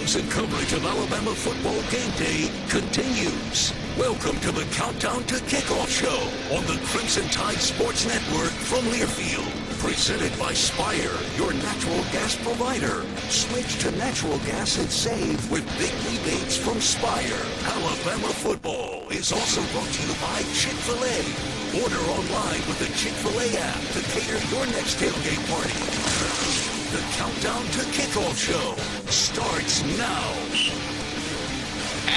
Crimson coverage of Alabama football game day continues. Welcome to the Countdown to Kickoff show on the Crimson Tide Sports Network from Learfield. Presented by Spire, your natural gas provider. Switch to natural gas and save with big rebates from Spire. Alabama football is also brought to you by Chick-fil-A. Order online with the Chick-fil-A app to cater your next tailgate party. The Countdown to Kickoff show starts now.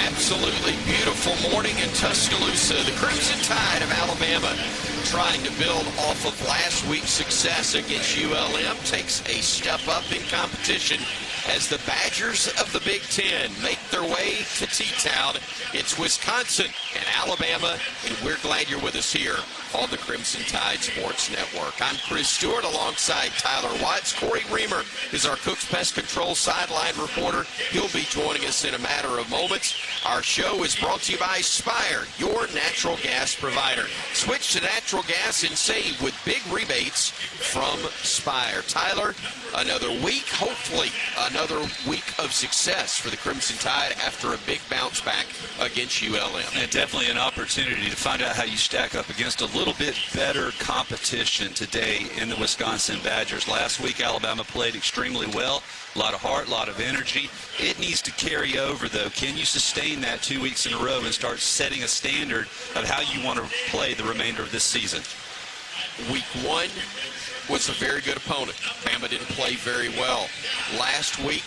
Absolutely beautiful morning in Tuscaloosa. The Crimson Tide of Alabama, trying to build off of last week's success against ULM, takes a step up in competition as the Badgers of the Big Ten make their way to T-Town. It's Wisconsin and Alabama, and we're glad you're with us here on the Crimson Tide Sports Network. I'm Chris Stewart alongside Tyler Watts. Corey Reamer is our Cook's Pest Control sideline reporter. He'll be joining us in a matter of moments. Our show is brought to you by Spire, your natural gas provider. Switch to natural gas and save with big rebates from Spire. Tyler, another week, hopefully another week of success for the Crimson Tide after a big bounce back against ULM. And definitely an opportunity to find out how you stack up against a little bit better competition today in the Wisconsin Badgers. Last week, Alabama played extremely well. A lot of heart, a lot of energy. It needs to carry over, though. Can you sustain that 2 weeks in a row and start setting a standard of how you want to play the remainder of this season? Week one was a very good opponent. Bama didn't play very well. Last week,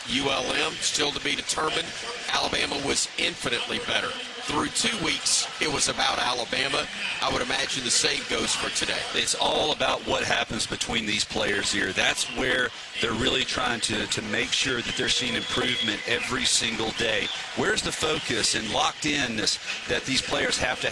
ULM, still to be determined. Alabama was infinitely better. Through 2 weeks, it was about Alabama. I would imagine the same goes for today. It's all about what happens between these players here. That's where they're really trying to make sure that they're seeing improvement every single day. Where's the focus and locked inness that these players have to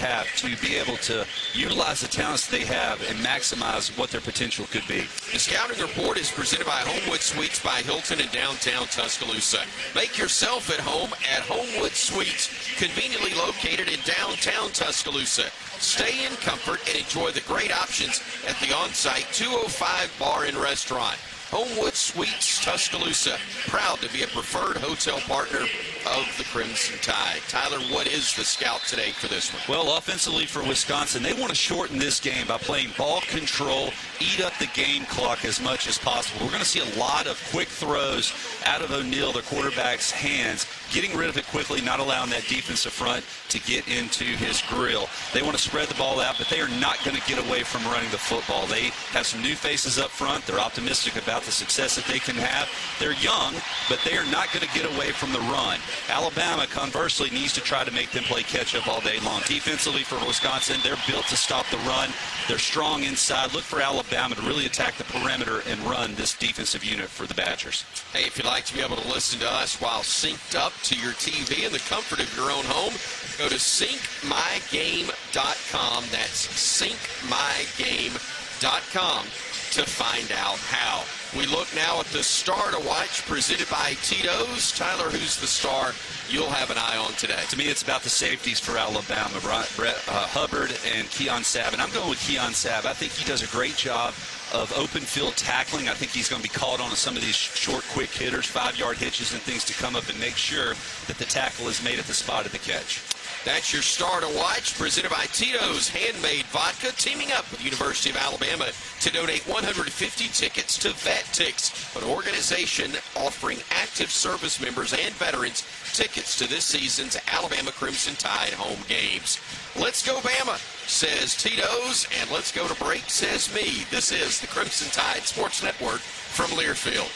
be able to utilize the talents they have and maximize what their potential could be? The Scouting Report is presented by Homewood Suites by Hilton in downtown Tuscaloosa. Make yourself at home at Homewood Suites, conveniently located in downtown Tuscaloosa. Stay in comfort and enjoy the great options at the on-site 205 Bar and Restaurant. Homewood Suites, Tuscaloosa, proud to be a preferred hotel partner of the Crimson Tide. Tyler, what is the scout today for this one? Well, offensively for Wisconsin, they want to shorten this game by playing ball control, eat up the game clock as much as possible. We're going to see a lot of quick throws out of O'Neal, the quarterback's hands, getting rid of it quickly, not allowing that defensive front to get into his grill. They want to spread the ball out, but they are not going to get away from running the football. They have some new faces up front. They're optimistic about the success that they can have. They're young, but they are not going to get away from the run. Alabama, conversely, needs to try to make them play catch-up all day long. Defensively for Wisconsin, they're built to stop the run. They're strong inside. Look for Alabama to really attack the perimeter and run this defensive unit for the Badgers. Hey, if you'd like to be able to listen to us while synced up to your TV in the comfort of your own home, go to syncmygame.com. That's syncmygame.com to find out how. We look now at the star to watch presented by Tito's. Tyler, who's the star you'll have an eye on today? To me, it's about the safeties for Alabama, Brett Hubbard and Keon Sabb. And I'm going with Keon Sabb. I think he does a great job of open field tackling. I think he's going to be called on some of these short, quick hitters, 5-yard hitches and things to come up and make sure that the tackle is made at the spot of the catch. That's your star to watch, presented by Tito's Handmade Vodka, teaming up with University of Alabama to donate 150 tickets to VetTix, an organization offering active service members and veterans tickets to this season's Alabama Crimson Tide home games. Let's go Bama, says Tito's, and let's go to break, says me. This is the Crimson Tide Sports Network from Learfield.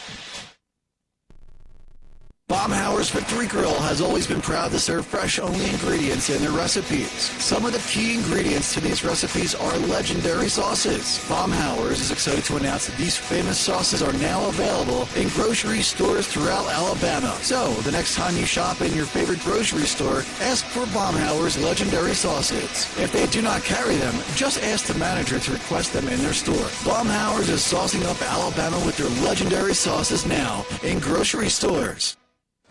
Baumhauer's Victory Grill has always been proud to serve fresh-only ingredients in their recipes. Some of the key ingredients to these recipes are legendary sauces. Baumhauer's is excited to announce that these famous sauces are now available in grocery stores throughout Alabama. So, the next time you shop in your favorite grocery store, ask for Baumhauer's legendary sauces. If they do not carry them, just ask the manager to request them in their store. Baumhauer's is saucing up Alabama with their legendary sauces now in grocery stores.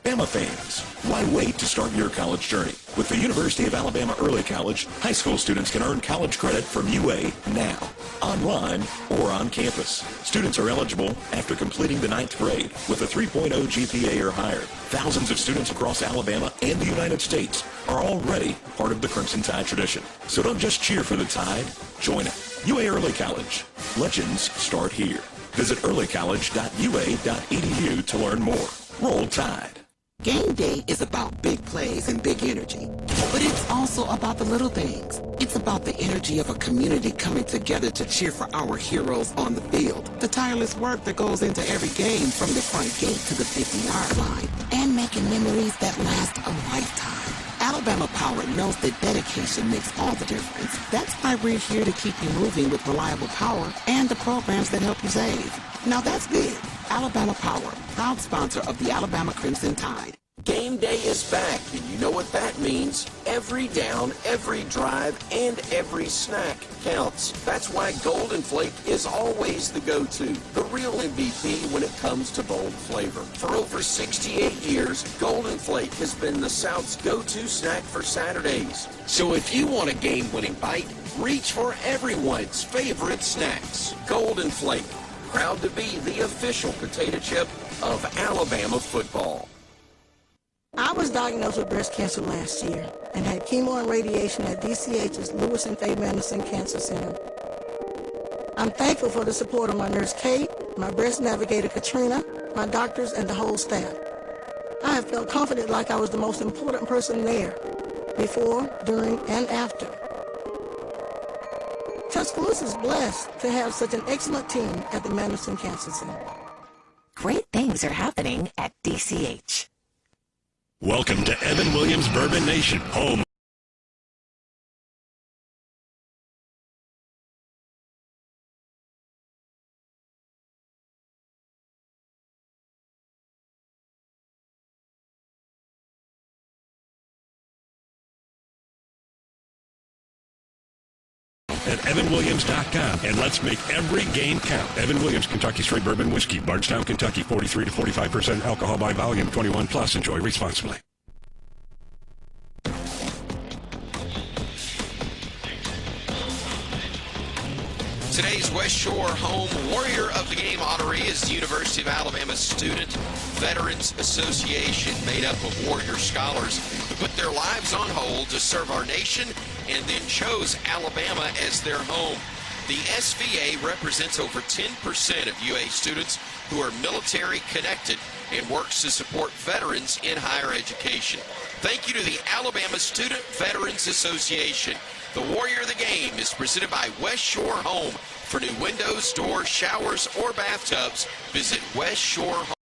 Bama fans, why wait to start your college journey? With the University of Alabama Early College, high school students can earn college credit from UA now, online or on campus. Students are eligible after completing the 9th grade with a 3.0 GPA or higher. Thousands of students across Alabama and the United States are already part of the Crimson Tide tradition. So don't just cheer for the Tide, join it. UA Early College. Legends start here. Visit earlycollege.ua.edu to learn more. Roll Tide. Game day is about big plays and big energy, but it's also about the little things. It's about the energy of a community coming together to cheer for our heroes on the field, the tireless work that goes into every game from the front gate to the 50-yard line, and making memories that last a lifetime. Alabama Power knows that dedication makes all the difference. That's why we're here to keep you moving with reliable power and the programs that help you save. Now that's big. Alabama Power, proud sponsor of the Alabama Crimson Tide. Game day is back, and you know what that means. Every down, every drive, and every snack counts. That's why Golden Flake is always the go-to, the real MVP when it comes to bold flavor. For over 68 years, Golden Flake has been the South's go-to snack for Saturdays. So if you want a game-winning bite, reach for everyone's favorite snacks. Golden Flake, proud to be the official potato chip of Alabama football. I was diagnosed with breast cancer last year and had chemo and radiation at DCH's Lewis and Faye Madison Cancer Center. I'm thankful for the support of my nurse Kate, my breast navigator Katrina, my doctors, and the whole staff. I have felt confident like I was the most important person there, before, during, and after. Tuscaloosa is blessed to have such an excellent team at the Madison Cancer Center. Great things are happening at DCH. Welcome to Evan Williams Bourbon Nation, home at evanwilliams.com, and let's make every game count. Evan Williams, Kentucky Straight Bourbon Whiskey, Bardstown, Kentucky, 43 to 45% alcohol by volume, 21 plus. Enjoy responsibly. Today's West Shore home warrior of the game honoree is the University of Alabama Student Veterans Association, made up of warrior scholars who put their lives on hold to serve our nation and then chose Alabama as their home. The SVA represents over 10% of UA students who are military connected and works to support veterans in higher education. Thank you to the Alabama Student Veterans Association. The Warrior of the Game is presented by West Shore Home. For new windows, doors, showers, or bathtubs, visit West Shore Home.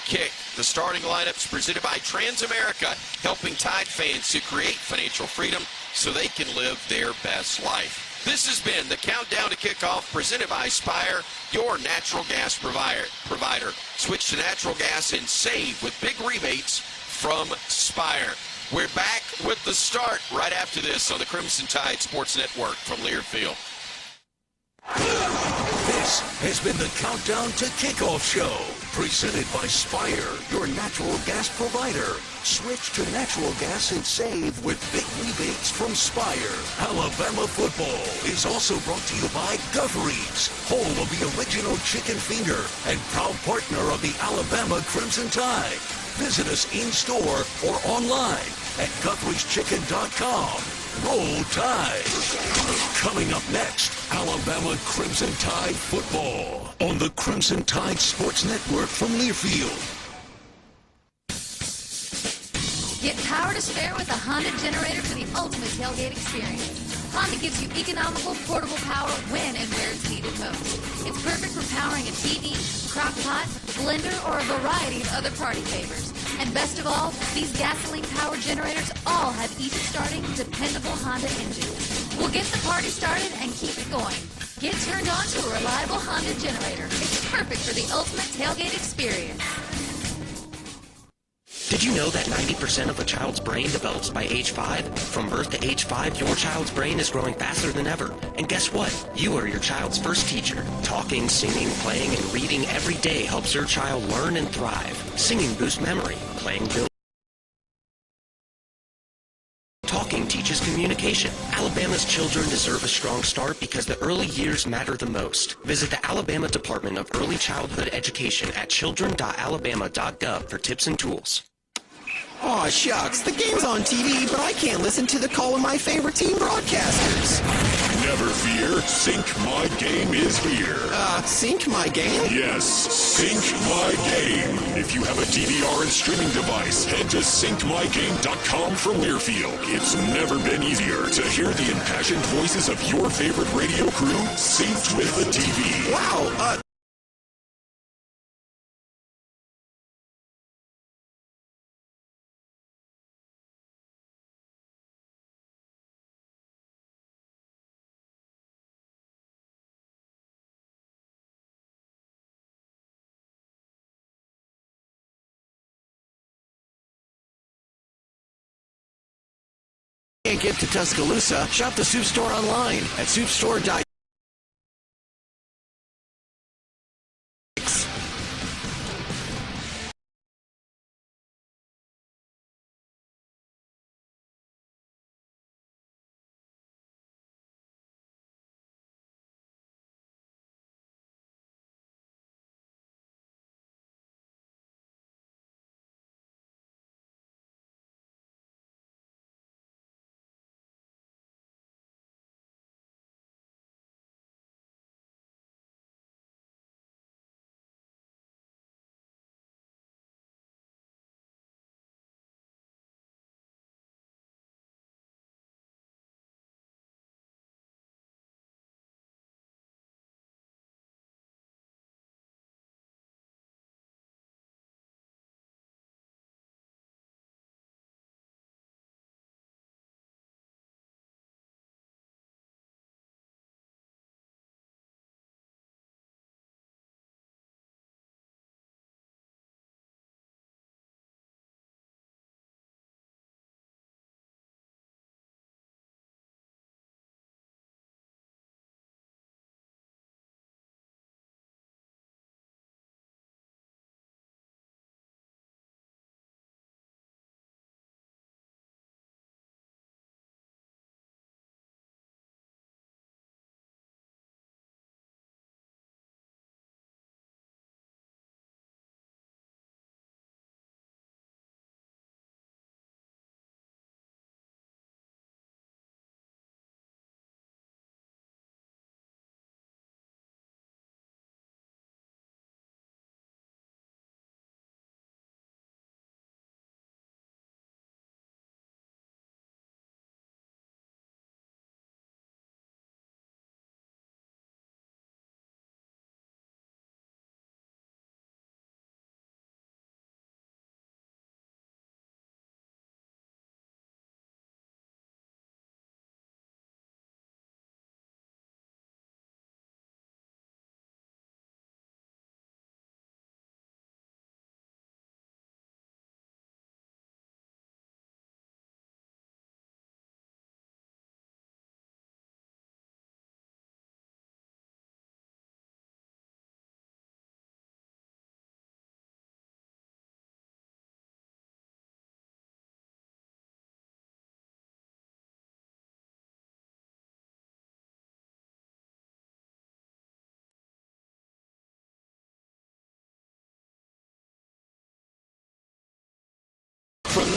kick. The starting lineups presented by Transamerica, helping Tide fans to create financial freedom so they can live their best life. This has been the Countdown to Kickoff presented by Spire, your natural gas provider. Switch to natural gas and save with big rebates from Spire. We're back with the start right after this on the Crimson Tide Sports Network from Learfield. This has been the Countdown to Kickoff show, presented by Spire, your natural gas provider. Switch to natural gas and save with big rebates from Spire. Alabama football is also brought to you by Guffery's, home of the original chicken finger and proud partner of the Alabama Crimson Tide. Visit us in-store or online at GufferysChicken.com. Roll Tide. Coming up next, Alabama Crimson Tide football on the Crimson Tide Sports Network from Learfield. Get power to spare with a Honda generator for the ultimate tailgate experience. Honda gives you economical, portable power when and where it's needed most. It's perfect for powering a TV, crock pot, blender, or a variety of other party favors. And best of all, these gasoline-powered generators all have easy-starting, dependable Honda engines. We'll get the party started and keep it going. Get turned on to a reliable Honda generator. It's perfect for the ultimate tailgate experience. Did you know that 90% of a child's brain develops by age 5? From birth to age 5, your child's brain is growing faster than ever. And guess what? You are your child's first teacher. Talking, singing, playing, and reading every day helps your child learn and thrive. Singing boosts memory. Playing builds. Talking teaches communication. Alabama's children deserve a strong start because the early years matter the most. Visit the Alabama Department of Early Childhood Education at children.alabama.gov for tips and tools. Aw, shucks, the game's on TV, but I can't listen to the call of my favorite team broadcasters. Never fear, Sync My Game is here. Sync My Game? Yes, Sync My Game. If you have a DVR and streaming device, head to syncmygame.com from Learfield. It's never been easier to hear the impassioned voices of your favorite radio crew synced with the TV. Wow, Can't get to Tuscaloosa? Shop the Soup Store online at soupstore.com.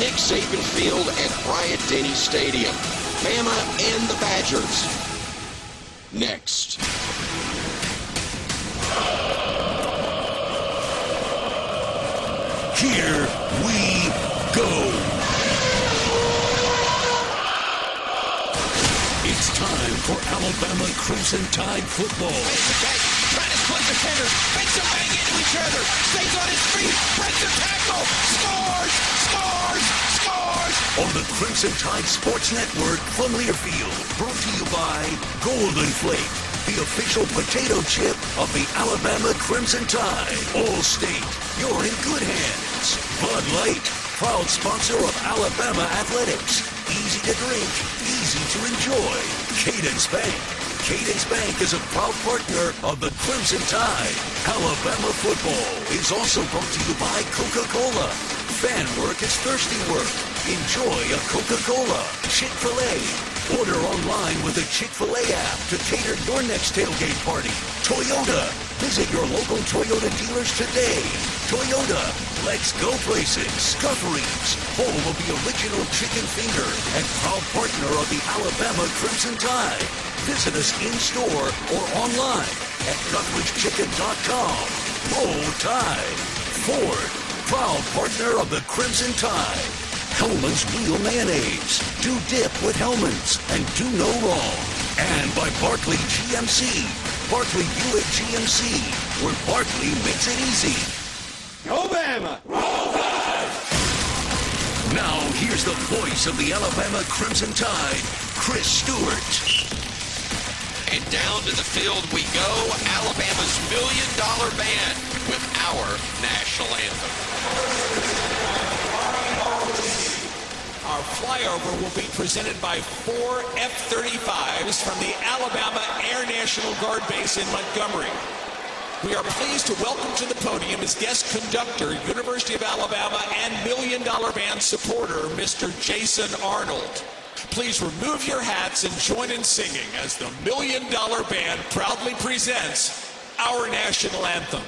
Nick Saban Field at Bryant-Denny Stadium. Bama and the Badgers. Next. Here we go. It's time for Alabama Crimson Tide football. Trying to split defenders, makes them bang into each other, stays on his feet, breaks a tackle, scores, scores, scores. On the Crimson Tide Sports Network from Learfield, brought to you by Golden Flake, the official potato chip of the Alabama Crimson Tide. All-State, you're in good hands. Bud Light, proud sponsor of Alabama Athletics. Easy to drink, easy to enjoy. Cadence Bank. Cadence Bank is a proud partner of the Crimson Tide. Alabama football is also brought to you by Coca-Cola. Fan work is thirsty work. Enjoy a Coca-Cola. Chick-fil-A. Order online with the Chick-fil-A app to cater your next tailgate party. Toyota. Visit your local Toyota dealers today. Toyota. Let's go places. Scufferies. Home of the original chicken finger and proud partner of the Alabama Crimson Tide. Visit us in-store or online at GuthridgeChicken.com. Roll Tide. Ford. Proud partner of the Crimson Tide. Hellman's Real Mayonnaise. Do dip with Hellman's and do no wrong. And by Barkley GMC. Barkley Buick GMC, where Barkley makes it easy. Go Bama! Roll Tide! Now here's the voice of the Alabama Crimson Tide, Chris Stewart. And down to the field we go, Alabama's $1 Million Band with our national anthem. Our flyover will be presented by 4 F-35s from the Alabama Air National Guard Base in Montgomery. We are pleased to welcome to the podium as guest conductor, University of Alabama and $1 Million Band supporter, Mr. Jason Arnold. Please remove your hats and join in singing as the $1 Million Band proudly presents our national anthem.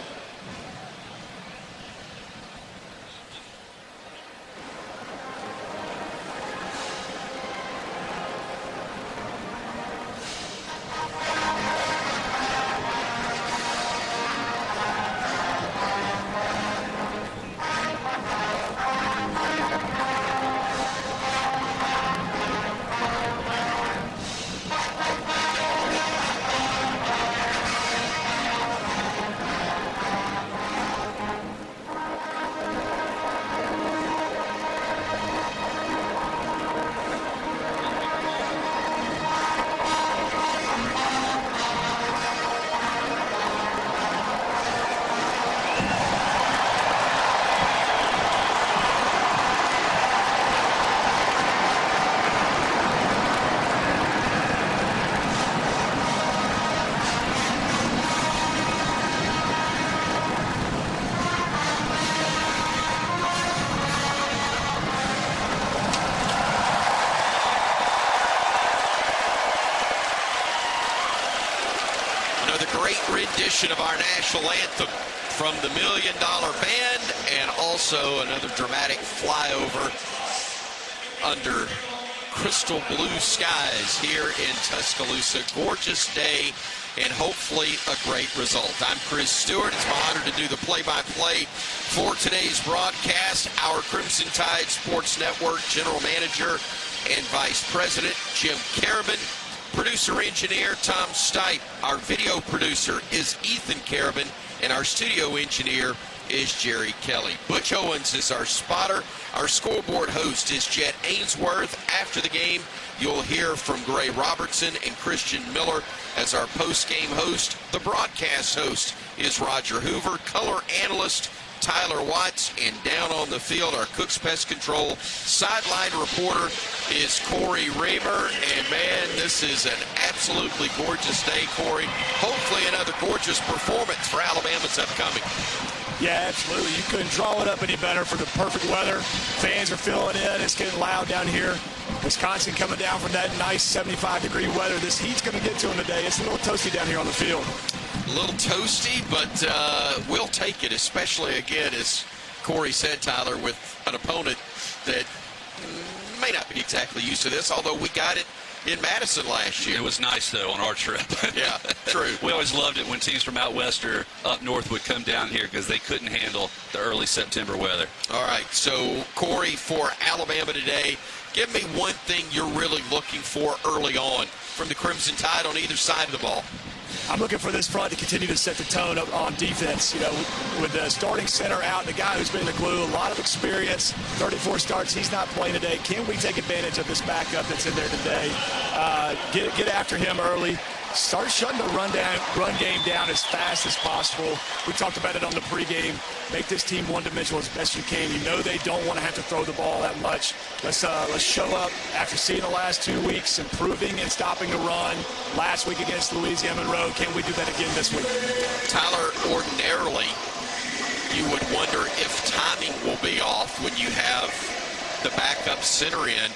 Rendition of our national anthem from the $1 Million Band, and also another dramatic flyover under crystal blue skies here in Tuscaloosa. Gorgeous day and hopefully a great result. I'm Chris Stewart. It's my honor to do the play-by-play for today's broadcast. Our Crimson Tide Sports Network General Manager and Vice President Jim Carabin. Producer-engineer Tom Stipe. Our video producer is Ethan Carabin, and our studio engineer is Jerry Kelly. Butch Owens is our spotter. Our scoreboard host is Jet Ainsworth. After the game, you'll hear from Gray Robertson and Christian Miller as our post-game host. The broadcast host is Roger Hoover. Color analyst Tyler Watts, and down on the field, our Cook's Pest Control sideline reporter is Corey Reamer. And man, this is an absolutely gorgeous day, Corey. Hopefully another gorgeous performance for Alabama's upcoming. Yeah, absolutely. You couldn't draw it up any better for the perfect weather. Fans are filling in. It's getting loud down here. Wisconsin coming down from that nice 75-degree weather. This heat's going to get to them today. It's a little toasty down here on the field. A little toasty, but we'll take it, especially, again, as Corey said, Tyler, with an opponent that may not be exactly used to this, although we got it in Madison last year. It was nice, though, on our trip. Yeah, true. We always loved it when teams from out west or up north would come down here because they couldn't handle the early September weather. All right, so Corey, for Alabama today, give me one thing you're really looking for early on from the Crimson Tide on either side of the ball. I'm looking for this front to continue to set the tone up on defense. You know, with the starting center out, the guy who's been the glue, a lot of experience, 34 starts, he's not playing today. Can we take advantage of this backup that's in there today? Get after him early. Start shutting the run game down as fast as possible. We talked about it on the pregame. Make this team one-dimensional as best you can. You know they don't want to have to throw the ball that much. Let's show up after seeing the last 2 weeks, improving and stopping the run. Last week against Louisiana Monroe, can we do that again this week? Tyler, ordinarily, you would wonder if timing will be off when you have the backup center in,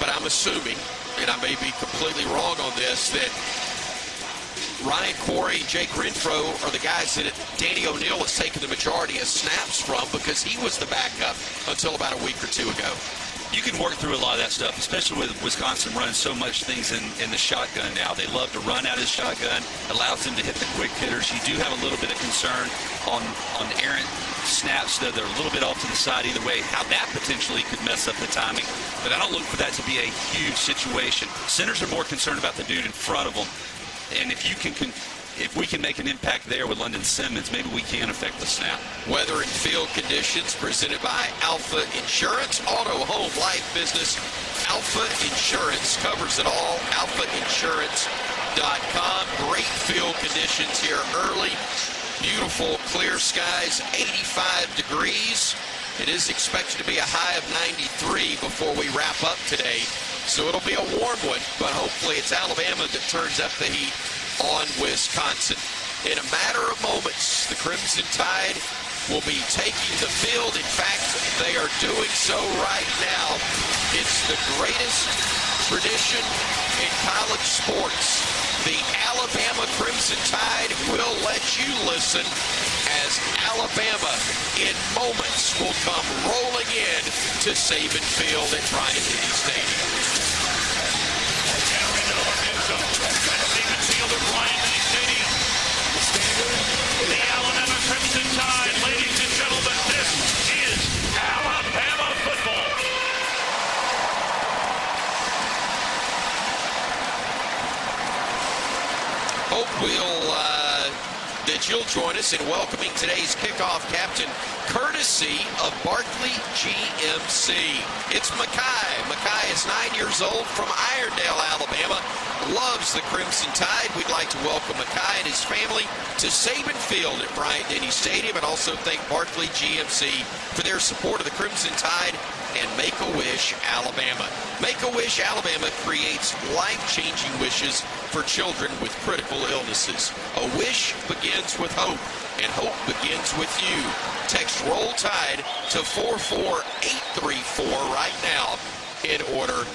but I'm assuming, and I may be completely wrong on this, that Ryan Corey, Jake Renfro are the guys that Danny O'Neill has taken the majority of snaps from because he was the backup until about a week or two ago. You can work through a lot of that stuff, especially with Wisconsin running so much things in the shotgun now. They love to run out of shotgun, allows them to hit the quick hitters. You do have a little bit of concern on errant snaps that they're a little bit off to the side either way, how that potentially could mess up the timing. But I don't look for that to be a huge situation. Centers are more concerned about the dude in front of them. And if we can make an impact there with London Simmons, maybe we can affect the snap. Weather and field conditions presented by Alpha Insurance, auto, home, life, business. Alpha Insurance covers it all. AlphaInsurance.com. Great field conditions here early. Beautiful clear skies, 85 degrees. It is expected to be a high of 93 before we wrap up today. So it'll be a warm one, but hopefully it's Alabama that turns up the heat on Wisconsin. In a matter of moments, the Crimson Tide will be taking the field. In fact, they are doing so right now. It's the greatest tradition in college sports. The Alabama Crimson Tide will let you listen as Alabama in moments will come rolling in to Saban Field at Bryant-Denny Stadium. The Alabama Crimson Tide, ladies and gentlemen, this is Alabama football. Hope that you'll join us in welcoming today's kickoff captain, courtesy of Barkley GMC. It's Makai. Makai is 9 years old from Irondale, Alabama. Loves the Crimson Tide. We'd like to welcome Makai and his family to Saban Field at Bryant-Denny Stadium, and also thank Barkley GMC for their support of the Crimson Tide and Make-A-Wish Alabama. Make-A-Wish Alabama creates life-changing wishes for children with critical illnesses. A wish begins with hope, and hope begins with you. Text Roll Tide to 44834 right now in order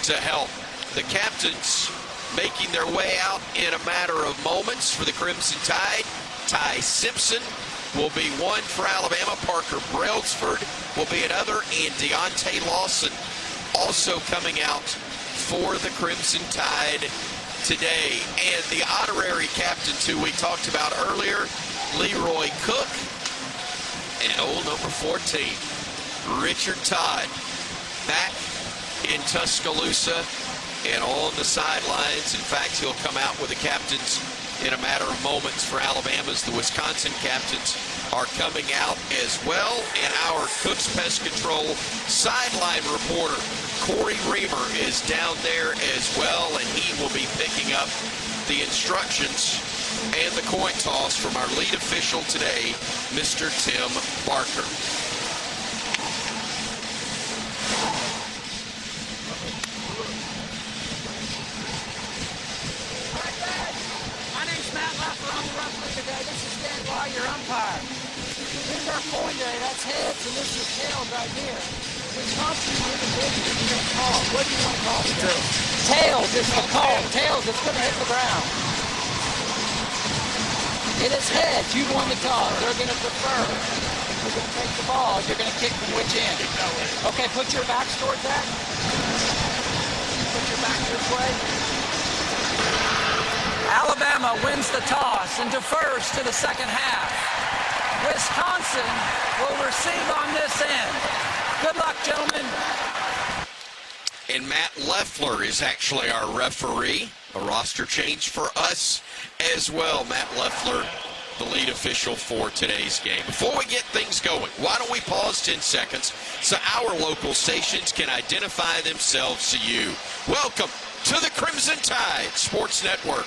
to help. The captains making their way out in a matter of moments for the Crimson Tide. Ty Simpson will be one for Alabama. Parker Brailsford will be another. And Deontay Lawson also coming out for the Crimson Tide today. And the honorary captains who we talked about earlier, Leroy Cook and old number 14, Richard Todd, back in Tuscaloosa and on the sidelines. In fact, he'll come out with the captains in a matter of moments for Alabama's. The Wisconsin captains are coming out as well. And our Cook's Pest Control sideline reporter, Corey Reamer, is down there as well, and he will be picking up the instructions and the coin toss from our lead official today, Mr. Tim Barker. Your umpire. This is our coin day. That's heads, and this is tails right here. Wisconsin is the big you're going to call. What do you want to call it? Tails is the call. Tails is going to hit the ground. It is heads. You won the toss. They're going to defer. You're going to take the ball. You're going to kick from which end? Okay, put your backs towards that. Put your back this way. Alabama wins the toss and defers to the second half. Wisconsin will receive on this end. Good luck, gentlemen. And Matt Leffler is actually our referee. A roster change for us as well. Matt Leffler, the lead official for today's game. Before we get things going, why don't we pause 10 seconds so our local stations can identify themselves to you. Welcome to the Crimson Tide Sports Network.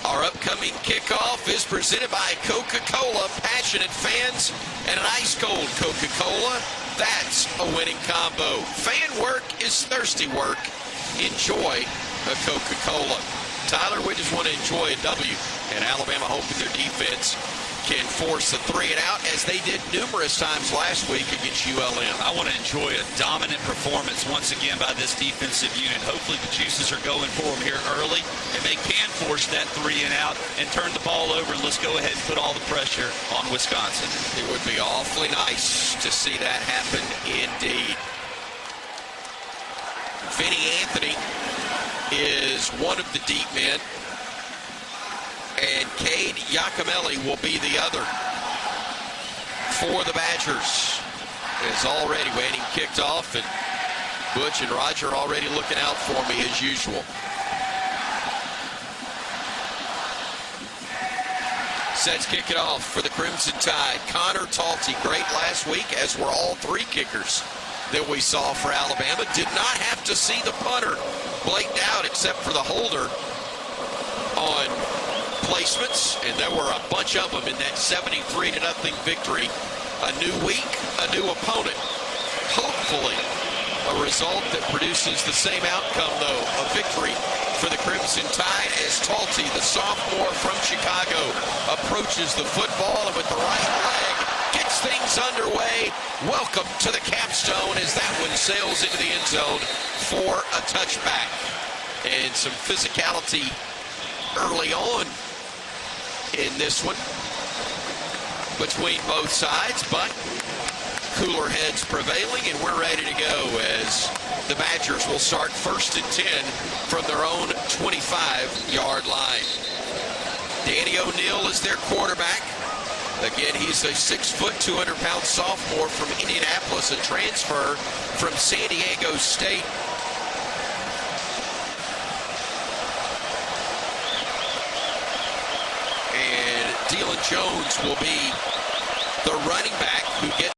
Our upcoming kickoff is presented by Coca-Cola. Passionate fans and an ice-cold Coca-Cola. That's a winning combo. Fan work is thirsty work. Enjoy a Coca-Cola. Tyler, we just want to enjoy a W. And Alabama hoping their defense can force the 3 and out as they did numerous times last week against ULM. I want to enjoy a dominant performance once again by this defensive unit. Hopefully the juices are going for them here early, and they can force that 3 and out and turn the ball over, and let's go ahead and put all the pressure on Wisconsin. It would be awfully nice to see that happen indeed. Vinny Anthony is one of the deep men, and Cade Yacamelli will be the other for the Badgers. It's already waiting kicked off, and Butch and Roger already looking out for me as usual. Sets kick it off for the Crimson Tide. Connor Talty, great last week, as were all 3 kickers that we saw for Alabama. Did not have to see the punter blaked out except for the holder on placements, and there were a bunch of them in that 73-0 victory. A new week, a new opponent. Hopefully a result that produces the same outcome, though, a victory for the Crimson Tide as Talty, the sophomore from Chicago, approaches the football and with the right leg gets things underway. Welcome to the capstone as that one sails into the end zone for a touchback. And some physicality early on in this one between both sides, but cooler heads prevailing, and we're ready to go as the Badgers will start 1st and 10 from their own 25-yard line. Danny O'Neal is their quarterback. Again, he's a 6-foot, 200-pound sophomore from Indianapolis, a transfer from San Diego State. Dylan Jones will be the running back who gets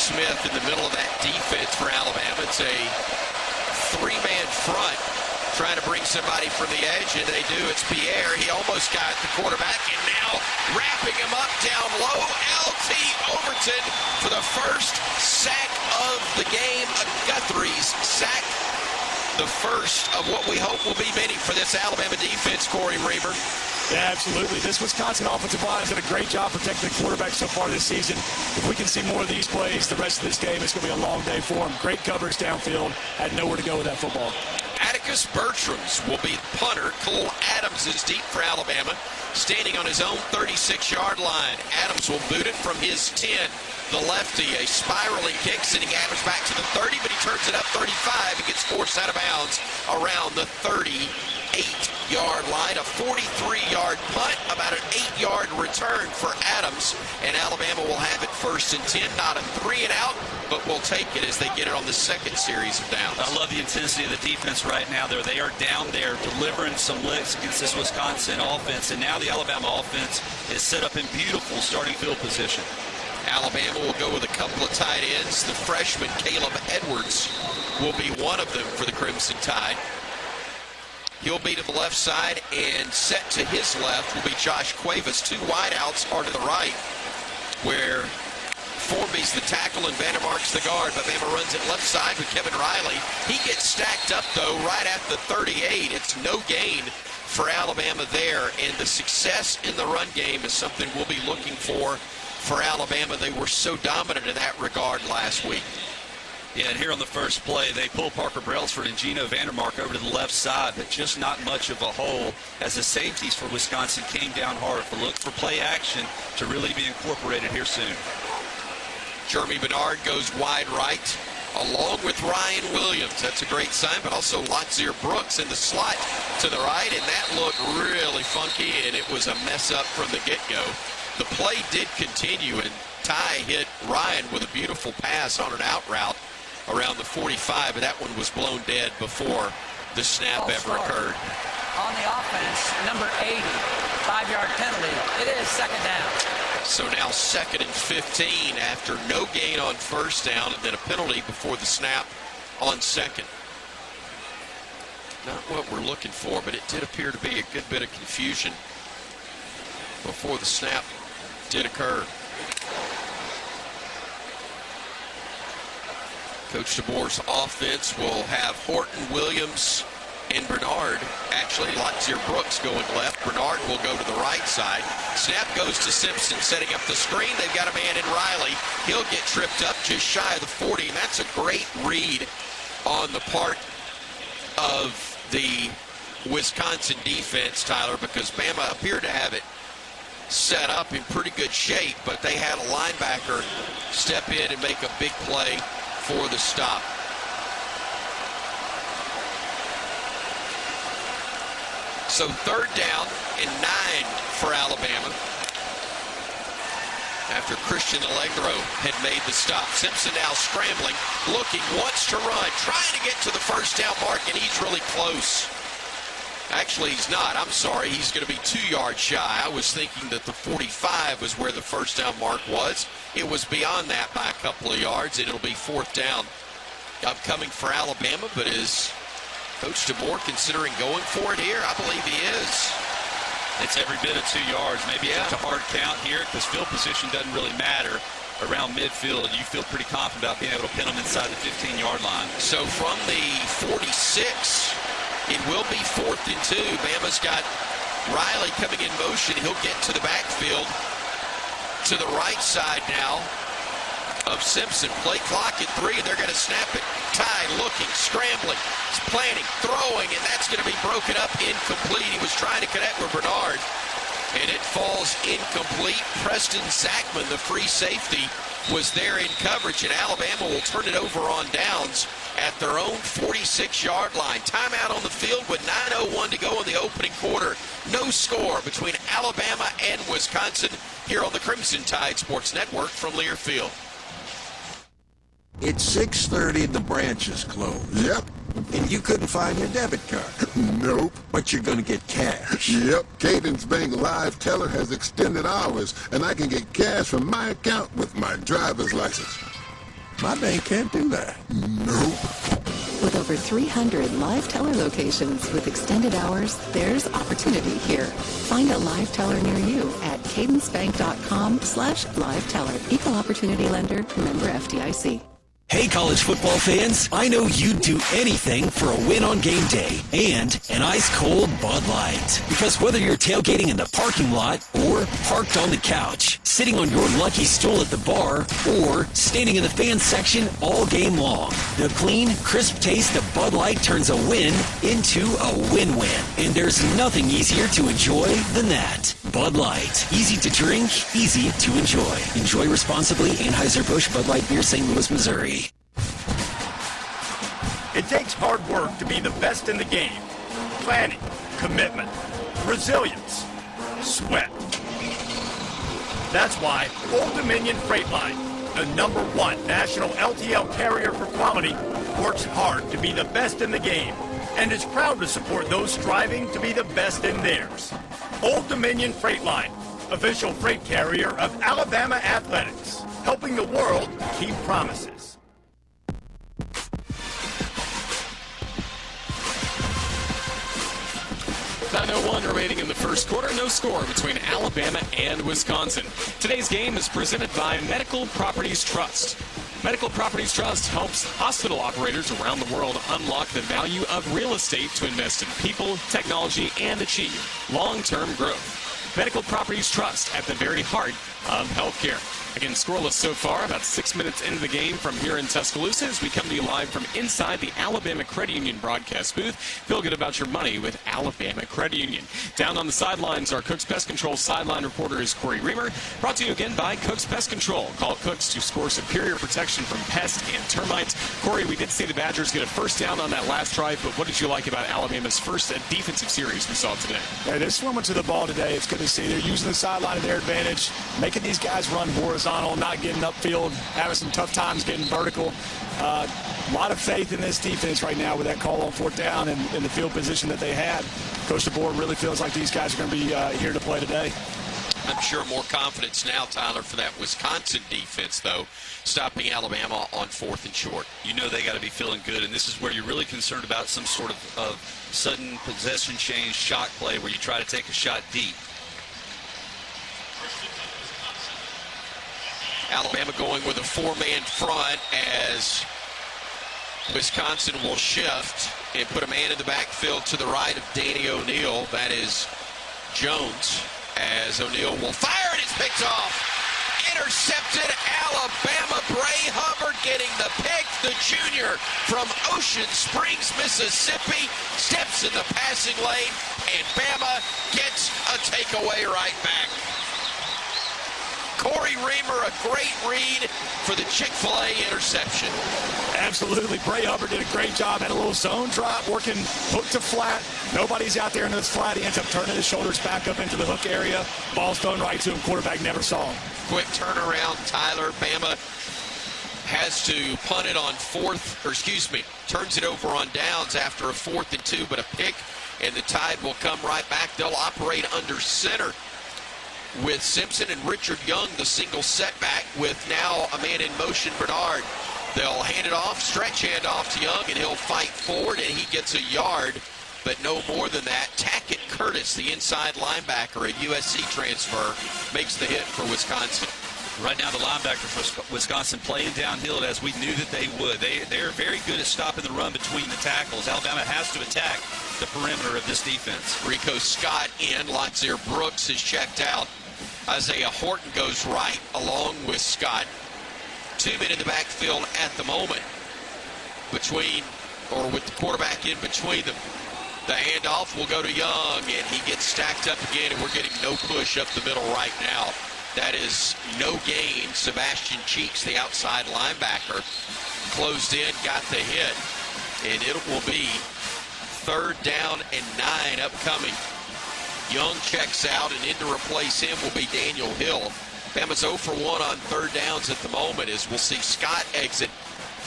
Smith in the middle of that defense for Alabama. It's a three-man front trying to bring somebody from the edge, and they do. It's Pierre. He almost got the quarterback, and now wrapping him up down low. L.T. Overton for the first sack of the game. A Guthrie's sack. The first of what we hope will be many for this Alabama defense, Corey Reber. Yeah, absolutely. This Wisconsin offensive line has done a great job protecting the quarterback so far this season. If we can see more of these plays the rest of this game, it's going to be a long day for them. Great coverage downfield. Had nowhere to go with that football. Atticus Bertrams will be the punter. Cole Adams is deep for Alabama, standing on his own 36-yard line. Adams will boot it from his 10. The lefty, a spiraling kick, sending Adams back to the 30, but he turns it up 35 and gets forced out of bounds around the 38-yard line. A 43-yard punt, about an 8-yard return for Adams, and Alabama will have it first and 10. Not a 3-and-out, but we'll take it as they get it on the second series of downs. I love the intensity of the defense right now. They are down there delivering some licks against this Wisconsin offense, and now the Alabama offense is set up in beautiful starting field position. Alabama will go with a couple of tight ends. The freshman Caleb Edwards will be one of them for the Crimson Tide. He'll be to the left side, and set to his left will be Josh Cuevas. Two wideouts are to the right, where Formby's the tackle and Vandermark's the guard. But Bama runs it left side with Kevin Riley. He gets stacked up, though, right at the 38. It's no gain for Alabama there, and the success in the run game is something we'll be looking for Alabama. They were so dominant in that regard last week. Yeah, and here on the first play, they pull Parker Brailsford and Gino Vandermark over to the left side, but just not much of a hole as the safeties for Wisconsin came down hard. For look for play action to really be incorporated here soon. Jeremy Bernard goes wide right, along with Ryan Williams. That's a great sign, but also Latsier Brooks in the slot to the right, and that looked really funky, and it was a mess up from the get-go. The play did continue, and Ty hit Ryan with a beautiful pass on an out route around the 45, but that one was blown dead before the snap ever occurred. On the offense, number 80, 5-yard penalty. It is second down. So now second and 15 after no gain on first down, and then a penalty before the snap on second. Not what we're looking for, but it did appear to be a good bit of confusion before the snap did occur. Coach DeBoer's offense will have Horton, Williams, and Bernard. Actually, Latsier Brooks going left. Bernard will go to the right side. Snap goes to Simpson, setting up the screen. They've got a man in Riley. He'll get tripped up just shy of the 40, and that's a great read on the part of the Wisconsin defense, Tyler, because Bama appeared to have it set up in pretty good shape, but they had a linebacker step in and make a big play for the stop. So third down and 9 for Alabama after Christian Allegro had made the stop. Simpson now scrambling, looking, wants to run, trying to get to the first down mark, and he's really close. Actually, he's not. I'm sorry. He's going to be 2 yards shy. I was thinking that the 45 was where the first down mark was. It was beyond that by a couple of yards, and it'll be fourth down upcoming for Alabama. But is Coach DeBoer considering going for it here? I believe he is. It's every bit of 2 yards. Maybe it's a hard count here because field position doesn't really matter. Around midfield, you feel pretty confident about being able to pin them inside the 15-yard line. So from the 46... it will be fourth and 2. Bama's got Riley coming in motion. He'll get to the backfield to the right side now of Simpson. Play clock at 3, and they're going to snap it. Ty looking, scrambling, planning, throwing, and that's going to be broken up, incomplete. He was trying to connect with Bernard, and it falls incomplete. Preston Zachman, the free safety, was there in coverage, and Alabama will turn it over on downs at their own 46-yard line. Timeout on the field with 9:01 to go in the opening quarter. No score between Alabama and Wisconsin here on the Crimson Tide Sports Network from Learfield. It's 6:30 and the branch is closed. Yep. And you couldn't find your debit card. Nope. But you're going to get cash. Yep. Cadence Bank Live Teller has extended hours, and I can get cash from my account with my driver's license. My bank can't do that. With over 300 live teller locations with extended hours, there's opportunity here. Find a live teller near you at cadencebank.com/live teller. Equal opportunity lender, member FDIC. Hey, college football fans, I know you'd do anything for a win on game day and an ice-cold Bud Light. Because whether you're tailgating in the parking lot or parked on the couch, sitting on your lucky stool at the bar, or standing in the fan section all game long, the clean, crisp taste of Bud Light turns a win into a win-win. And there's nothing easier to enjoy than that. Bud Light. Easy to drink, easy to enjoy. Enjoy responsibly. Anheuser-Busch Bud Light Beer, St. Louis, Missouri. It takes hard work to be the best in the game. Planning, commitment, resilience, sweat. That's why Old Dominion Freight Line, the #1 national LTL carrier for quality, works hard to be the best in the game and is proud to support those striving to be the best in theirs. Old Dominion Freight Line, official freight carrier of Alabama Athletics, helping the world keep promises. 9:01 remaining in the first quarter. No score between Alabama and Wisconsin. Today's game is presented by Medical Properties Trust. Medical Properties Trust helps hospital operators around the world unlock the value of real estate to invest in people, technology, and achieve long-term growth. Medical Properties Trust at the very heart of healthcare. Again, scoreless so far, about 6 minutes into the game from here in Tuscaloosa as we come to you live from inside the Alabama Credit Union broadcast booth. Feel good about your money with Alabama Credit Union. Down on the sidelines, our Cook's Pest Control sideline reporter is Corey Reamer. Brought to you again by Cook's Pest Control. Call Cook's to score superior protection from pests and termites. Corey, we did see the Badgers get a first down on that last drive, but what did you like about Alabama's first defensive series we saw today? Yeah, they're swimming to the ball today. It's good to see. They're using the sideline to their advantage, making these guys run horizontal, not getting upfield, having some tough times getting vertical. A lot of faith in this defense right now with that call on fourth down and the field position that they had. Coach DeBoer really feels like these guys are going to be here to play today. I'm sure more confidence now, Tyler, for that Wisconsin defense, though, stopping Alabama on 4th and short. You know they got to be feeling good, and this is where you're really concerned about some sort of sudden possession change, shot play where you try to take a shot deep. Alabama going with a 4-man front as Wisconsin will shift and put a man in the backfield to the right of Danny O'Neal. That is Jones, as O'Neal will fire and it's picked off. Intercepted Alabama. Bray Hubbard getting the pick. The junior from Ocean Springs, Mississippi, steps in the passing lane, and Bama gets a takeaway right back. Corey Reamer, a great read for the Chick-fil-A interception. Absolutely. Bray Hubbard did a great job. Had a little zone drop, working hook to flat. Nobody's out there in this flat. He ends up turning his shoulders back up into the hook area. Ball's thrown right to him. Quarterback never saw him. Quick turnaround, Tyler. Bama has to punt it on turns it over on downs after a 4th and 2, but a pick, and the Tide will come right back. They'll operate under center with Simpson and Richard Young, the single setback, with now a man in motion, Bernard. They'll hand it off, stretch hand off to Young, and he'll fight forward, and he gets a yard, but no more than that. Tackett Curtis, the inside linebacker, a USC transfer, makes the hit for Wisconsin. Right now, the linebacker for Wisconsin playing downhill as we knew that they would. They're very good at stopping the run between the tackles. Alabama has to attack the perimeter of this defense. Rico Scott in. Lonzier Brooks is checked out. Isaiah Horton goes right along with Scott. 2 men in the backfield at the moment with the quarterback in between them. The handoff will go to Young, and he gets stacked up again, and we're getting no push up the middle right now. That is no gain. Sebastian Cheeks, the outside linebacker, closed in, got the hit, and it will be 3rd down and 9 upcoming. Young checks out, and in to replace him will be Daniel Hill. Bama's 0 for 1 on 3rd downs at the moment, as we'll see Scott exit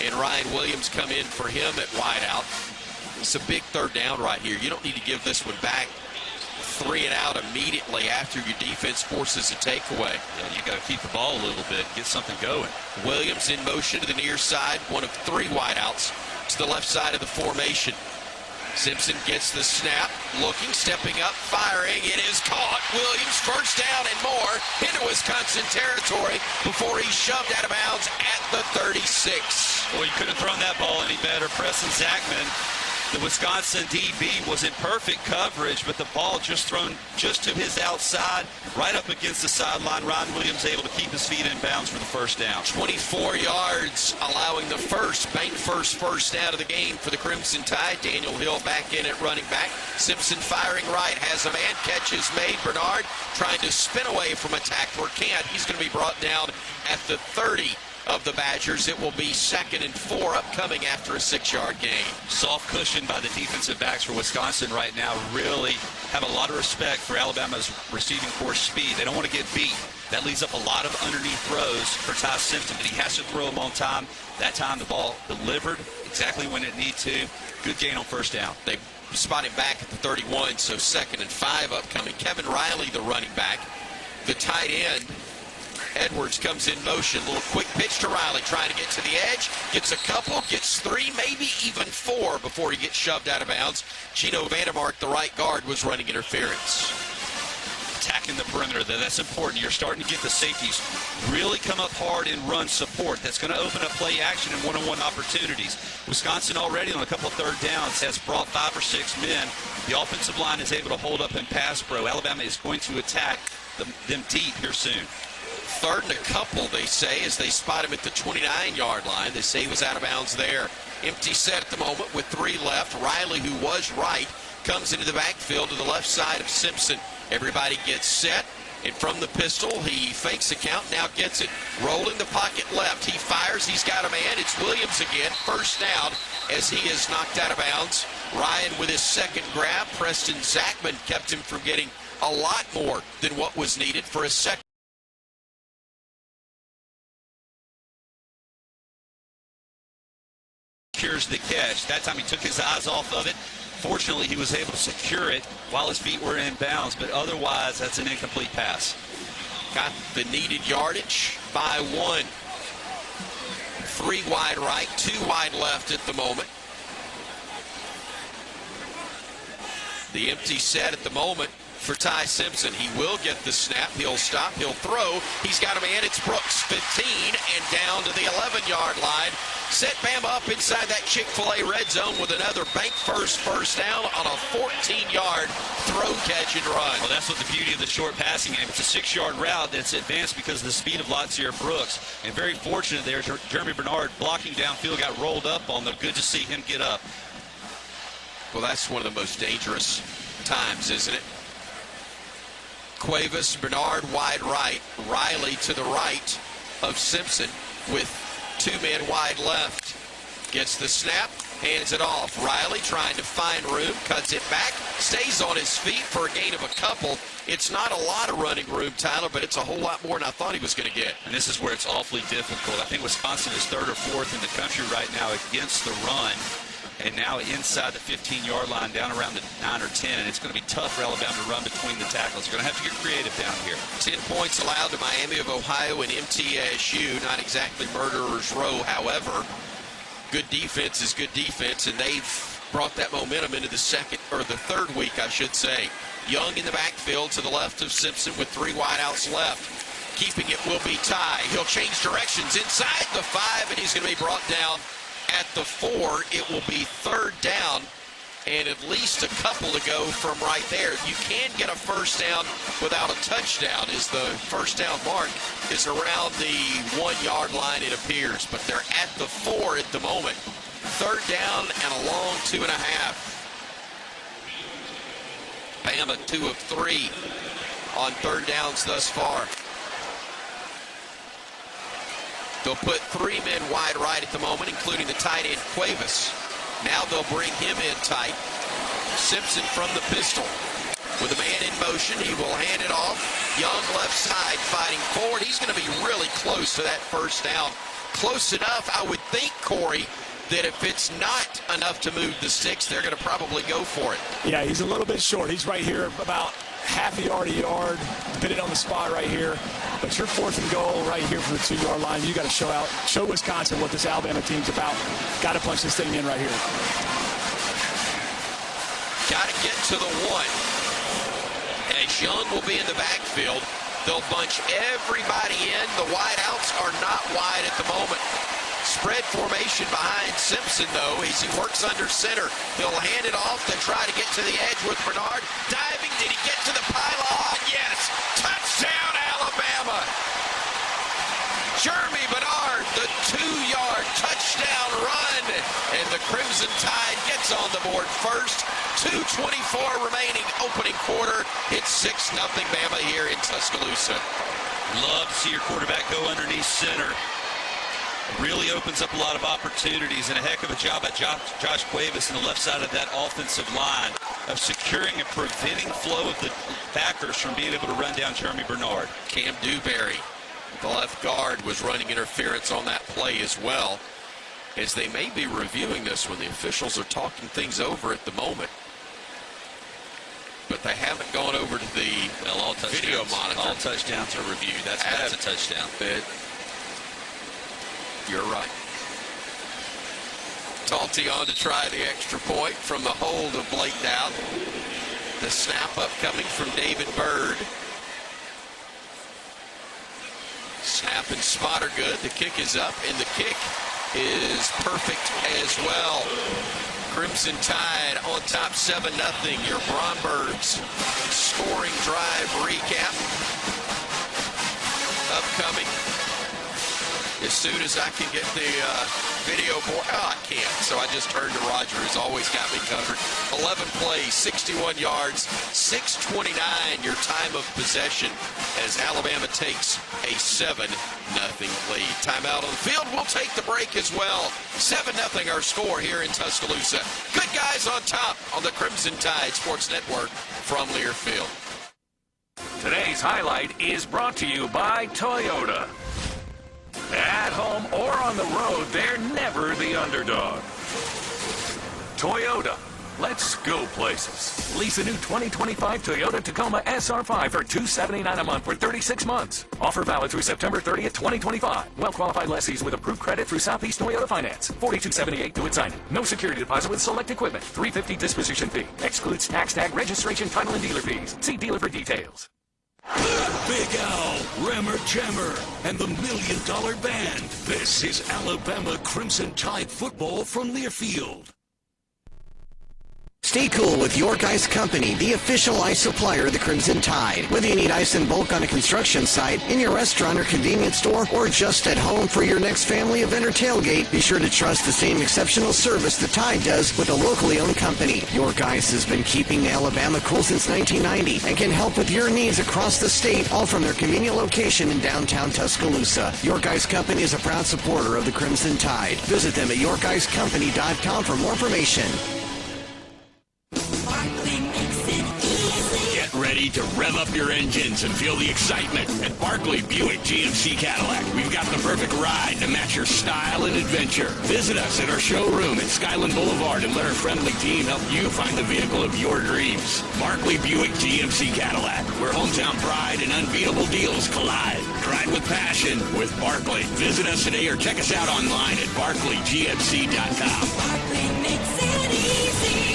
and Ryan Williams come in for him at wideout. It's a big 3rd down right here. You don't need to give this one back. 3 and out immediately after your defense forces a takeaway. Yeah, you got to keep the ball a little bit, get something going. Williams in motion to the near side, one of 3 wideouts to the left side of the formation. Simpson gets the snap, looking, stepping up, firing. It is caught. Williams first down and more into Wisconsin territory before he's shoved out of bounds at the 36. Well, you couldn't have thrown that ball any better. Preston Zachman, the Wisconsin DB, was in perfect coverage, but the ball just thrown just to his outside, right up against the sideline. Ron Williams able to keep his feet in bounds for the first down. 24 yards, allowing the bank first down of the game for the Crimson Tide. Daniel Hill back in at running back. Simpson firing right, has a man, catch is made. Bernard trying to spin away from a tackler, can't. He's going to be brought down at the 30 of the Badgers. It will be 2nd and 4 upcoming after a 6-yard gain. Soft cushion by the defensive backs for Wisconsin right now. Really have a lot of respect for Alabama's receiving corps speed. They don't want to get beat. That leaves up a lot of underneath throws for Ty Simpson, but he has to throw them on time. That time the ball delivered exactly when it needs to. Good gain on first down. They spot him back at the 31, so 2nd and 5 upcoming. Kevin Riley, the running back. The tight end, Edwards, comes in motion. Little quick pitch to Riley, trying to get to the edge. Gets a couple, gets 3, maybe even 4 before he gets shoved out of bounds. Gino Vandermark, the right guard, was running interference. Attacking the perimeter, that's important. You're starting to get the safeties really come up hard and run support. That's going to open up play action and one-on-one opportunities. Wisconsin already on a couple of third downs has brought 5 or 6 men. The offensive line is able to hold up in pass pro. Alabama is going to attack them deep here soon. 3rd and a couple, they say, as they spot him at the 29-yard line. They say he was out of bounds there. Empty set at the moment with 3 left. Riley, who was right, comes into the backfield to the left side of Simpson. Everybody gets set, and from the pistol, he fakes the count, now gets it. Rolling the pocket left. He fires. He's got a man. It's Williams again. First down as he is knocked out of bounds. Ryan with his 2nd grab. Preston Zachman kept him from getting a lot more than what was needed for a 2nd. Secures the catch. That time he took his eyes off of it. Fortunately, he was able to secure it while his feet were in bounds, but otherwise, that's an incomplete pass. Got the needed yardage by 1. 3 wide right, 2 wide left at the moment. The empty set at the moment for Ty Simpson. He will get the snap. He'll stop. He'll throw. He's got a man. It's Brooks, 15, and down to the 11-yard line. Set Bama up inside that Chick-fil-A red zone with another bank first down on a 14-yard throw, catch, and run. Well, that's what the beauty of the short passing game. It's a 6-yard route that's advanced because of the speed of Latsier Brooks. And very fortunate there, Jeremy Bernard blocking downfield, got rolled up on them. Good to see him get up. Well, that's one of the most dangerous times, isn't it? Cuevas, Bernard wide right, Riley to the right of Simpson with 2 men wide left. Gets the snap, hands it off. Riley trying to find room, cuts it back, stays on his feet for a gain of a couple. It's not a lot of running room, Tyler, but it's a whole lot more than I thought he was going to get. And this is where it's awfully difficult. I think Wisconsin is 3rd or 4th in the country right now against the run. And now inside the 15-yard line, down around the 9 or 10. And it's going to be tough for Alabama to run between the tackles. You're going to have to get creative down here. 10 points allowed to Miami of Ohio and MTSU. Not exactly murderer's row, however. Good defense is good defense, and they've brought that momentum into the 3rd week, I should say. Young in the backfield to the left of Simpson with 3 wideouts left. Keeping it will be Ty. He'll change directions inside the 5, and he's going to be brought down at the 4. It will be 3rd down and at least a couple to go from right there. You can get a first down without a touchdown, as the first down mark is around the 1-yard line, it appears. But they're at the 4 at the moment. 3rd down and a long 2.5. Bama 2 of 3 on 3rd downs thus far. They'll put 3 men wide right at the moment, including the tight end Cuevas. Now they'll bring him in tight. Simpson from the pistol. With a man in motion, he will hand it off. Young left side fighting forward. He's going to be really close to that first down. Close enough, I would think, Corey, that if it's not enough to move the sticks, they're going to probably go for it. Yeah, he's a little bit short. He's right here about half a yard, depending on the spot right here. But your 4th and goal right here from the 2-yard line. You got to show Wisconsin what this Alabama team's about. Got to punch this thing in right here. Got to get to the 1. As Young will be in the backfield, they'll bunch everybody in. The wideouts are not wide at the moment. Spread formation behind Simpson, though, as he works under center. He'll hand it off to try to get to the edge with Bernard. Diving, did he get to the pylon? Yes! Touchdown, Alabama! Jeremy Bernard, the 2-yard touchdown run. And the Crimson Tide gets on the board first. 2:24 remaining opening quarter. It's 6-0 Bama here in Tuscaloosa. Love to see your quarterback go underneath center. Really opens up a lot of opportunities, and a heck of a job by Josh Cuevas on the left side of that offensive line of securing and preventing flow of the backers from being able to run down Jeremy Bernard. Cam Dewberry, the left guard, was running interference on that play as well, as they may be reviewing this when the officials are talking things over at the moment. But they haven't gone over to the video monitor. All touchdowns are reviewed. That's a touchdown. You're right. Talty on to try the extra point from the hold of Blake Dowd. The snap up coming from David Byrd. Snap and spot are good. The kick is up, and the kick is perfect as well. Crimson Tide on top 7-0. Your Brombergs scoring drive recap upcoming. As soon as I can get the video board. I can't. So I just turned to Roger, who's always got me covered. 11 plays, 61 yards, 6:29 your time of possession as Alabama takes a 7-0 lead. Timeout on the field. We'll take the break as well. 7-0 our score here in Tuscaloosa. Good guys on top on the Crimson Tide Sports Network from Learfield. Today's highlight is brought to you by Toyota. At home or on the road, they're never the underdog. Toyota, let's go places. Lease a new 2025 Toyota Tacoma SR5 for $279 a month for 36 months. Offer valid through September 30th, 2025. Well-qualified lessees with approved credit through Southeast Toyota Finance. $42.78 due at signing. No security deposit with select equipment. $350 disposition fee. Excludes tax tag, registration, title, and dealer fees. See dealer for details. Big Al, Rammer Jammer, and the $1 Million Band. This is Alabama Crimson Tide football from Learfield. Stay cool with York Ice Company, the official ice supplier of the Crimson Tide. Whether you need ice in bulk on a construction site, in your restaurant or convenience store, or just at home for your next family event or tailgate, be sure to trust the same exceptional service the Tide does with a locally owned company. York Ice has been keeping Alabama cool since 1990 and can help with your needs across the state, all from their convenient location in downtown Tuscaloosa. York Ice Company is a proud supporter of the Crimson Tide. Visit them at yorkicecompany.com for more information. Get ready to rev up your engines and feel the excitement at Barkley Buick GMC Cadillac. We've got the perfect ride to match your style and adventure. Visit us at our showroom at Skyland Boulevard and let our friendly team help you find the vehicle of your dreams. Barkley Buick GMC Cadillac, where hometown pride and unbeatable deals collide. Drive with passion with Barkley. Visit us today or check us out online at barkleygmc.com. Barkley makes it easy.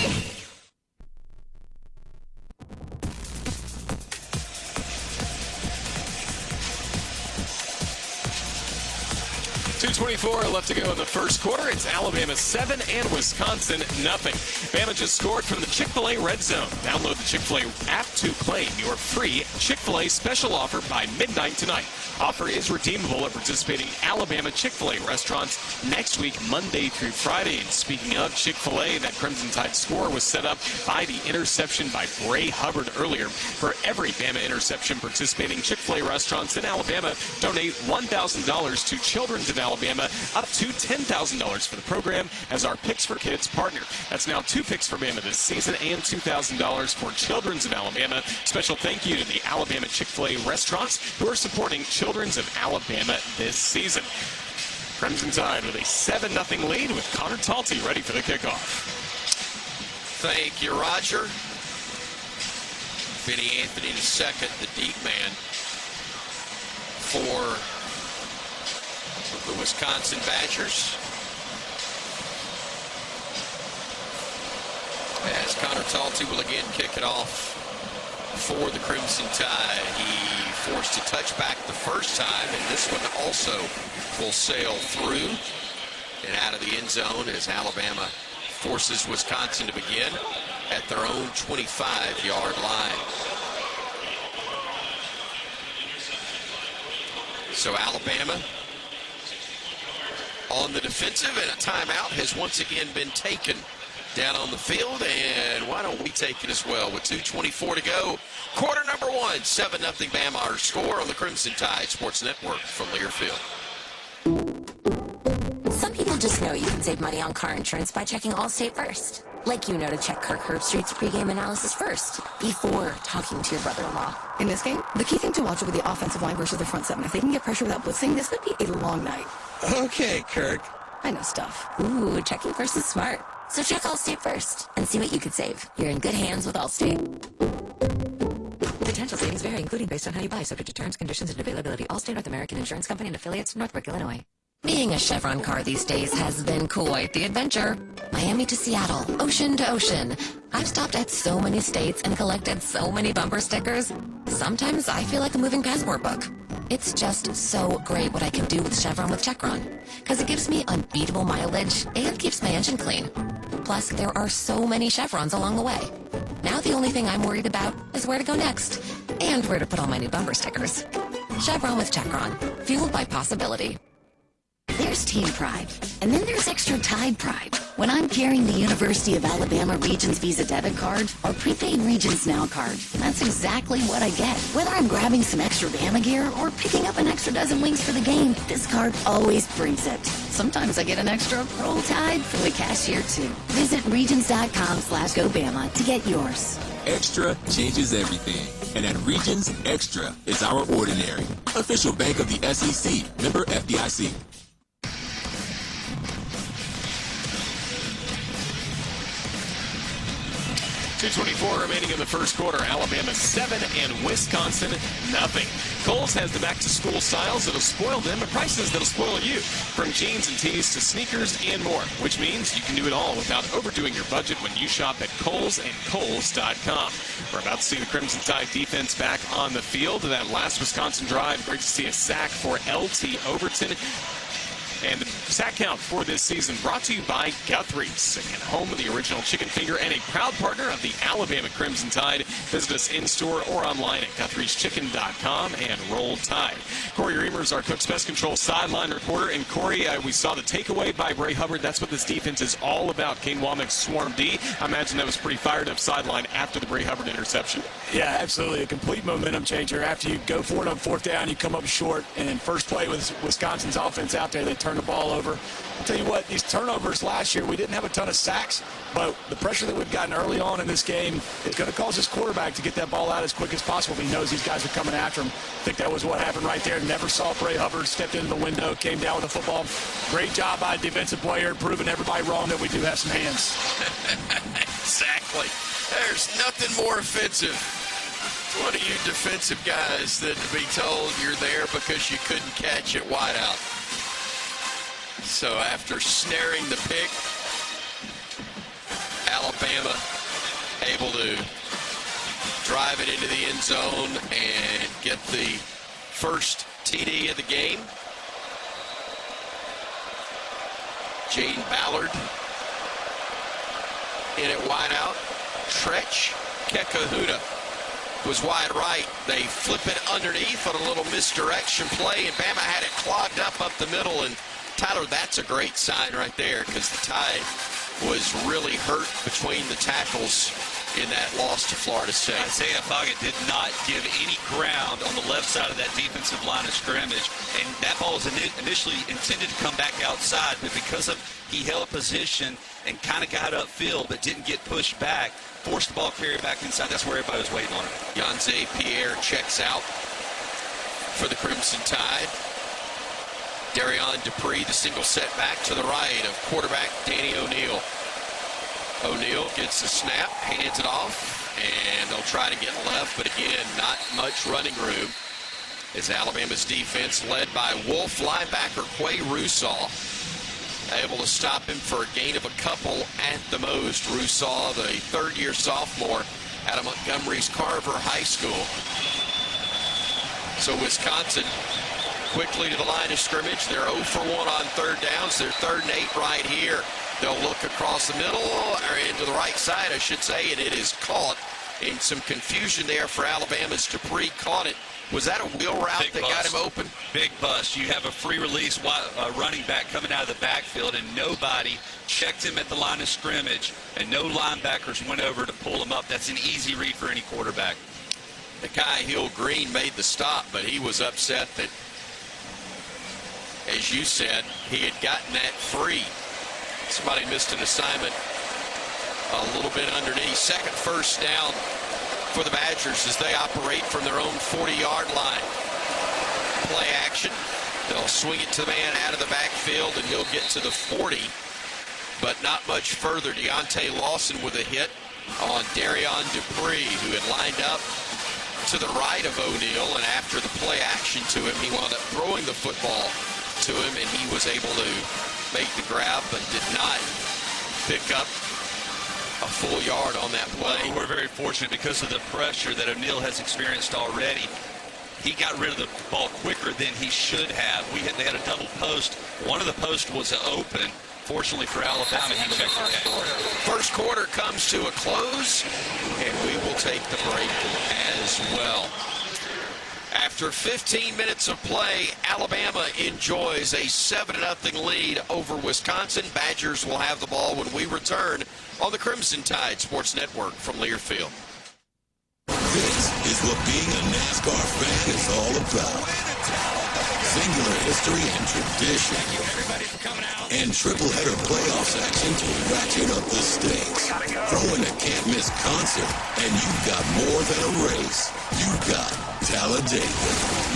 2:24 left to go in the first quarter. It's Alabama 7 and Wisconsin nothing. Bama just scored from the Chick-fil-A Red Zone. Download the Chick-fil-A app to claim your free Chick-fil-A special offer by midnight tonight. Offer is redeemable at participating Alabama Chick-fil-A restaurants next week, Monday through Friday. And speaking of Chick-fil-A, that Crimson Tide score was set up by the interception by Bray Hubbard earlier. For every Bama interception, participating Chick-fil-A restaurants in Alabama donate $1,000 to Children's of Alabama, up to $10,000 for the program as our Picks for Kids partner. That's now 2 picks for Bama this season and $2,000 for Children's of Alabama. Special thank you to the Alabama Chick-fil-A restaurants who are supporting Children's of Alabama this season. Crimson Tide with a 7-0 lead with Connor Talty ready for the kickoff. Thank you, Roger. Benny Anthony II, the deep man for the Wisconsin Badgers. As Connor Talty will again kick it off for the Crimson Tide. He forced a touchback the first time, and this one also will sail through and out of the end zone as Alabama forces Wisconsin to begin at their own 25-yard line. So Alabama on the defensive, and a timeout has once again been taken down on the field, and why don't we take it as well with 2:24 to go. Quarter number one, 7-0 Bama, our score on the Crimson Tide Sports Network from Learfield. Some people just know you can save money on car insurance by checking Allstate first. Like you know to check Kirk Herbstreit's pregame analysis first, before talking to your brother-in-law. In this game, the key thing to watch will be the offensive line versus the front seven. If they can get pressure without blitzing, this could be a long night. Okay, Kirk. I know stuff. Ooh, checking first is smart. So check Allstate first and see what you could save. You're in good hands with Allstate. Potential savings vary, including based on how you buy, subject to terms, conditions, and availability. Allstate North American Insurance Company and affiliates, Northbrook, Illinois. Being a Chevron car these days has been quite the adventure. Miami to Seattle, ocean to ocean. I've stopped at so many states and collected so many bumper stickers. Sometimes I feel like a moving passport book. It's just so great what I can do with Chevron with Chevron, because it gives me unbeatable mileage and keeps my engine clean. Plus, there are so many Chevrons along the way. Now the only thing I'm worried about is where to go next and where to put all my new bumper stickers. Chevron with Chevron, fueled by possibility. There's Team Pride, and then there's Extra Tide Pride. When I'm carrying the University of Alabama Regions Visa debit card or prepaid Regions Now card, that's exactly what I get. Whether I'm grabbing some extra Bama gear or picking up an extra dozen wings for the game, this card always brings it. Sometimes I get an extra Roll Tide from the cashier too. Visit Regions.com/GoBama to get yours. Extra changes everything. And at Regions, Extra is our ordinary. Official bank of the SEC. Member FDIC. 2:24 remaining in the first quarter. Alabama 7 and Wisconsin nothing. Kohl's has the back-to-school styles that'll spoil them at prices that'll spoil you. From jeans and tees to sneakers and more, which means you can do it all without overdoing your budget when you shop at Kohl's and Kohl's.com. We're about to see the Crimson Tide defense back on the field. That last Wisconsin drive, great to see a sack for L.T. Overton. And the sack count for this season brought to you by Guthrie's, again, home of the original chicken finger and a proud partner of the Alabama Crimson Tide. Visit us in-store or online at Guthrie'sChicken.com and Roll Tide. Corey Reimers, our Cook's Pest Control sideline reporter. And Corey, we saw the takeaway by Bray Hubbard. That's what this defense is all about. Kane Womack's Swarm D. I imagine that was pretty fired up sideline after the Bray Hubbard interception. Yeah, absolutely. A complete momentum changer. After you go for it on fourth down, you come up short. And first play with Wisconsin's offense out there, they turn the ball over. I'll tell you what, these turnovers last year, we didn't have a ton of sacks, but the pressure that we've gotten early on in this game is going to cause this quarterback to get that ball out as quick as possible. He knows these guys are coming after him. I think that was what happened right there. Never saw Bray Hubbard, stepped into the window, came down with the football. Great job by a defensive player, proving everybody wrong that we do have some hands. Exactly. There's nothing more offensive to one of you defensive guys than to be told you're there because you couldn't catch it wideout. So after snaring the pick, Alabama able to drive it into the end zone and get the first TD of the game. Jaden Ballard in at wideout. Tretch Kekahuda was wide right. They flip it underneath on a little misdirection play, and Bama had it clogged up the middle. And Tyler, that's a great sign right there because the Tide was really hurt between the tackles in that loss to Florida State. Isaiah Foggett did not give any ground on the left side of that defensive line of scrimmage, and that ball was initially intended to come back outside, but because of he held position and kind of got upfield but didn't get pushed back, forced the ball carrier back inside. That's where everybody was waiting on it. Yanze Pierre checks out for the Crimson Tide. Darion Dupree, the single setback to the right of quarterback Danny O'Neal. O'Neal gets the snap, hands it off, and they'll try to get left, but again, not much running room. As Alabama's defense, led by Wolf linebacker Quay Russaw, able to stop him for a gain of a couple at the most. Russaw, the third-year sophomore out of Montgomery's Carver High School. So Wisconsin quickly to the line of scrimmage. They're 0 for 1 on third downs. They're 3rd and 8 right here. They'll look across the middle, or into the right side, I should say, and it is caught. In some confusion there for Alabama's Dupree caught it. Was that a wheel route that got him open? Big bust. You have a free release running back coming out of the backfield, and nobody checked him at the line of scrimmage, and no linebackers went over to pull him up. That's an easy read for any quarterback. The guy, Hill Green, made the stop, but he was upset that, as you said, he had gotten that free. Somebody missed an assignment a little bit underneath. Second first down for the Badgers as they operate from their own 40-yard line. Play action. They'll swing it to the man out of the backfield, and he'll get to the 40, but not much further. Deontay Lawson with a hit on Darion Dupree, who had lined up to the right of O'Neal, and after the play action to him, he wound up throwing the football to him, and he was able to make the grab, but did not pick up a full yard on that play. We're very fortunate because of the pressure that O'Neal has experienced already. He got rid of the ball quicker than he should have. They had a double post. One of the posts was open. Fortunately for Alabama, he checked the game. First quarter comes to a close, and we will take the break as well. After 15 minutes of play, Alabama enjoys a 7-0 lead over Wisconsin. Badgers will have the ball when we return on the Crimson Tide Sports Network from Learfield. This is what being a NASCAR fan is all about. Singular history and tradition. And triple-header playoffs action to ratchet up the stakes. Throw in a can't-miss concert, and you've got more than a race. You've got Talladega.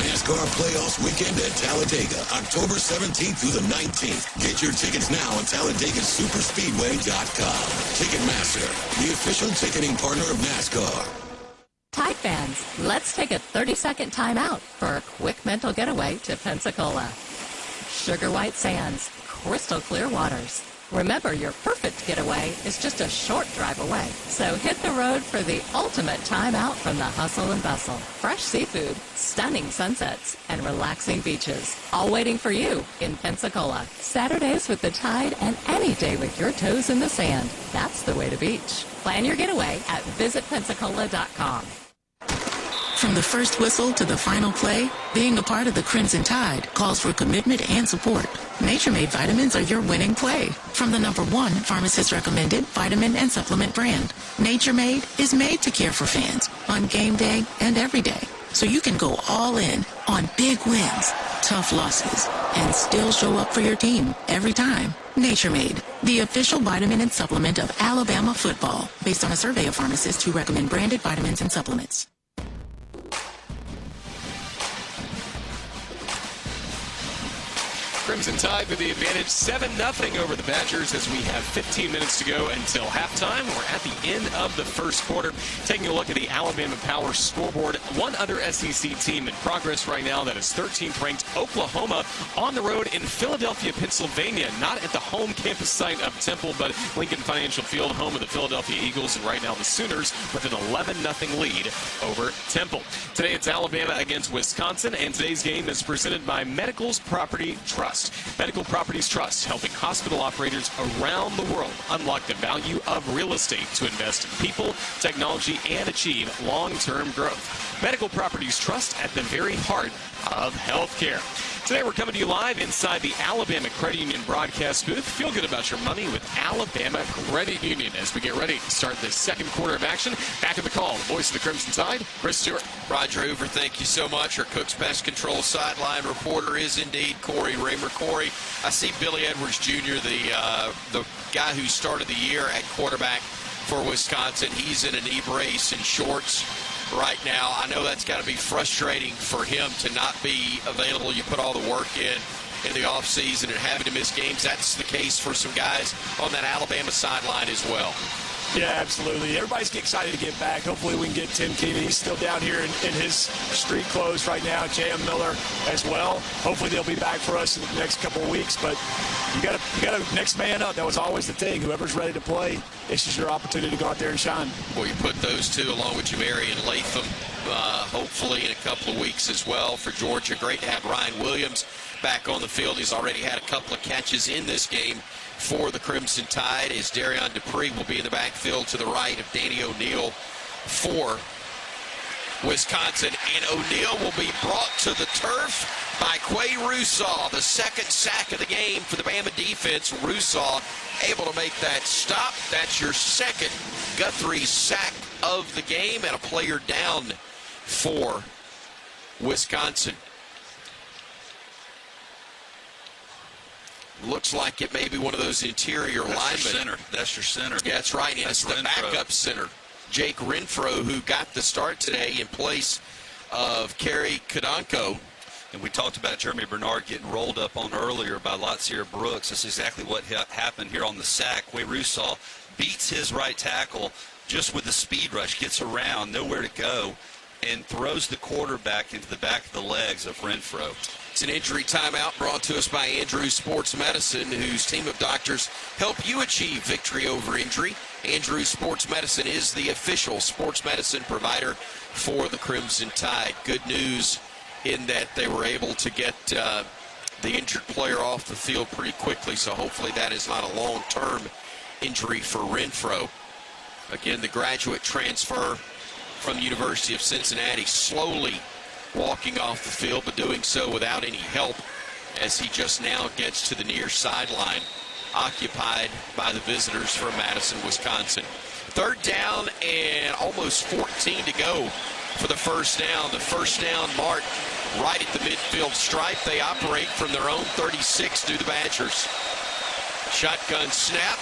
NASCAR Playoffs Weekend at Talladega, October 17th through the 19th. Get your tickets now at TalladegaSuperspeedway.com. Ticketmaster, the official ticketing partner of NASCAR. Tide fans, let's take a 30-second timeout for a quick mental getaway to Pensacola. Sugar white sands, crystal clear waters. Remember, your perfect getaway is just a short drive away. So hit the road for the ultimate timeout from the hustle and bustle. Fresh seafood, stunning sunsets, and relaxing beaches. All waiting for you in Pensacola. Saturdays with the Tide and any day with your toes in the sand. That's the way to beach. Plan your getaway at visitpensacola.com. From the first whistle to the final play, being a part of the Crimson Tide calls for commitment and support. Nature Made vitamins are your winning play. From the #1 pharmacist-recommended vitamin and supplement brand, Nature Made is made to care for fans on game day and every day. So you can go all in on big wins, tough losses, and still show up for your team every time. Nature Made, the official vitamin and supplement of Alabama football, based on a survey of pharmacists who recommend branded vitamins and supplements. Crimson Tide with the advantage 7-0 over the Badgers as we have 15 minutes to go until halftime. We're at the end of the first quarter. Taking a look at the Alabama Power scoreboard. One other SEC team in progress right now, that is 13th ranked Oklahoma, on the road in Philadelphia, Pennsylvania. Not at the home campus site of Temple, but Lincoln Financial Field, home of the Philadelphia Eagles, and right now the Sooners with an 11-0 lead over Temple. Today it's Alabama against Wisconsin, and today's game is presented by Medical's Property Trust. Medical Properties Trust, helping hospital operators around the world unlock the value of real estate to invest in people, technology, and achieve long-term growth. Medical Properties Trust at the very heart of healthcare. Today we're coming to you live inside the Alabama Credit Union broadcast booth. Feel good about your money with Alabama Credit Union as we get ready to start the second quarter of action. Back at the call, the voice of the Crimson Tide, Chris Stewart. Roger Hoover, thank you so much. Our Cook's Pest Control sideline reporter is indeed Corey Raymer. Corey, I see Billy Edwards Jr., the guy who started the year at quarterback for Wisconsin. He's in a knee brace and shorts right now. I know that's got to be frustrating for him to not be available. You put all the work in, in the offseason and having to miss games. That's the case for some guys on that Alabama sideline as well. Yeah, absolutely. Everybody's excited to get back. Hopefully we can get Tim Keeney. He's still down here in his street clothes right now. J.M. Miller as well. Hopefully they'll be back for us in the next couple of weeks. But you got to next man up. That was always the thing. Whoever's ready to play, this is your opportunity to go out there and shine. Well, you put those two along with Jamari and Latham, hopefully in a couple of weeks as well for Georgia. Great to have Ryan Williams back on the field. He's already had a couple of catches in this game for the Crimson Tide, as Darion Dupree will be in the backfield to the right of Danny O'Neal for Wisconsin. And O'Neal will be brought to the turf by Quay Russaw, the second sack of the game for the Bama defense. Russaw able to make that stop. That's your second Guthrie sack of the game, and a player down for Wisconsin. Looks like it may be one of those interior linemen. That's your center. Yeah, that's right. And it's the backup center, Jake Renfro, who got the start today in place of Kerry Kadanko. And we talked about Jeremy Bernard getting rolled up on earlier by Latsier Brooks. That's exactly what happened here on the sack. Quay Russaw beats his right tackle just with the speed rush, gets around, nowhere to go, and throws the quarterback into the back of the legs of Renfro. It's an injury timeout brought to us by Andrews Sports Medicine, whose team of doctors help you achieve victory over injury. Andrews Sports Medicine is the official sports medicine provider for the Crimson Tide. Good news in that they were able to get the injured player off the field pretty quickly, so hopefully that is not a long-term injury for Renfro. Again, the graduate transfer from the University of Cincinnati slowly walking off the field, but doing so without any help, as he just now gets to the near sideline, occupied by the visitors from Madison, Wisconsin. Third down and almost 14 to go for the first down. The first down mark right at the midfield stripe. They operate from their own 36 to the Badgers. Shotgun snap.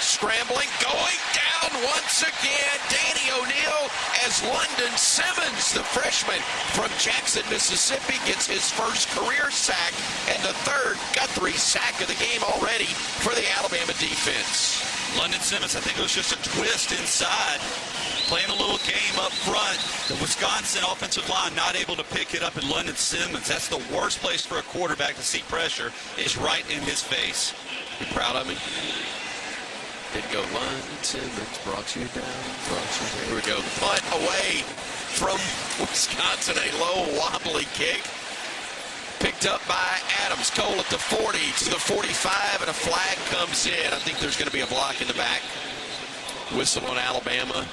Scrambling, going down once again, Danny O'Neal, as London Simmons, the freshman from Jackson, Mississippi, gets his first career sack and the third Guthrie sack of the game already for the Alabama defense. London Simmons, I think it was just a twist inside, playing a little game up front. The Wisconsin offensive line not able to pick it up, and London Simmons, that's the worst place for a quarterback to see pressure, is right in his face. You proud of me? Did go London Simmons, brought you down. Here we go. The punt away from Wisconsin. A low, wobbly kick. Picked up by Adams. Cole at the 40 to the 45, and a flag comes in. I think there's going to be a block in the back. Whistle on Alabama,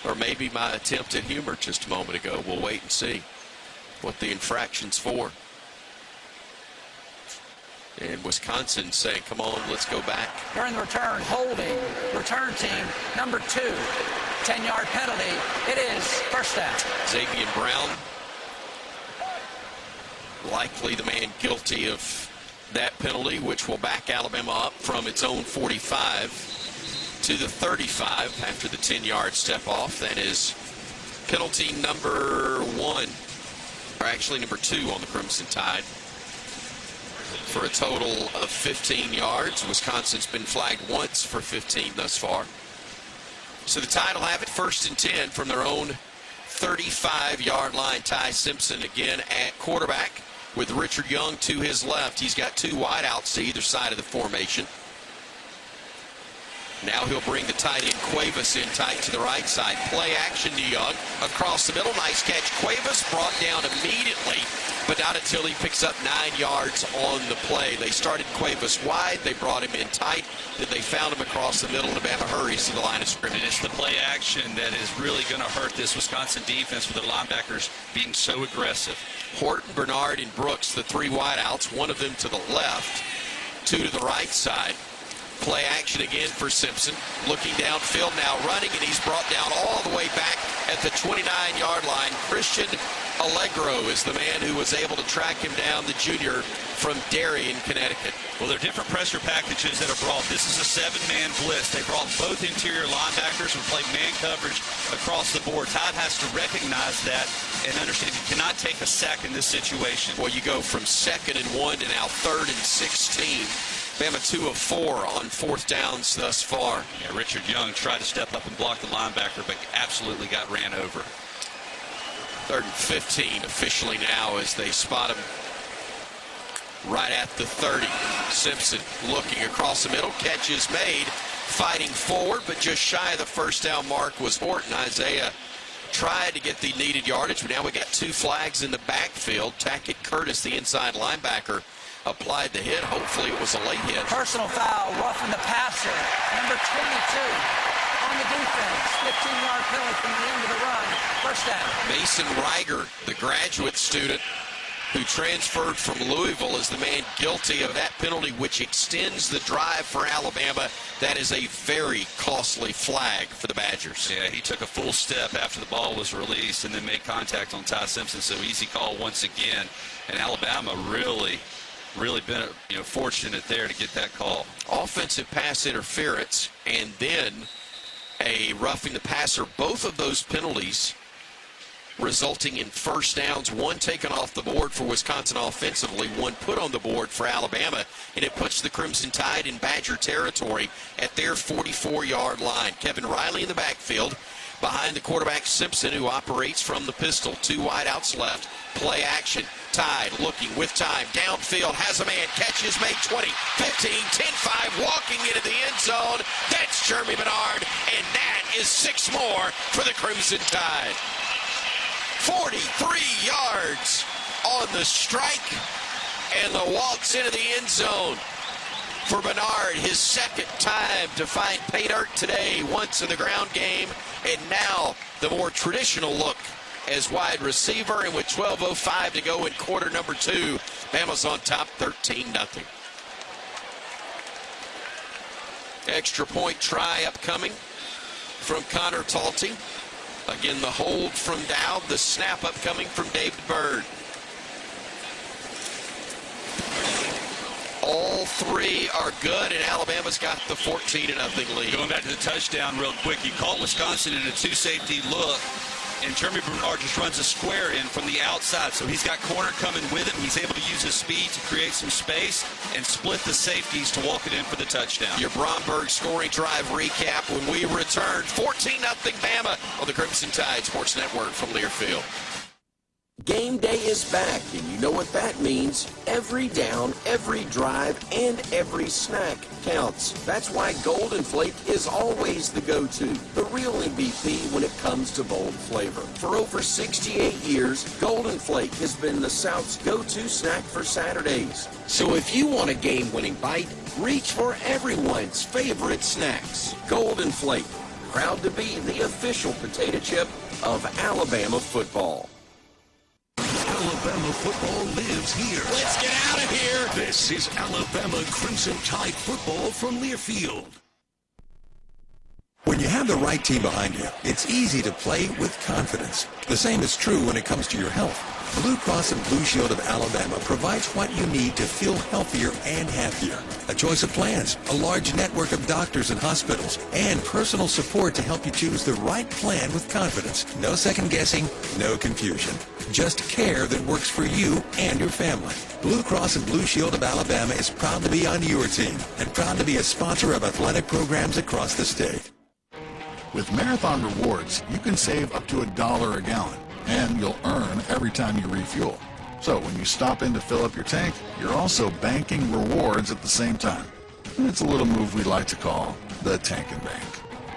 or maybe my attempt at humor just a moment ago. We'll wait and see what the infraction's for. And Wisconsin saying, come on, let's go back. During the return, holding, return team, number 2, 10-yard penalty. It is first down. Xavier Brown, likely the man guilty of that penalty, which will back Alabama up from its own 45 to the 35 after the 10-yard step off. That is penalty number 1, or actually number 2 on the Crimson Tide, for a total of 15 yards. Wisconsin's been flagged once for 15 thus far. So the Tide will have it first and 10 from their own 35-yard line. Ty Simpson again at quarterback with Richard Young to his left. He's got 2 wideouts to either side of the formation. Now he'll bring the tight end Cuevas in tight to the right side. Play action to Young across the middle. Nice catch. Cuevas brought down immediately, but not until he picks up 9 yards on the play. They started Cuevas wide. They brought him in tight. Then they found him across the middle. Alabama hurries to the line of scrimmage. And it's the play action that is really going to hurt this Wisconsin defense with the linebackers being so aggressive. Horton, Bernard, and Brooks, the 3 wideouts. One of them to the left, 2 to the right side. Play action again for Simpson. Looking downfield now, running, and he's brought down all the way back at the 29-yard line. Christian Allegro is the man who was able to track him down, the junior from Derry in Connecticut. Well, there are different pressure packages that are brought. This is a 7-man blitz. They brought both interior linebackers and played man coverage across the board. Todd has to recognize that and understand he cannot take a sack in this situation. Well, you go from 2nd and 1 to now 3rd and 16. Bama 2 of 4 on 4th downs thus far. Yeah, Richard Young tried to step up and block the linebacker, but absolutely got ran over. 3rd and 15 officially now as they spot him right at the 30. Simpson looking across the middle. Catch is made. Fighting forward, but just shy of the first down mark was Horton. Isaiah tried to get the needed yardage, but now we got 2 flags in the backfield. Tackett Curtis, the inside linebacker, applied the hit. Hopefully it was a late hit. Personal foul, roughing the passer. Number 22 on the defense. 15-yard penalty from the end of the run. First down. Mason Reiger, the graduate student who transferred from Louisville, is the man guilty of that penalty, which extends the drive for Alabama. That is a very costly flag for the Badgers. Yeah, he took a full step after the ball was released and then made contact on Ty Simpson. So easy call once again. And Alabama really been fortunate there to get that call. Offensive pass interference and then a roughing the passer. Both of those penalties resulting in first downs, one taken off the board for Wisconsin offensively, one put on the board for Alabama, and it puts the Crimson Tide in Badger territory at their 44-yard line. Kevin Riley in the backfield behind the quarterback Simpson, who operates from the pistol. 2 wideouts left. Play action. Tide looking with time. Downfield has a man. Catch is made. 20, 15, 10-5. Walking into the end zone. That's Jeremy Bernard. And that is 6 more for the Crimson Tide. 43 yards on the strike. And the walks into the end zone for Bernard. His 2nd time to find pay dirt today. Once in the ground game. And now the more traditional look as wide receiver, and with 12:05 to go in quarter number 2, Bama's on top 13-0. Extra point try upcoming from Connor Talty. Again, the hold from Dowd, the snap upcoming from David Byrd. All 3 are good, and Alabama's got the 14-0 lead. Going back to the touchdown real quick, you caught Wisconsin in a 2-safety look, and Jeremy Bernard just runs a square in from the outside. So he's got corner coming with him. He's able to use his speed to create some space and split the safeties to walk it in for the touchdown. Your Bromberg scoring drive recap when we return. 14-0 Bama on the Crimson Tide Sports Network from Learfield. Game day is back, and you know what that means. Every down, every drive, and every snack counts. That's why Golden Flake is always the go-to, the real MVP when it comes to bold flavor. For over 68 years, Golden Flake has been the South's go-to snack for Saturdays. So if you want a game-winning bite, reach for everyone's favorite snacks. Golden Flake, proud to be the official potato chip of Alabama football. Alabama football lives here. Let's get out of here. This is Alabama Crimson Tide football from Learfield. When you have the right team behind you, it's easy to play with confidence. The same is true when it comes to your health. Blue Cross and Blue Shield of Alabama provides what you need to feel healthier and happier. A choice of plans, a large network of doctors and hospitals, and personal support to help you choose the right plan with confidence. No second guessing, no confusion. Just care that works for you and your family. Blue Cross and Blue Shield of Alabama is proud to be on your team and proud to be a sponsor of athletic programs across the state. With Marathon Rewards, you can save up to $1 a gallon, and you'll earn every time you refuel. So when you stop in to fill up your tank, you're also banking rewards at the same time. And it's a little move we like to call the Tank and Bank.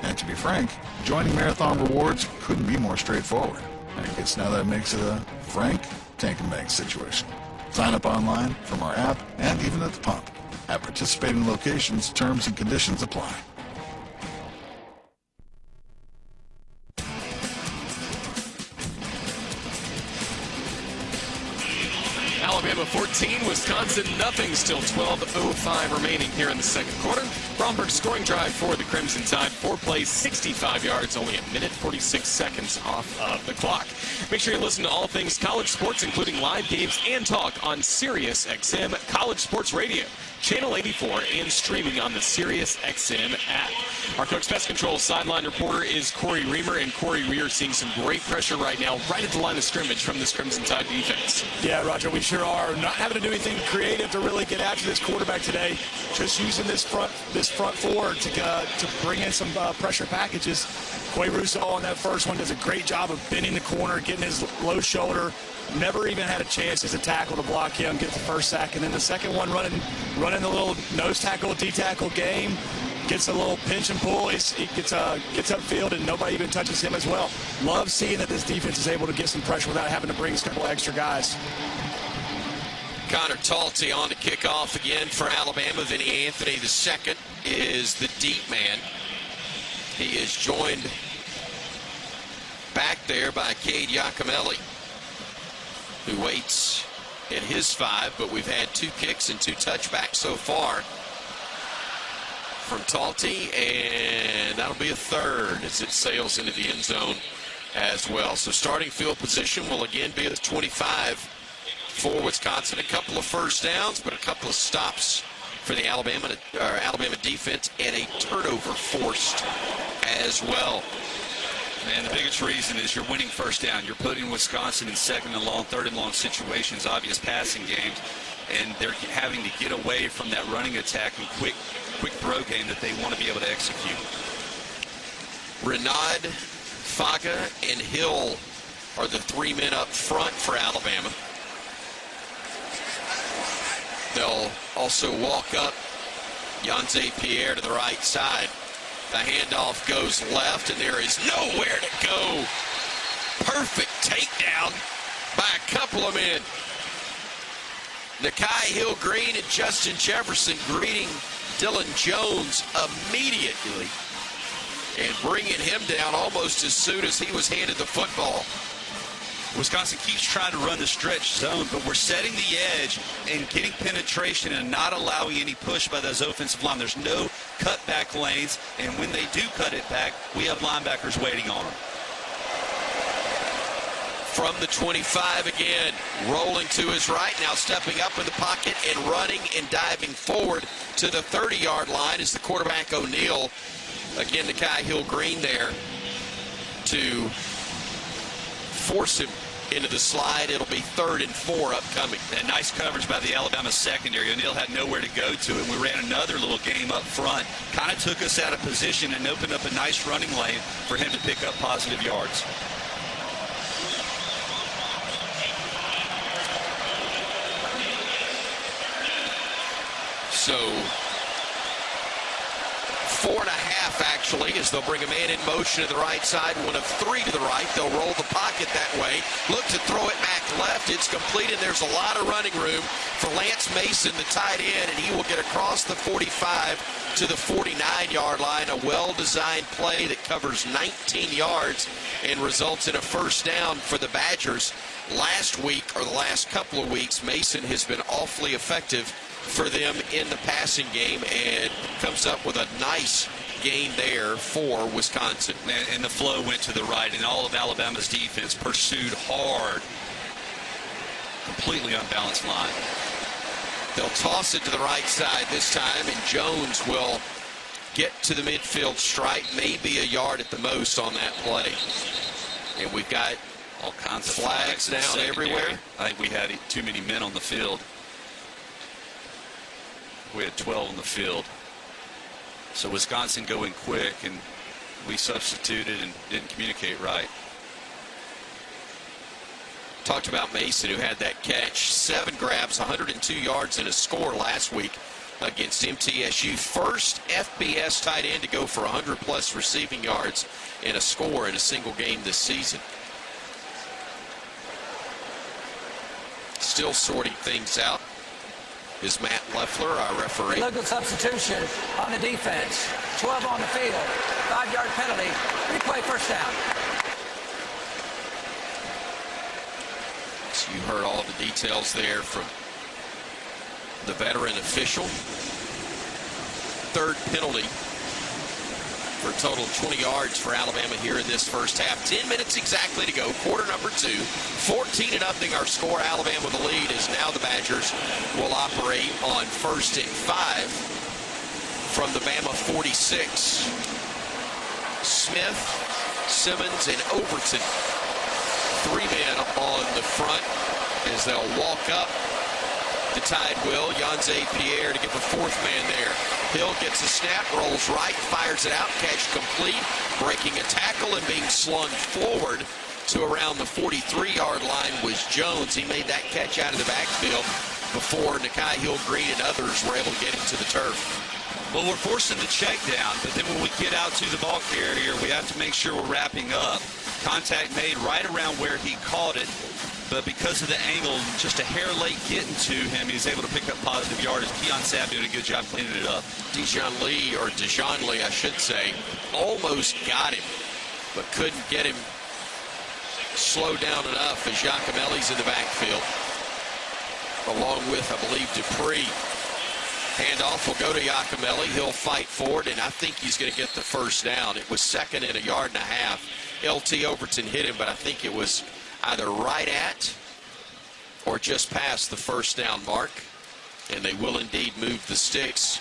And to be frank, joining Marathon Rewards couldn't be more straightforward. I guess now that makes it a frank Tank and Bank situation. Sign up online, from our app, and even at the pump. At participating locations, terms and conditions apply. Alabama 14, Wisconsin nothing. Still 12:05 remaining here in the second quarter. Bromberg's scoring drive for the Crimson Tide. 4 plays, 65 yards, only a minute 46 seconds off of the clock. Make sure you listen to all things college sports, including live games and talk on Sirius XM College Sports Radio, Channel 84, and streaming on the Sirius XM app. Our Cook's Pest Control sideline reporter is Corey Reamer, and Corey, we are seeing some great pressure right now, right at the line of scrimmage from this Crimson Tide defense. Yeah, Roger, we sure are. Not having to do anything creative to really get after this quarterback today. Just using this front four to bring in some pressure packages. Quay Russo on that first one does a great job of bending the corner, getting his low shoulder. Never even had a chance as a tackle to block him, get the first sack. And then the second one running the little nose tackle, D-tackle game. Gets a little pinch and pull. He gets upfield, and nobody even touches him as well. Love seeing that this defense is able to get some pressure without having to bring a couple extra guys. Connor Talty on to kick off again for Alabama. Vinny Anthony II is the deep man. He is joined back there by Cade Giacomelli, who waits at his 5, but we've had 2 kicks and 2 touchbacks so far from Talty, and that'll be a third as it sails into the end zone as well. So starting field position will again be at 25 for Wisconsin. A couple of first downs, but a couple of stops for the Alabama defense, and a turnover forced as well. Man, the biggest reason is you're winning first down. You're putting Wisconsin in second and long, third and long situations, obvious passing games, and they're having to get away from that running attack and quick throw game that they want to be able to execute. Renaud, Faga, and Hill are the 3 men up front for Alabama. They'll also walk up Yonze Pierre to the right side. The handoff goes left, and there is nowhere to go. Perfect takedown by a couple of men. Nakai Hill-Green and Justin Jefferson greeting Dylan Jones immediately and bringing him down almost as soon as he was handed the football. Wisconsin keeps trying to run the stretch zone, but we're setting the edge and getting penetration and not allowing any push by those offensive line. There's no cutback lanes, and when they do cut it back, we have linebackers waiting on them. From the 25 again, rolling to his right, now stepping up in the pocket and running and diving forward to the 30-yard line is the quarterback O'Neal. Again, Nakai Hill-Green there to force him into the slide. It'll be 3rd and 4 upcoming. And nice coverage by the Alabama secondary. O'Neal had nowhere to go to, and we ran another little game up front. Kind of took us out of position and opened up a nice running lane for him to pick up positive yards. So 4.5 actually, as they'll bring a man in motion to the right side, 1 of 3 to the right. They'll roll the pocket that way, look to throw it back left. It's completed. There's a lot of running room for Lance Mason, the tight end, and he will get across the 45 to the 49-yard line. A well-designed play that covers 19 yards and results in a first down for the Badgers. Last week, or the last couple of weeks, Mason has been awfully effective for them in the passing game and comes up with a nice gain there for Wisconsin. And the flow went to the right, and all of Alabama's defense pursued hard. Completely unbalanced line. They'll toss it to the right side this time, and Jones will get to the midfield stripe, maybe a yard at the most on that play. And we've got all kinds of flags down everywhere. I think we had too many men on the field. We had 12 on the field. So Wisconsin going quick, and we substituted and didn't communicate right. Talked about Mason, who had that catch. 7 grabs, 102 yards, and a score last week against MTSU. First FBS tight end to go for 100-plus receiving yards and a score in a single game this season. Still sorting things out is Matt Leffler, our referee. Illegal substitution on the defense. 12 on the field. 5-yard penalty. Replay first down. It's You heard all the details there from the veteran official. Third penalty for a total of 20 yards for Alabama here in this first half. 10 minutes exactly to go. Quarter number 2. 14-0 our score. Alabama with the lead as now the Badgers will operate on 1st and 5 from the Bama 46. Smith, Simmons, and Overton. 3 men on the front as they'll walk up. The Tide will. Yanze Pierre to get the 4th man there. Hill gets a snap, rolls right, fires it out, catch complete, breaking a tackle and being slung forward to around the 43-yard line was Jones. He made that catch out of the backfield before Nakai Hill-Green and others were able to get him to the turf. Well, we're forcing the check down, but then when we get out to the ball carrier, we have to make sure we're wrapping up. Contact made right around where he caught it, but because of the angle, just a hair late getting to him, he's able to pick up positive yardage. Keon Sapp doing a good job cleaning it up. Deshaun Lee, I should say, almost got him, but couldn't get him slowed down enough as Giacomelli's in the backfield, along with, I believe, Dupree. Handoff will go to Giacomelli. He'll fight for it, and I think he's going to get the first down. It was 2nd and 1.5 yards. LT Overton hit him, but I think it was either right at or just past the first down mark, and they will indeed move the sticks.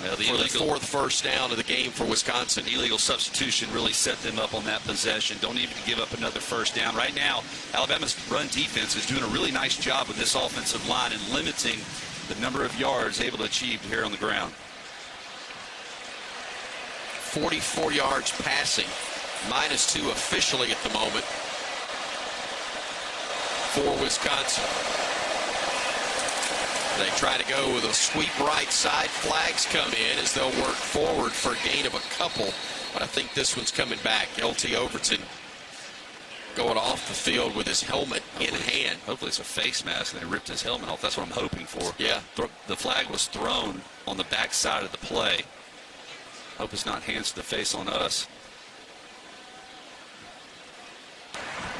Well, the for the 4th first down of the game for Wisconsin. Illegal substitution really set them up on that possession. Don't even give up another first down. Right now, Alabama's run defense is doing a really nice job with this offensive line and limiting the number of yards able to achieve here on the ground. 44 yards passing, -2 officially at the moment for Wisconsin. They try to go with a sweep right side. Flags come in as they'll work forward for a gain of a couple, but I think this one's coming back. LT Overton going off the field with his helmet in hand. Hopefully it's a face mask and they ripped his helmet off. That's what I'm hoping for. Yeah. The flag was thrown on the backside of the play. Hope it's not hands to the face on us.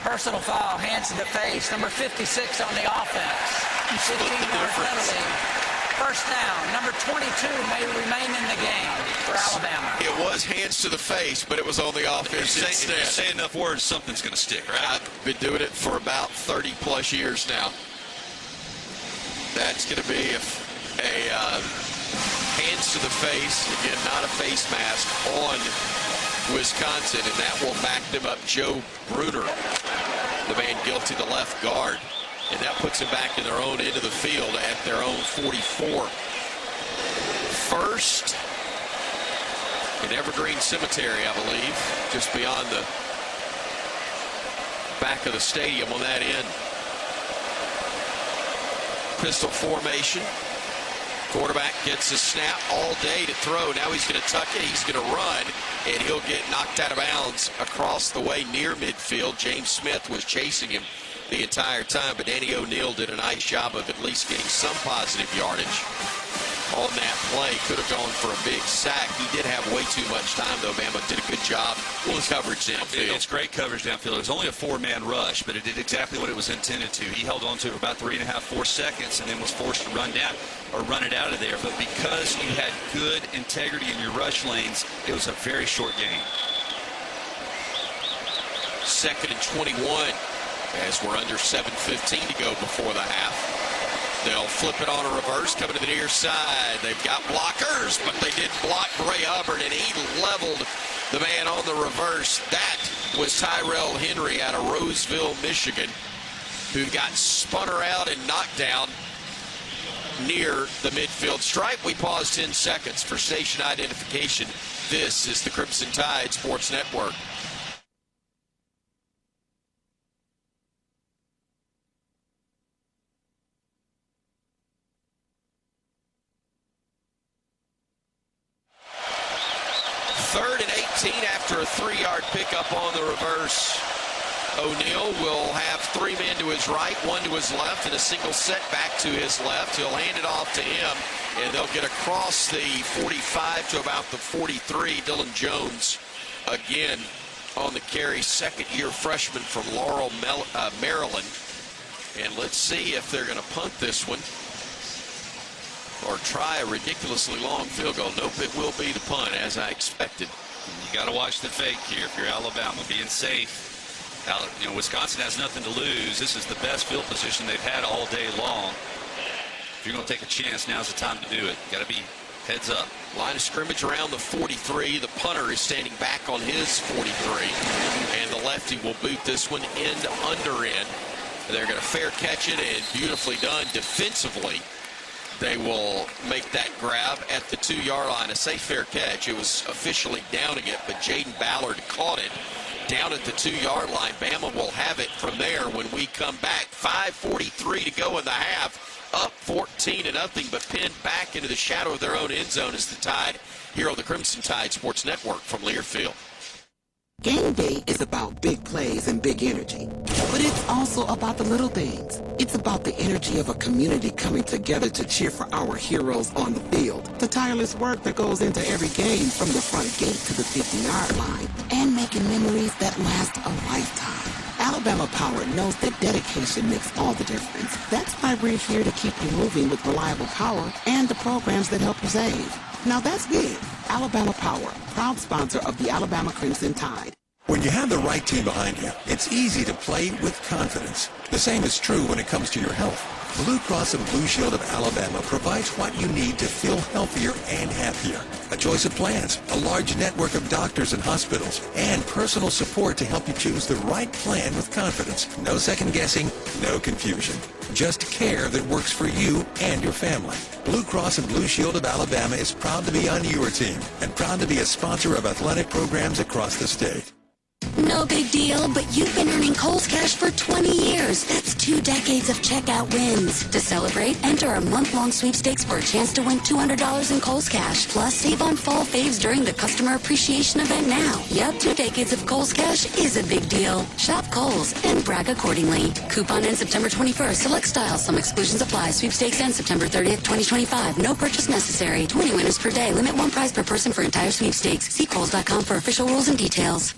Personal foul, hands to the face. Number 56 on the offense. 15-yard penalty. First down. Number 22 may remain in the game for Alabama. It was hands to the face, but it was on the offense If you say enough words, something's going to stick, right? I've been doing it for about 30-plus years now. That's going to be a hands to the face, again, not a face mask, on Wisconsin, and that will back them up. Joe Bruner, the man guilty, the left guard, and that puts them back in their own end of the field at their own 44. First in Evergreen Cemetery, I believe, just beyond the back of the stadium on that end. Pistol formation. Quarterback gets a snap all day to throw. Now he's going to tuck it. He's going to run, and he'll get knocked out of bounds across the way near midfield. James Smith was chasing him the entire time, but Danny O'Neal did a nice job of at least getting some positive yardage on that play. Could have gone for a big sack. He did have way too much time, though. Bama did a good job with coverage downfield. It's great coverage downfield. It was only a 4-man rush, but it did exactly what it was intended to. He held on to it about 3.5, 4 seconds, and then was forced to run down or run it out of there. But because you had good integrity in your rush lanes, it was a very short game. 2nd and 21 as we're under 7:15 to go before the half. They'll flip it on a reverse, coming to the near side. They've got blockers, but they did block Bray Hubbard, and he leveled the man on the reverse. That was Tyrell Henry out of Roseville, Michigan, who got spun around and knocked down near the midfield stripe. We pause 10 seconds for station identification. This is the Crimson Tide Sports Network. After a 3-yard pickup on the reverse, O'Neal will have 3 men to his right, 1 to his left, and a single setback to his left. He'll hand it off to him, and they'll get across the 45 to about the 43. Dylan Jones again on the carry, second-year freshman from Laurel, Maryland. And let's see if they're going to punt this one or try a ridiculously long field goal. Nope, it will be the punt, as I expected. You got to watch the fake here if you're Alabama, being safe. Wisconsin has nothing to lose. This is the best field position they've had all day long. If you're going to take a chance, now's the time to do it. Got to be heads up. Line of scrimmage around the 43. The punter is standing back on his 43. And the lefty will boot this one end under end. They're going to fair catch it, and beautifully done defensively. They will make that grab at the 2-yard line. I say fair catch. It was officially downing it, but Jaden Ballard caught it down at the 2-yard line. Bama will have it from there when we come back. 5:43 to go in the half. Up 14-0, but pinned back into the shadow of their own end zone is the Tide here on the Crimson Tide Sports Network from Learfield. Game day is about big plays and big energy, but it's also about the little things. It's about the energy of a community coming together to cheer for our heroes on the field, the tireless work that goes into every game from the front gate to the 50-yard line, and making memories that last a lifetime. Alabama Power knows that dedication makes all the difference. That's why we're here to keep you moving with reliable power and the programs that help you save. Now that's big. Alabama Power, proud sponsor of the Alabama Crimson Tide. When you have the right team behind you, it's easy to play with confidence. The same is true when it comes to your health. Blue Cross and Blue Shield of Alabama provides what you need to feel healthier and happier. A choice of plans, a large network of doctors and hospitals, and personal support to help you choose the right plan with confidence. No second guessing, no confusion. Just care that works for you and your family. Blue Cross and Blue Shield of Alabama is proud to be on your team and proud to be a sponsor of athletic programs across the state. No big deal, but you've been earning Kohl's Cash for 20 years. That's 2 decades of checkout wins. To celebrate, enter our month-long sweepstakes for a chance to win $200 in Kohl's Cash. Plus, save on fall faves during the Customer Appreciation event now. Yep, 2 decades of Kohl's Cash is a big deal. Shop Kohl's and brag accordingly. Coupon ends September 21st. Select styles. Some exclusions apply. Sweepstakes ends September 30th, 2025. No purchase necessary. 20 winners per day. Limit 1 prize per person for entire sweepstakes. See Kohls.com for official rules and details.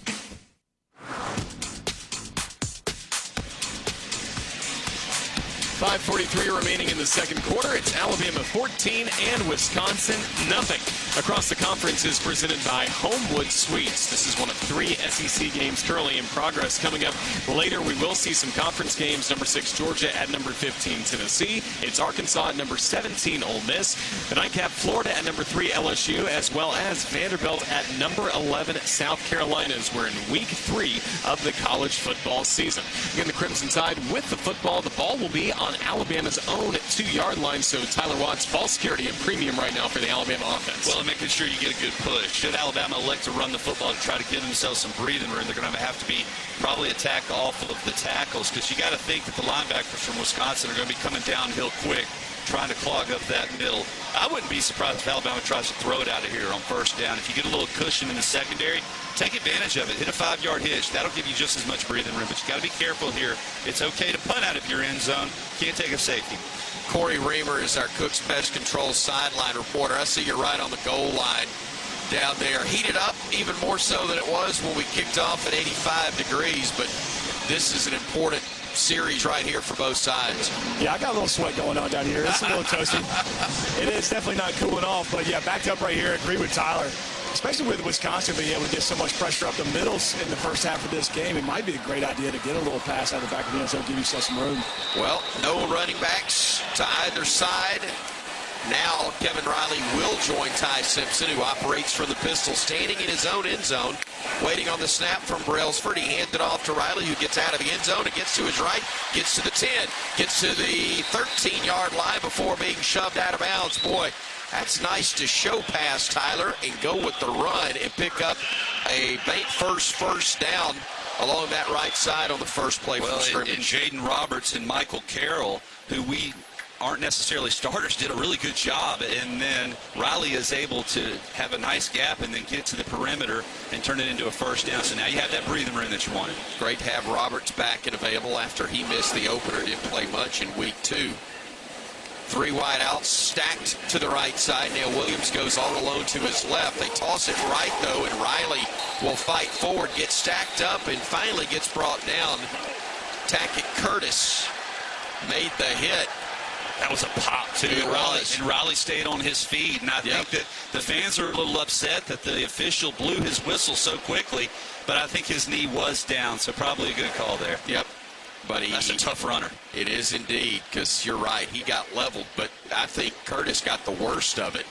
5:43 remaining in the second quarter. It's Alabama 14 and Wisconsin nothing. Across the conference is presented by Homewood Suites. This is one of 3 SEC games currently in progress. Coming up later, we will see some conference games. Number 6 Georgia at number 15 Tennessee. It's Arkansas at number 17 Ole Miss. The nightcap Florida at number 3 LSU, as well as Vanderbilt at number 11 South Carolina, as we're in week 3 of the college football season. Again, the Crimson Tide with the football. The ball will be on Alabama's own 2-yard line, so Tyler Watts, ball security and premium right now for the Alabama offense. Well, making sure you get a good push. Should Alabama elect to run the football to try to give themselves some breathing room, they're going to have to be probably attack off of the tackles, because you got to think that the linebackers from Wisconsin are going to be coming downhill quick, trying to clog up that middle. I wouldn't be surprised if Alabama tries to throw it out of here on first down. If you get a little cushion in the secondary, take advantage of it. Hit a 5-yard hitch. That'll give you just as much breathing room, but you got to be careful here. It's okay to punt out of your end zone. Can't take a safety. Corey Reamer is our Cook's Pest Control sideline reporter. I see you're right on the goal line down there. Heated up even more so than it was when we kicked off at 85 degrees, but this is an important series right here for both sides. Yeah, I got a little sweat going on down here. It's a little toasty. It is definitely not cooling off, but yeah, backed up right here. Agree with Tyler. Especially with Wisconsin being able to get so much pressure up the middles in the first half of this game, it might be a great idea to get a little pass out of the back of the end zone, give yourself some room. Well, no running backs to either side. Now Kevin Riley will join Ty Simpson, who operates from the pistol, standing in his own end zone, waiting on the snap from Brailsford. He hands it off to Riley, who gets out of the end zone and gets to his right, gets to the 10, gets to the 13-yard line before being shoved out of bounds. Boy, that's nice to show pass, Tyler, and go with the run and pick up a bank first down along that right side on the first play from scrimmage. And Jaden Roberts and Michael Carroll, who we aren't necessarily starters, did a really good job, and then Riley is able to have a nice gap and then get to the perimeter and turn it into a first down. So now you have that breathing room that you wanted. Great to have Roberts back and available after he missed the opener. Didn't play much in week 2. 3 wide outs stacked to the right side. Now Williams goes all alone to his left. They toss it right, though, and Riley will fight forward, gets stacked up, and finally gets brought down. Tackett Curtis made the hit. That was a pop, too. It was. And Riley stayed on his feet. And I think that the fans are a little upset that the official blew his whistle so quickly. But I think his knee was down, so probably a good call there. Yep. But that's a tough runner. It is indeed, because you're right. He got leveled, but I think Curtis got the worst of it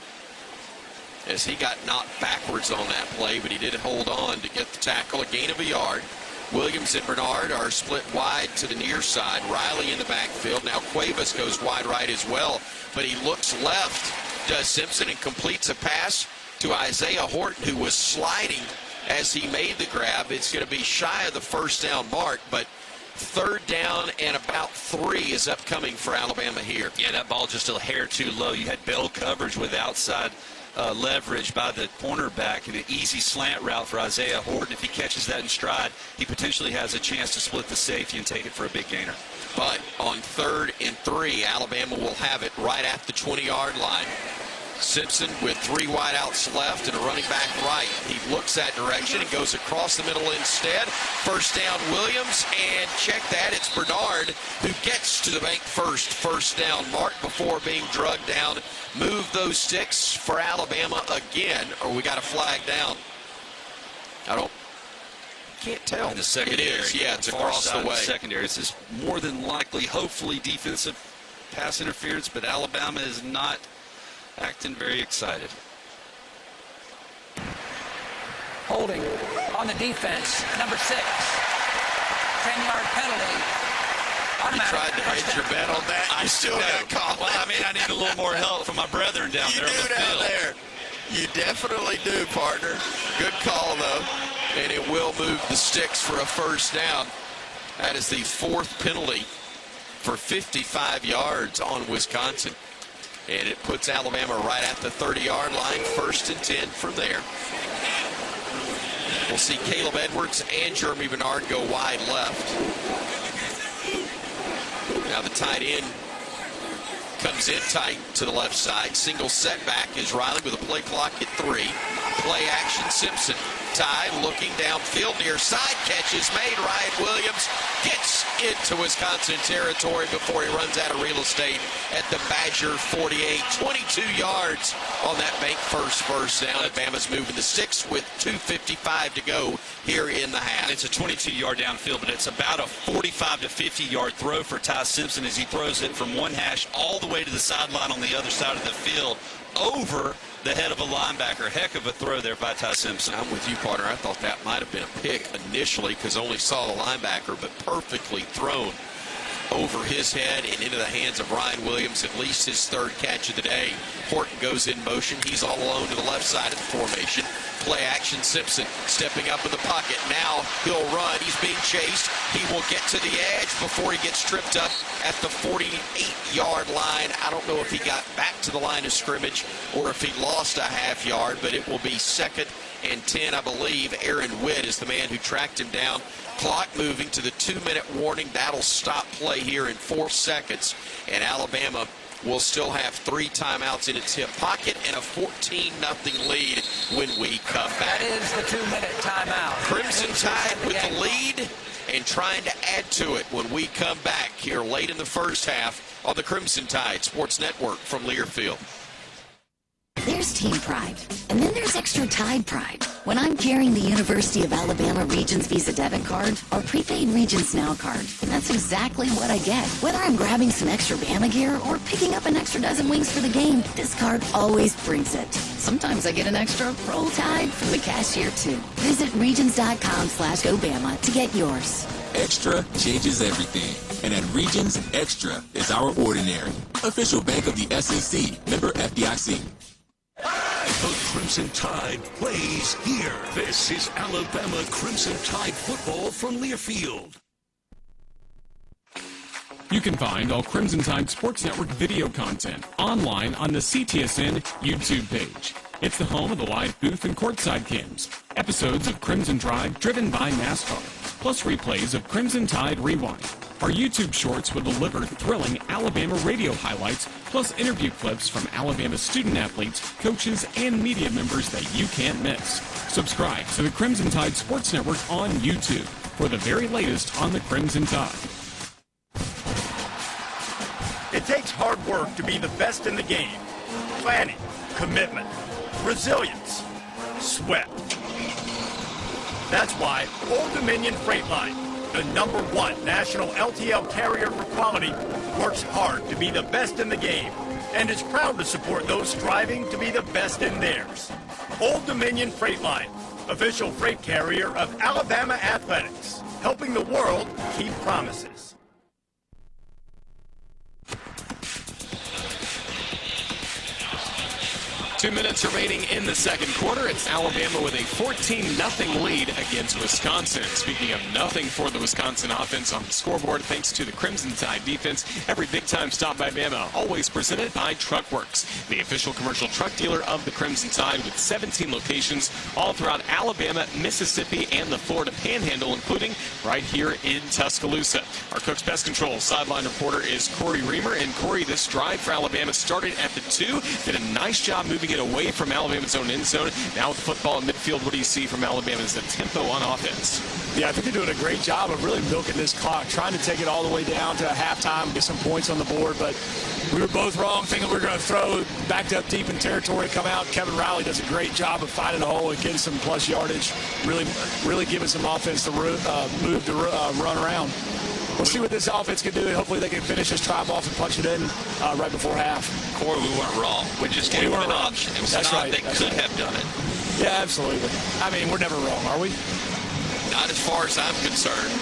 as he got knocked backwards on that play, but he did hold on to get the tackle, a gain of a yard. Williams and Bernard are split wide to the near side. Riley in the backfield. Now Cuevas goes wide right as well, but he looks left, does Simpson, and completes a pass to Isaiah Horton, who was sliding as he made the grab. It's going to be shy of the first down mark, but third down and about 3 is upcoming for Alabama here. Yeah, that ball just a hair too low. You had bell coverage with outside leverage by the cornerback and an easy slant route for Isaiah Horton. If he catches that in stride, he potentially has a chance to split the safety and take it for a big gainer. But on 3rd and 3, Alabama will have it right at the 20-yard line. Simpson with 3 wideouts left and a running back right. He looks that direction and goes across the middle instead. First down, Williams, and check that, it's Bernard who gets to the bank first down mark before being drugged down. Move those sticks for Alabama again, or we got a flag down. Can't tell. In the secondary. It is, yeah, it's across the way. Secondary. This is more than likely, hopefully, defensive pass interference, but Alabama is not acting very excited. Holding on the defense, number 6. 10-yard penalty. You tried to hedge your bet on that. I still got a call. Well, I mean, I need a little more help from my brethren down there on the field. There. You definitely do, partner. Good call, though. And it will move the sticks for a first down. That is the 4th penalty for 55 yards on Wisconsin. And it puts Alabama right at the 30-yard line, 1st and 10 from there. We'll see Caleb Edwards and Jeremy Bernard go wide left. Now the tight end comes in tight to the left side. Single setback is Riley with a play clock at 3. Play action, Simpson. Ty looking downfield, near side catch is made. Ryan Williams gets into Wisconsin territory before he runs out of real estate at the Badger 48. 22 yards on that bank first down. Alabama's moving the sticks with 2:55 to go here in the half. It's a 22-yard downfield, but it's about a 45 to 50-yard throw for Ty Simpson as he throws it from one hash all the way to the sideline on the other side of the field over the head of a linebacker. Heck of a throw there by Ty Simpson. I'm with you, partner. I thought that might have been a pick initially because I only saw the linebacker, but perfectly thrown over his head and into the hands of Ryan Williams, at least his 3rd catch of the day. Horton goes in motion. He's all alone to the left side of the formation. Play action, Simpson stepping up in the pocket. Now he'll run. He's being chased. He will get to the edge before he gets tripped up at the 48-yard line. I don't know if he got back to the line of scrimmage or if he lost a half yard, but it will be 2nd and 10, I believe. Aaron Witt is the man who tracked him down. Clock moving to the 2-minute warning. That'll stop play here in 4 seconds. And Alabama will still have 3 timeouts in its hip pocket and a 14-0 lead when we come back. That is the 2-minute timeout. Crimson Tide with the lead and trying to add to it when we come back here late in the first half on the Crimson Tide Sports Network from Learfield. There's team pride, and then there's extra Tide pride. When I'm carrying the University of Alabama Regions Visa debit card or prepaid Regions Now card, that's exactly what I get. Whether I'm grabbing some extra Bama gear or picking up an extra dozen wings for the game, this card always brings it. Sometimes I get an extra roll Tide from the cashier, too. Visit regions.com/GoBama to get yours. Extra changes everything. And at Regions, Extra is our ordinary. Official bank of the SEC. Member FDIC. The Crimson Tide plays here. This is Alabama Crimson Tide football from Learfield. You can find all Crimson Tide Sports Network video content online on the CTSN YouTube page. It's the home of the live booth and courtside cams, episodes of Crimson Drive driven by NASCAR, plus replays of Crimson Tide Rewind. Our YouTube shorts will deliver thrilling Alabama radio highlights, plus interview clips from Alabama student athletes, coaches, and media members that you can't miss. Subscribe to the Crimson Tide Sports Network on YouTube for the very latest on the Crimson Tide. hard work to be the best in the game. Planning, commitment, resilience, sweat. That's why Old Dominion Freight Line, the #1 national LTL carrier for quality, works hard to be the best in the game and is proud to support those striving to be the best in theirs. Old Dominion Freight Line, official freight carrier of Alabama Athletics, helping the world keep promises. Two minutes remaining in the second quarter. It's Alabama with a 14-0 lead against Wisconsin. Speaking of nothing for the Wisconsin offense on the scoreboard, thanks to the Crimson Tide defense, every big-time stop by Bama, always presented by Truckworks, the official commercial truck dealer of the Crimson Tide with 17 locations all throughout Alabama, Mississippi, and the Florida Panhandle, including right here in Tuscaloosa. Our Cook's Pest Control sideline reporter is Corey Reamer. And Corey, this drive for Alabama started at the 2, did a nice job moving it away from Alabama's own end zone. Now with the football in midfield, what do you see from Alabama's tempo on offense? Yeah, I think they're doing a great job of really milking this clock, trying to take it all the way down to halftime, get some points on the board, but we were both wrong, thinking we were going to throw backed up deep in territory, come out. Kevin Riley does a great job of finding a hole and getting some plus yardage, really giving some offense to move to run around. We'll see what this offense can do. Hopefully they can finish this drive off and punch it in right before half. Corey, we weren't wrong. We just gave them an option. It was an option. They could have done it. Yeah, absolutely. I mean, we're never wrong, are we? Not as far as I'm concerned.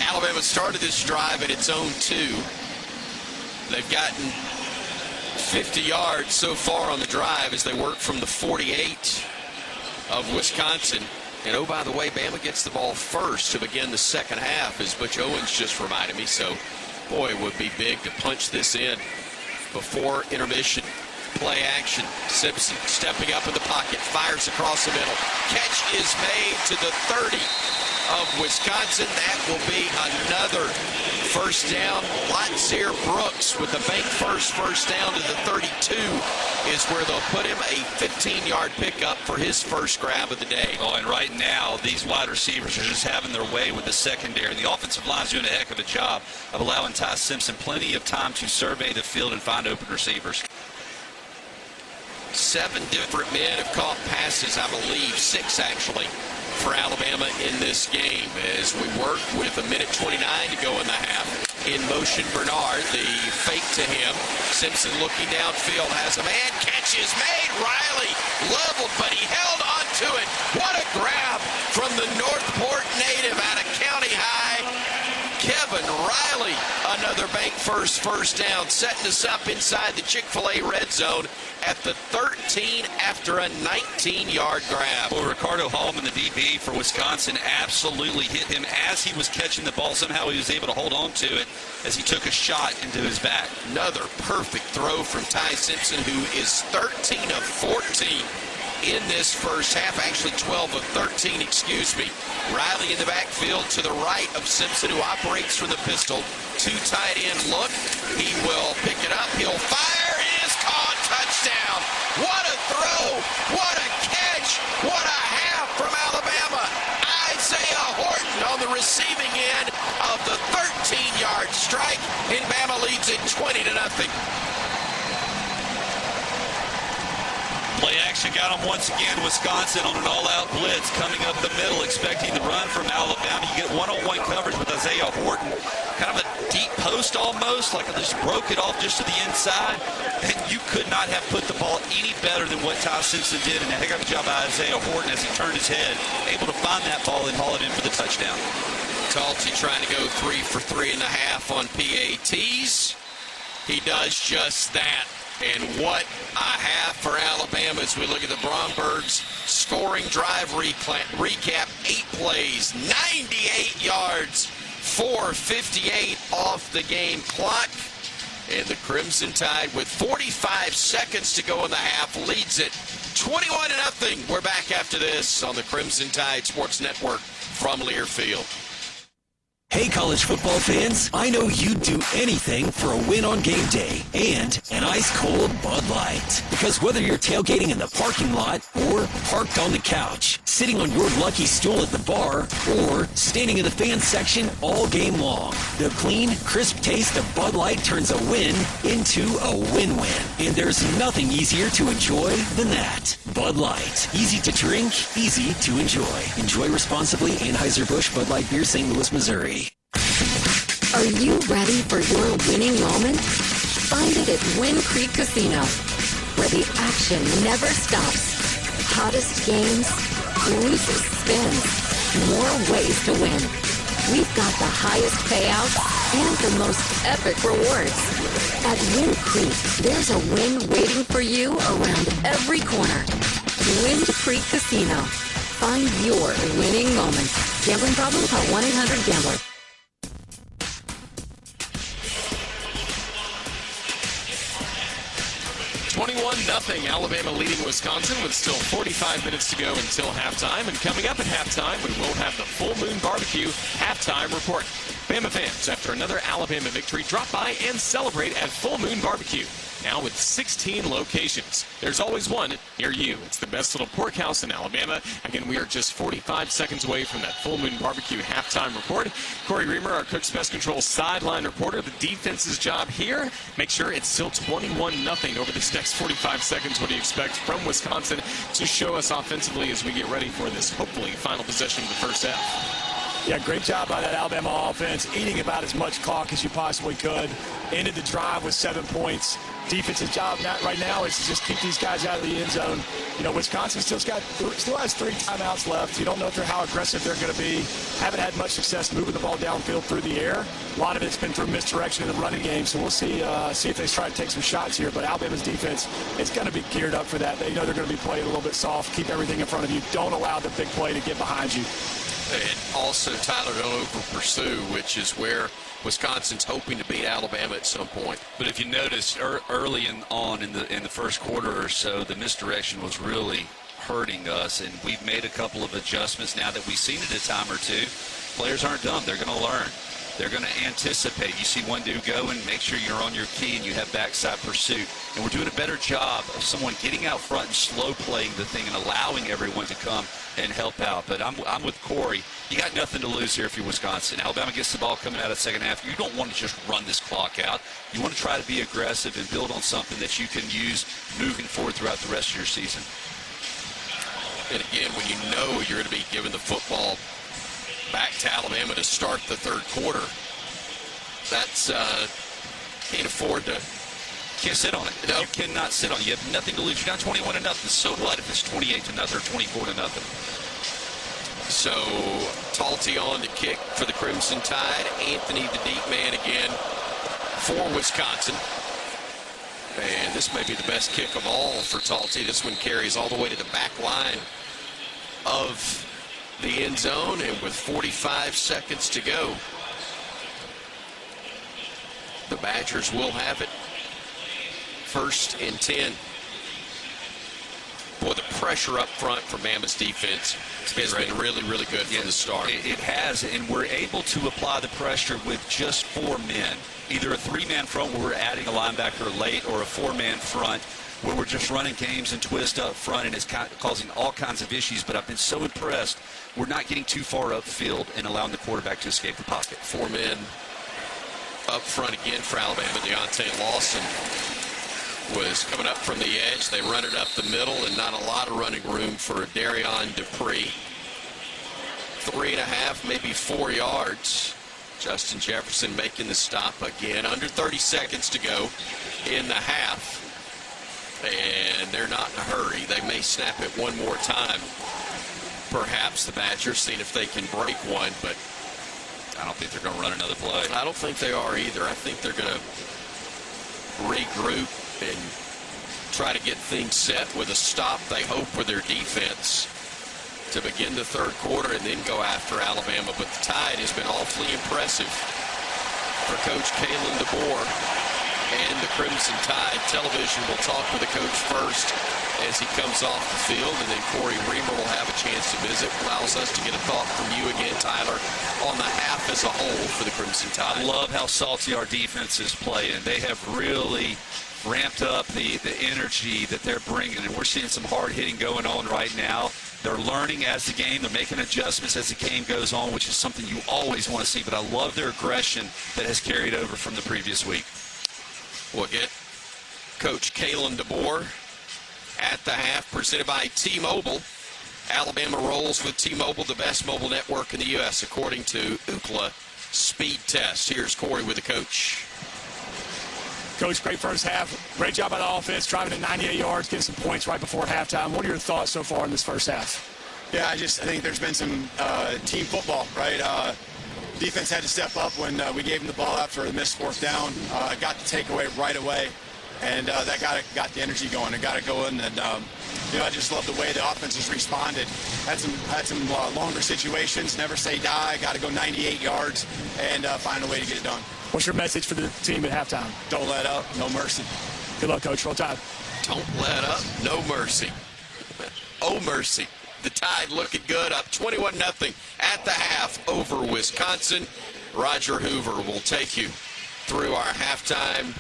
Alabama started this drive at its own 2. They've gotten 50 yards so far on the drive as they work from the 48 of Wisconsin. And, oh, by the way, Bama gets the ball first to begin the second half, as Butch Owens just reminded me. So, boy, it would be big to punch this in before intermission. Play action. Simpson stepping up in the pocket, fires across the middle. Catch is made to the 30 of Wisconsin. That will be another first down. Latsier Brooks with the bank first down to the 32 is where they'll put him. A 15-yard pickup for his first grab of the day. Oh, and right now, these wide receivers are just having their way with the secondary. The offensive line's doing a heck of a job of allowing Ty Simpson plenty of time to survey the field and find open receivers. 7 different men have caught passes, I believe 6 actually, for Alabama in this game as we work with 1:29 to go in the half. In motion, Bernard, the fake to him. Simpson looking downfield, has a man, catch is made. Riley leveled, but he held on to it. What a grab from the Northport native out of County High. Kevin Riley, another bank first down, setting us up inside the Chick-fil-A red zone at the 13 after a 19-yard grab. Well, Ricardo Hallman, the DB for Wisconsin, absolutely hit him as he was catching the ball. Somehow he was able to hold on to it as he took a shot into his back. Another perfect throw from Ty Simpson, who is 13 of 14 in this first half, actually 12 of 13, excuse me. Riley in the backfield to the right of Simpson, who operates from the pistol. 2 tight end look. He will pick it up. He'll fire. It is caught. Touchdown. What a throw. What a catch. What a half from Alabama. Isaiah Horton on the receiving end of the 13-yard strike, and Bama leads it 20-0. Play action got him once again. Wisconsin on an all-out blitz coming up the middle, expecting the run from Alabama. You get one-on-one coverage with Isaiah Horton. Kind of a deep post almost, like I just broke it off just to the inside. And you could not have put the ball any better than what Ty Simpson did. And a heck of a job by Isaiah Horton as he turned his head, able to find that ball and haul it in for the touchdown. Talty trying to go 3 for 3.5 on PATs. He does just that. And what a half for Alabama as we look at the Brombergs scoring drive recap. 8 plays, 98 yards, 4:58 off the game clock. And the Crimson Tide, with 45 seconds to go in the half, leads it 21-0. We're back after this on the Crimson Tide Sports Network from Learfield. Hey, college football fans, I know you'd do anything for a win on game day and an ice-cold Bud Light. Because whether you're tailgating in the parking lot or parked on the couch, sitting on your lucky stool at the bar, or standing in the fan section all game long, the clean, crisp taste of Bud Light turns a win into a win-win. And there's nothing easier to enjoy than that. Bud Light. Easy to drink, easy to enjoy. Enjoy responsibly. Anheuser-Busch Bud Light Beer, St. Louis, Missouri. Are you ready for your winning moment? Find it at Wind Creek Casino, where the action never stops. Hottest games, loosest spins, more ways to win. We've got the highest payouts and the most epic rewards. At Wind Creek, there's a win waiting for you around every corner. Wind Creek Casino. Find your winning moment. Gambling problem? Call 1-800-GAMBLER. 21-0, Alabama leading Wisconsin with still 45 minutes to go until halftime. And coming up at halftime, we will have the Full Moon Barbecue halftime report. Bama fans, after another Alabama victory, drop by and celebrate at Full Moon Barbecue. Now with 16 locations. There's always one near you. It's the best little pork house in Alabama. Again, we are just 45 seconds away from that Full Moon Barbecue halftime report. Corey Reamer, our Cooks Pest Control sideline reporter. The defense's job here, make sure it's still 21-0 over this next 45 seconds. What do you expect from Wisconsin to show us offensively as we get ready for this, hopefully, final possession of the first half? Yeah, great job by that Alabama offense, eating about as much clock as you possibly could. Ended the drive with 7 points. Defense's job right now is to just keep these guys out of the end zone. You know, Wisconsin still has 3 timeouts left. You don't know how aggressive they're going to be. Haven't had much success moving the ball downfield through the air. A lot of it's been through misdirection in the running game, so we'll see if they try to take some shots here. But Alabama's defense is going to be geared up for that. They know they're going to be playing a little bit soft. Keep everything in front of you. Don't allow the big play to get behind you. And also, Tyler, don't over-pursue, which is where Wisconsin's hoping to beat Alabama at some point. But if you notice, early on in the first quarter or so, the misdirection was really hurting us, and we've made a couple of adjustments now that we've seen it a time or two. Players aren't dumb. They're going to learn. They're going to anticipate. You see one dude go and make sure you're on your key and you have backside pursuit. And we're doing a better job of someone getting out front and slow playing the thing and allowing everyone to come and help out. But I'm with Corey. You got nothing to lose here if you're Wisconsin. Alabama gets the ball coming out of the second half. You don't want to just run this clock out. You want to try to be aggressive and build on something that you can use moving forward throughout the rest of your season. And again, when you know you're going to be giving the football back to Alabama to start the third quarter, that's can't afford to. Can't sit on it. No. You cannot sit on it. You have nothing to lose. You're down 21-0. So what if it's 28-0 or 24-0? So Talty on to kick for the Crimson Tide. Anthony, the deep man again for Wisconsin. And this may be the best kick of all for Talty. This one carries all the way to the back line of the end zone, and with 45 seconds to go, the Badgers will have it. 1st and 10. Boy, the pressure up front for Bama's defense has been really, really good from the start. It has, and we're able to apply the pressure with just 4 men. Either a 3-man front where we're adding a linebacker late, or a 4-man front where we're just running games and twist up front, and it's causing all kinds of issues. But I've been so impressed. We're not getting too far upfield and allowing the quarterback to escape the pocket. 4 men up front again for Alabama. Deontay Lawson was coming up from the edge. They run it up the middle, and not a lot of running room for Darion Dupree. 3.5, maybe 4 yards. Justin Jefferson making the stop again. Under 30 seconds to go in the half. And they're not in a hurry. They may snap it one more time. Perhaps the Badgers, seeing if they can break one, but I don't think they're going to run another play. I don't think they are either. I think they're going to regroup and try to get things set with a stop, they hope, for their defense to begin the third quarter and then go after Alabama. But the Tide has been awfully impressive for Coach Kalen DeBoer and the Crimson Tide. Television will talk with the coach first as he comes off the field, and then Corey Reamer will have a chance to visit. Allows us to get a thought from you again, Tyler, on the half as a whole for the Crimson Tide. I love how salty our defense is playing. They have really ramped up the energy that they're bringing, and we're seeing some hard hitting going on right now. They're learning as the game. They're making adjustments as the game goes on, which is something you always want to see. But I love their aggression that has carried over from the previous week. We'll get Coach Kalen DeBoer at the half, presented by T-Mobile. Alabama rolls with T-Mobile, the best mobile network in the U.S., according to Ookla Speed Test. Here's Corey with the coach. Coach, great first half. Great job by the offense, driving to 98 yards, getting some points right before halftime. What are your thoughts so far in this first half? Yeah, I think there's been some team football, right? Defense had to step up when we gave them the ball after the missed fourth down. Got the takeaway right away, and that got the energy going. It got it going, and I just love the way the offense has responded. Had some longer situations. Never say die. Got to go 98 yards and find a way to get it done. What's your message for the team at halftime? Don't let up. No mercy. Good luck, Coach. Roll Tide. Don't let up. No mercy. Oh, mercy. The Tide looking good, up 21-0 at the half over Wisconsin. Roger Hoover will take you through our halftime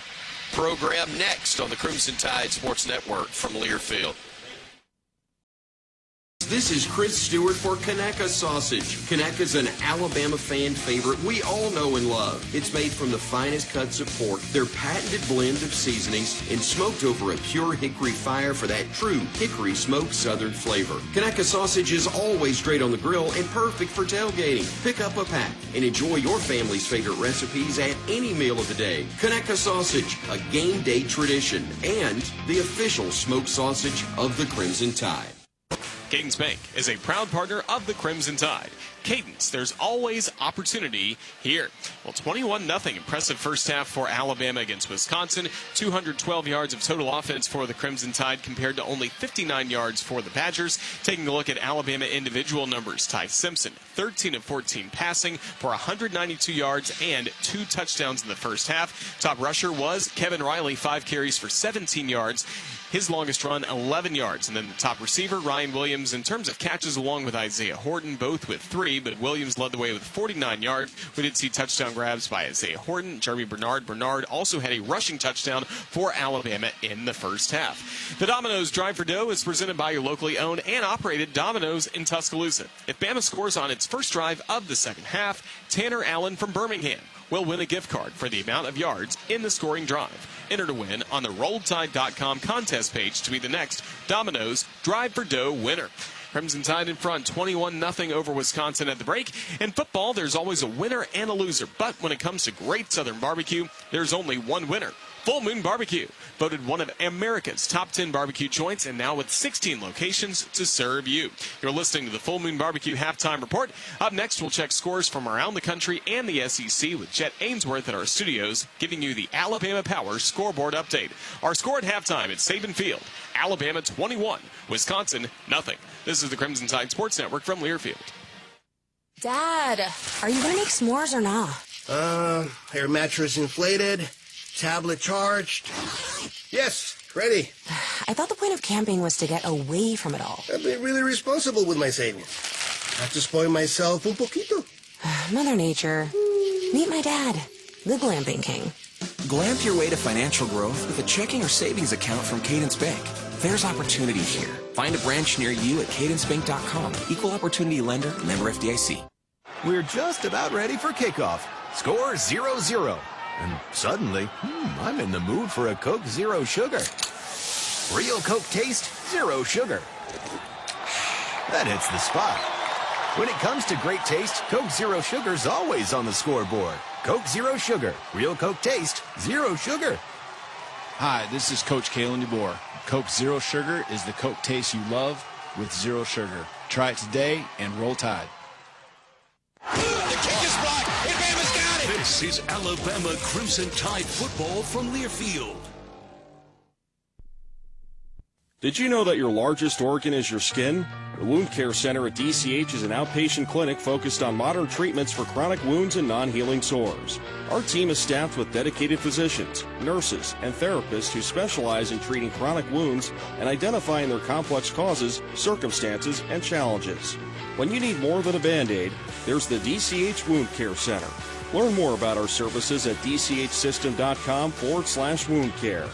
program next on the Crimson Tide Sports Network from Learfield. This is Chris Stewart for Conecuh Sausage. Conecuh's an Alabama fan favorite we all know and love. It's made from the finest cuts of pork, their patented blend of seasonings, and smoked over a pure hickory fire for that true hickory smoked southern flavor. Conecuh Sausage is always great on the grill and perfect for tailgating. Pick up a pack and enjoy your family's favorite recipes at any meal of the day. Conecuh Sausage, a game day tradition, and the official smoked sausage of the Crimson Tide. Cadence Bank is a proud partner of the Crimson Tide. Cadence, there's always opportunity here. Well, 21-0 impressive first half for Alabama against Wisconsin. 212 yards of total offense for the Crimson Tide compared to only 59 yards for the Badgers. Taking a look at Alabama individual numbers, Ty Simpson, 13 of 14 passing for 192 yards and 2 touchdowns in the first half. Top rusher was Kevin Riley, 5 carries for 17 yards. His longest run, 11 yards. And then the top receiver, Ryan Williams, in terms of catches along with Isaiah Horton, both with 3, but Williams led the way with 49 yards. We did see touchdown grabs by Isaiah Horton, Jeremy Bernard. Bernard also had a rushing touchdown for Alabama in the first half. The Domino's Drive for Dough is presented by your locally owned and operated Domino's in Tuscaloosa. If Bama scores on its first drive of the second half, Tanner Allen from Birmingham will win a gift card for the amount of yards in the scoring drive. Enter to win on the RolledTide.com contest page to be the next Domino's Drive for Dough winner. Crimson Tide in front, 21-0 over Wisconsin at the break. In football, there's always a winner and a loser. But when it comes to great Southern barbecue, there's only one winner. Full Moon Barbecue, voted one of America's top 10 barbecue joints, and now with 16 locations to serve you. You're listening to the Full Moon Barbecue Halftime Report. Up next, we'll check scores from around the country and the SEC with Jet Ainsworth at our studios, giving you the Alabama Power scoreboard update. Our score at halftime at Saban Field, Alabama 21, Wisconsin 0. This is the Crimson Tide Sports Network from Learfield. Dad, are you going to make s'mores or not? Air mattress inflated. Tablet charged. Yes, ready. I thought the point of camping was to get away from it all. I've been really responsible with my savings. Have to spoil myself un poquito. Mother Nature. Meet my dad, the glamping king. Glamp your way to financial growth with a checking or savings account from Cadence Bank. There's opportunity here. Find a branch near you at cadencebank.com. Equal opportunity lender, member FDIC. We're just about ready for kickoff. Score 0-0. And suddenly, I'm in the mood for a Coke Zero Sugar. Real Coke taste, zero sugar. That hits the spot. When it comes to great taste, Coke Zero Sugar's always on the scoreboard. Coke Zero Sugar. Real Coke taste, zero sugar. Hi, this is Coach Kalen DeBoer. Coke Zero Sugar is the Coke taste you love with zero sugar. Try it today and roll Tide. The kick is blocked. Alabama's got it. This is Alabama Crimson Tide football from Learfield. Did you know that your largest organ is your skin? The Wound Care Center at DCH is an outpatient clinic focused on modern treatments for chronic wounds and non-healing sores. Our team is staffed with dedicated physicians, nurses, and therapists who specialize in treating chronic wounds and identifying their complex causes, circumstances, and challenges. When you need more than a Band-Aid, there's the DCH Wound Care Center. Learn more about our services at dchsystem.com/wound care.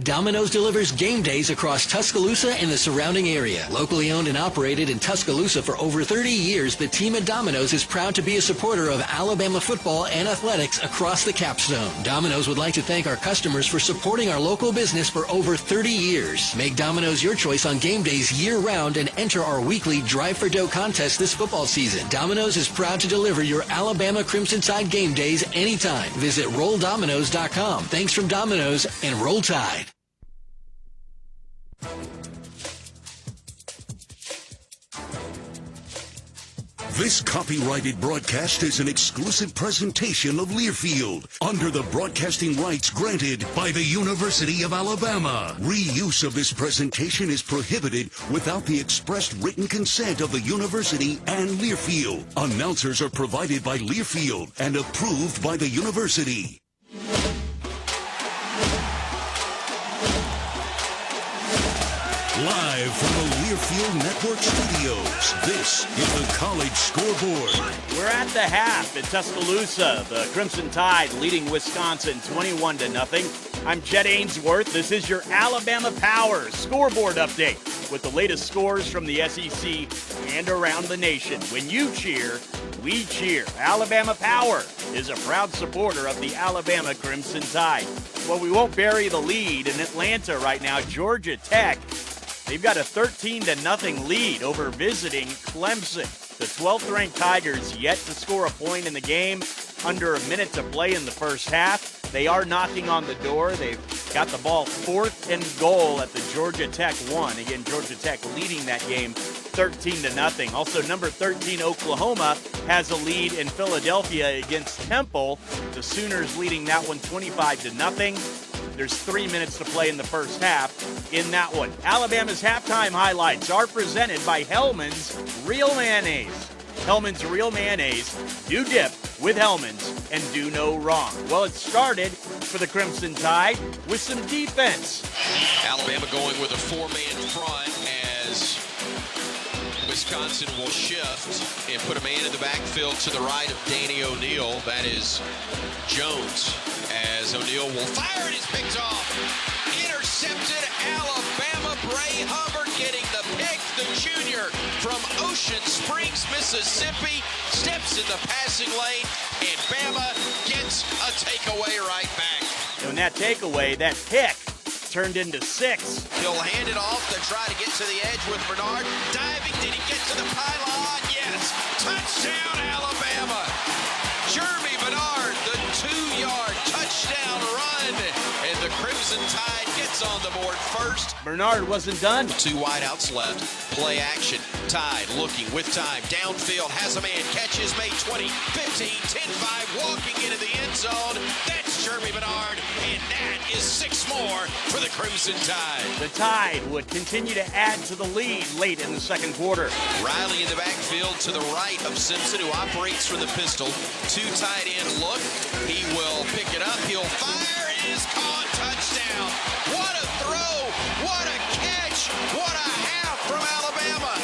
Domino's delivers game days across Tuscaloosa and the surrounding area. Locally owned and operated in Tuscaloosa for over 30 years, the team at Domino's is proud to be a supporter of Alabama football and athletics across the capstone. Domino's would like to thank our customers for supporting our local business for over 30 years. Make Domino's your choice on game days year-round and enter our weekly Drive for Dough contest this football season. Domino's is proud to deliver your Alabama Crimson Tide game days anytime. Visit RollDominoes.com. Thanks from Domino's and Roll Tide. This copyrighted broadcast is an exclusive presentation of Learfield under the broadcasting rights granted by the University of Alabama. Reuse of this presentation is prohibited without the expressed written consent of the university and Learfield. Announcers are provided by Learfield and approved by the university. Live from the Learfield Network Studios, this is the College Scoreboard. We're at the half in Tuscaloosa. The Crimson Tide leading Wisconsin 21-0. I'm Jed Ainsworth. This is your Alabama Power Scoreboard update with the latest scores from the SEC and around the nation. When you cheer, we cheer. Alabama Power is a proud supporter of the Alabama Crimson Tide. Well, we won't bury the lead in Atlanta right now. Georgia Tech, they've got a 13-0 lead over visiting Clemson. The 12th-ranked Tigers yet to score a point in the game. Under a minute to play in the first half. They are knocking on the door. They've got the ball 4th and goal at the Georgia Tech 1. Again, Georgia Tech leading that game 13-0. Also, number 13, Oklahoma, has a lead in Philadelphia against Temple. The Sooners leading that one 25-0. There's 3 minutes to play in the first half in that one. Alabama's halftime highlights are presented by Hellman's Real Mayonnaise. Hellman's Real Mayonnaise. Do dip with Hellman's and do no wrong. Well, it started for the Crimson Tide with some defense. Alabama going with a 4-man front as Wisconsin will shift and put a man in the backfield to the right of Danny O'Neal. That is Jones, as O'Neal will fire and his pick's off. Intercepted Alabama. Bray Hubbard getting the pick. The junior from Ocean Springs, Mississippi, steps in the passing lane, and Bama gets a takeaway right back. And that takeaway, that pick, turned into 6. He'll hand it off to try to get to the edge with Bernard. Diving, did he get to the pylon? Yes. Touchdown, Alabama. Jeremy Bernard, the 2-yard touchdown run. And the Crimson Tide gets on the board first. Bernard wasn't done. 2 wideouts left. Play action. Tide looking with time. Downfield, has a man. Catches made 20, 15, 10-5. Walking into the end zone. That's Jeremy Bernard. And that is 6 more for the Crimson Tide. The Tide would continue to add to the lead late in the second quarter. Riley in the backfield to the right of Simpson, who operates from the pistol. 2 tight end look. He will pick it up. He'll fire. It is caught. Touchdown. What a throw. What a catch. What a half from Alabama.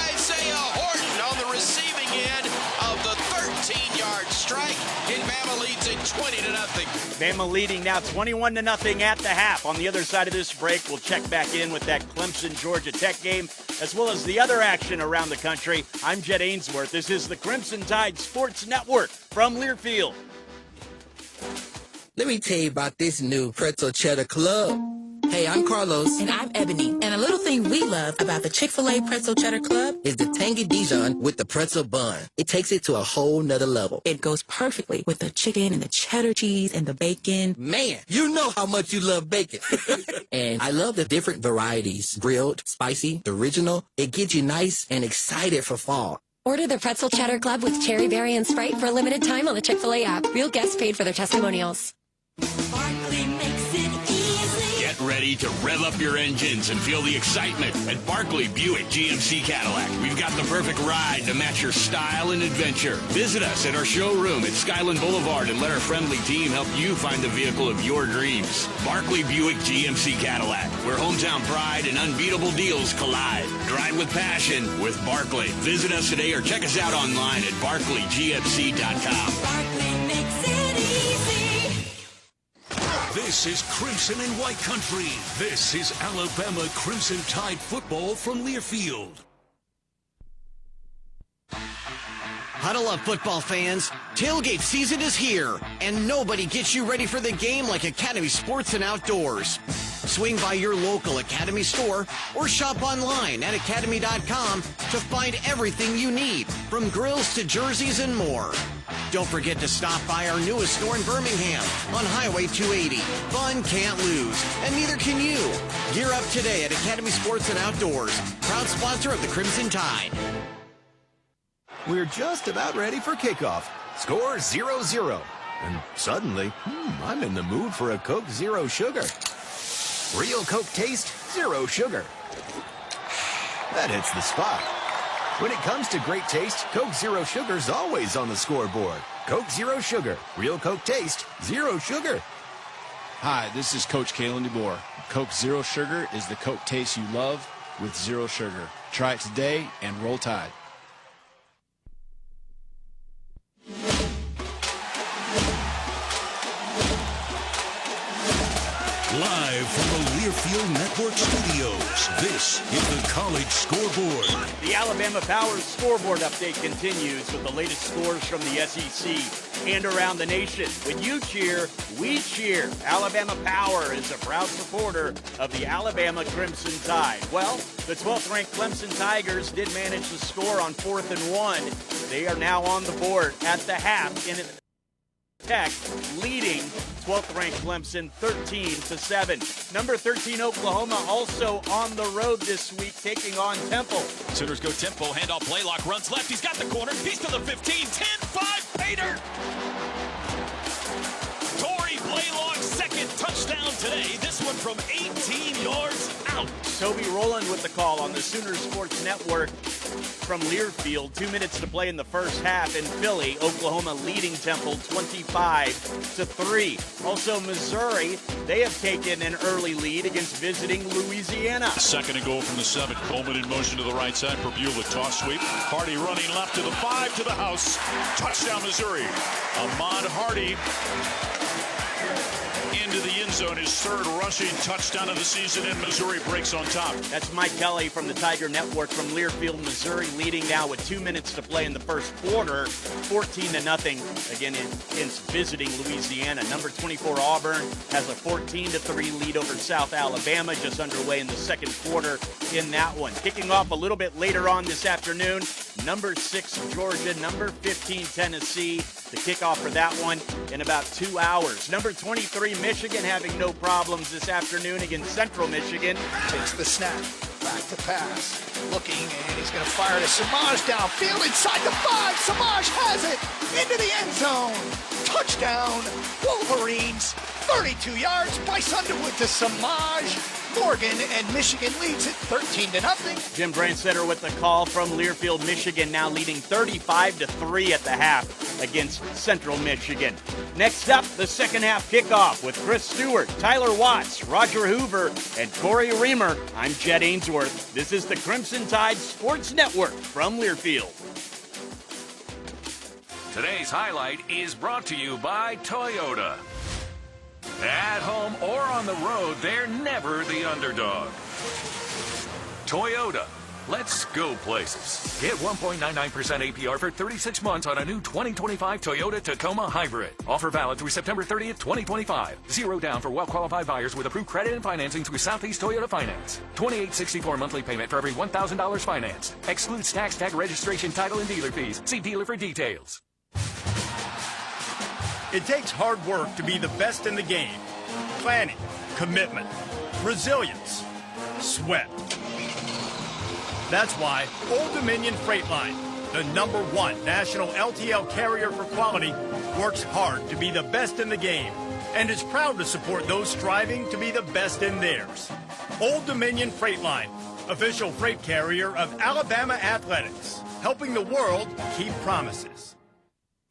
Isaiah Horton on the receiving end of the 13-yard strike. And Bama leads it 20-0. Bama leading now 21-0 at the half. On the other side of this break, we'll check back in with that Clemson-Georgia Tech game, as well as the other action around the country. I'm Jed Ainsworth. This is the Crimson Tide Sports Network from Learfield. Let me tell you about this new pretzel cheddar club. Hey, I'm Carlos. And I'm Ebony. And a little thing we love about the Chick-fil-A Pretzel Cheddar Club is the tangy Dijon with the pretzel bun. It takes it to a whole nother level. It goes perfectly with the chicken and the cheddar cheese and the bacon. Man, you know how much you love bacon. And I love the different varieties. Grilled, spicy, original. It gets you nice and excited for fall. Order the Pretzel Cheddar Club with cherry berry and Sprite for a limited time on the Chick-fil-A app. Real guests paid for their testimonials. Get ready ready to rev up your engines and feel the excitement at Barkley Buick GMC Cadillac. We've got the perfect ride to match your style and adventure. Visit us at our showroom at Skyland Boulevard and let our friendly team help you find the vehicle of your dreams. Barkley Buick GMC Cadillac, where hometown pride and unbeatable deals collide. Drive with passion with Barkley. Visit us today or check us out online at barclaygmc.com. Barkley makes it easy. This is Crimson and White Country. This is Alabama Crimson Tide football from Learfield. Huddle up, football fans. Tailgate season is here, and nobody gets you ready for the game like Academy Sports and Outdoors. Swing by your local Academy store or shop online at academy.com to find everything you need, from grills to jerseys and more. Don't forget to stop by our newest store in Birmingham on Highway 280. Fun can't lose, and neither can you. Gear up today at Academy Sports and Outdoors, proud sponsor of the Crimson Tide. We're just about ready for kickoff. Score 0-0. And suddenly, I'm in the mood for a Coke Zero Sugar. Real Coke taste, zero sugar. That hits the spot. When it comes to great taste, Coke Zero Sugar's always on the scoreboard. Coke Zero Sugar. Real Coke taste, zero sugar. Hi, this is Coach Kalen DeBoer. Coke Zero Sugar is the Coke taste you love with zero sugar. Try it today and roll Tide. Live from the Learfield Network Studios, this is the College Scoreboard. The Alabama Power scoreboard update continues with the latest scores from the SEC and around the nation. When you cheer, we cheer. Alabama Power is a proud supporter of the Alabama Crimson Tide. Well, the 12th-ranked Clemson Tigers did manage to score on 4th and 1. They are now on the board at the half in Tech, leading 12th-ranked Clemson 13-7. Number 13 Oklahoma also on the road this week, taking on Temple. Sooners go tempo, handoff, Blaylock runs left. He's got the corner. He's to the 15, 10-5, Pater. Torrey Blaylock, second touchdown today. This one from 18 yards out. Toby Rowland with the call on the Sooner Sports Network from Learfield. 2 minutes to play in the first half in Philly. Oklahoma leading Temple 25-3. Also Missouri, they have taken an early lead against visiting Louisiana. Second and goal from the 7. Coleman in motion to the right side. Purbuel toss sweep. Hardy running left to the 5 to the house. Touchdown Missouri. Ahmad Hardy into the end zone, his third rushing touchdown of the season, and Missouri breaks on top. That's Mike Kelly from the Tiger Network from Learfield, Missouri, leading now with 2 minutes to play in the first quarter, 14-0 again against visiting Louisiana. Number 24 Auburn has a 14-3 lead over South Alabama, just underway in the second quarter in that one. Kicking off a little bit later on this afternoon, number 6 Georgia, number 15 Tennessee. The kickoff for that one in about 2 hours. Number 23 Michigan having no problems this afternoon against Central Michigan. Takes the snap, back to pass, looking, and he's going to fire to Samaj downfield inside the 5. Samaj has it into the end zone. Touchdown, Wolverines. 32 yards, Bryce Underwood to Samaj. Morgan, and Michigan leads it 13-0. Jim Brandsetter with the call from Learfield, Michigan, now leading 35-3 at the half against Central Michigan. Next up, the second half kickoff with Chris Stewart, Tyler Watts, Roger Hoover, and Corey Reamer. I'm Jed Ainsworth. This is the Crimson Tide Sports Network from Learfield. Today's highlight is brought to you by Toyota. At home or on the road, they're never the underdog. Toyota. Let's go places. Get 1.99% APR for 36 months on a new 2025 Toyota Tacoma Hybrid. Offer valid through September 30th, 2025. Zero down for well-qualified buyers with approved credit and financing through Southeast Toyota Finance. $28.64 monthly payment for every $1,000 financed. Excludes tax, tag, registration, title, and dealer fees. See dealer for details. It takes hard work to be the best in the game. Planning, commitment, resilience, sweat. That's why Old Dominion Freight Line, the #1 national LTL carrier for quality, works hard to be the best in the game. and is proud to support those striving to be the best in theirs. Old Dominion Freight Line, official freight carrier of Alabama Athletics, helping the world keep promises.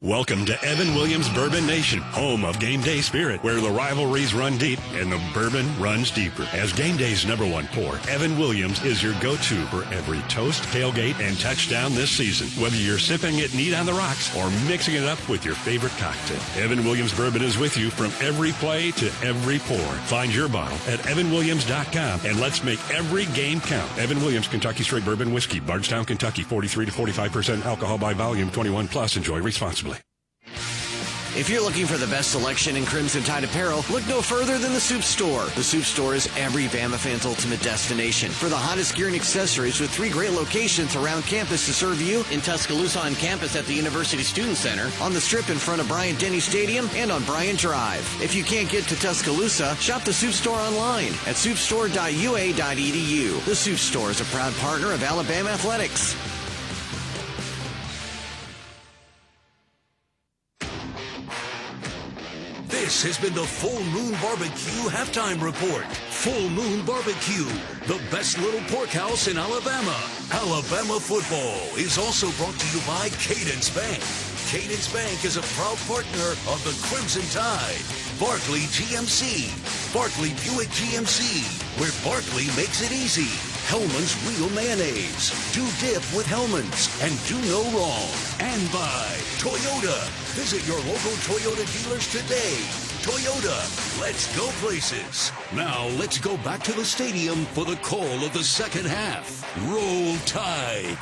Welcome to Evan Williams Bourbon Nation, home of game day spirit, where the rivalries run deep and the bourbon runs deeper. As game day's #1 pour, Evan Williams is your go-to for every toast, tailgate, and touchdown this season. Whether you're sipping it neat on the rocks or mixing it up with your favorite cocktail, Evan Williams Bourbon is with you from every play to every pour. Find your bottle at evanwilliams.com and let's make every game count. Evan Williams Kentucky Straight Bourbon Whiskey, Bardstown, Kentucky, 43 to 45% alcohol by volume, 21 plus. Enjoy responsibly. If you're looking for the best selection in Crimson Tide apparel, look no further than the Soup Store. The Soup Store is every Bama fan's ultimate destination for the hottest gear and accessories, with 3 great locations around campus to serve you: in Tuscaloosa on campus at the University Student Center, on the Strip in front of Bryant-Denny Stadium, and on Bryant Drive. If you can't get to Tuscaloosa, shop the Soup Store online at soupstore.ua.edu. The Soup Store is a proud partner of Alabama Athletics. This has been the Full Moon Barbecue Halftime Report. Full Moon Barbecue, the best little pork house in Alabama. Alabama football is also brought to you by Cadence Bank. Cadence Bank is a proud partner of the Crimson Tide. Barkley GMC. Barkley Buick GMC, where Barkley makes it easy. Hellman's Real Mayonnaise. Do dip with Hellman's and do no wrong. And by Toyota. Visit your local Toyota dealers today. Toyota, let's go places. Now let's go back to the stadium for the call of the second half. Roll Tide.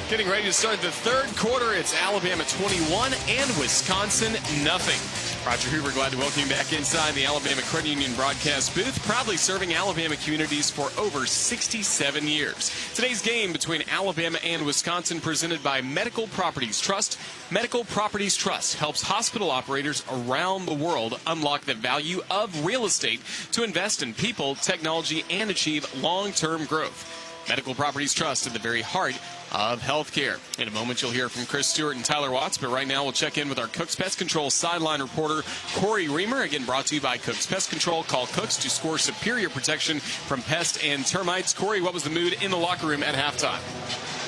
Getting ready to start the third quarter. It's Alabama 21 and Wisconsin nothing. Roger Hoover, glad to welcome you back inside the Alabama Credit Union broadcast booth, proudly serving Alabama communities for over 67 years. Today's game between Alabama and Wisconsin, presented by Medical Properties Trust. Medical Properties Trust helps hospital operators around the world unlock the value of real estate to invest in people, technology, and achieve long-term growth. Medical Properties Trust at the very heart of healthcare. In a moment, you'll hear from Chris Stewart and Tyler Watts, but right now we'll check in with our Cook's Pest Control sideline reporter, Corey Reamer. Again, brought to you by Cook's Pest Control. Call Cook's to score superior protection from pests and termites. Corey, what was the mood in the locker room at halftime?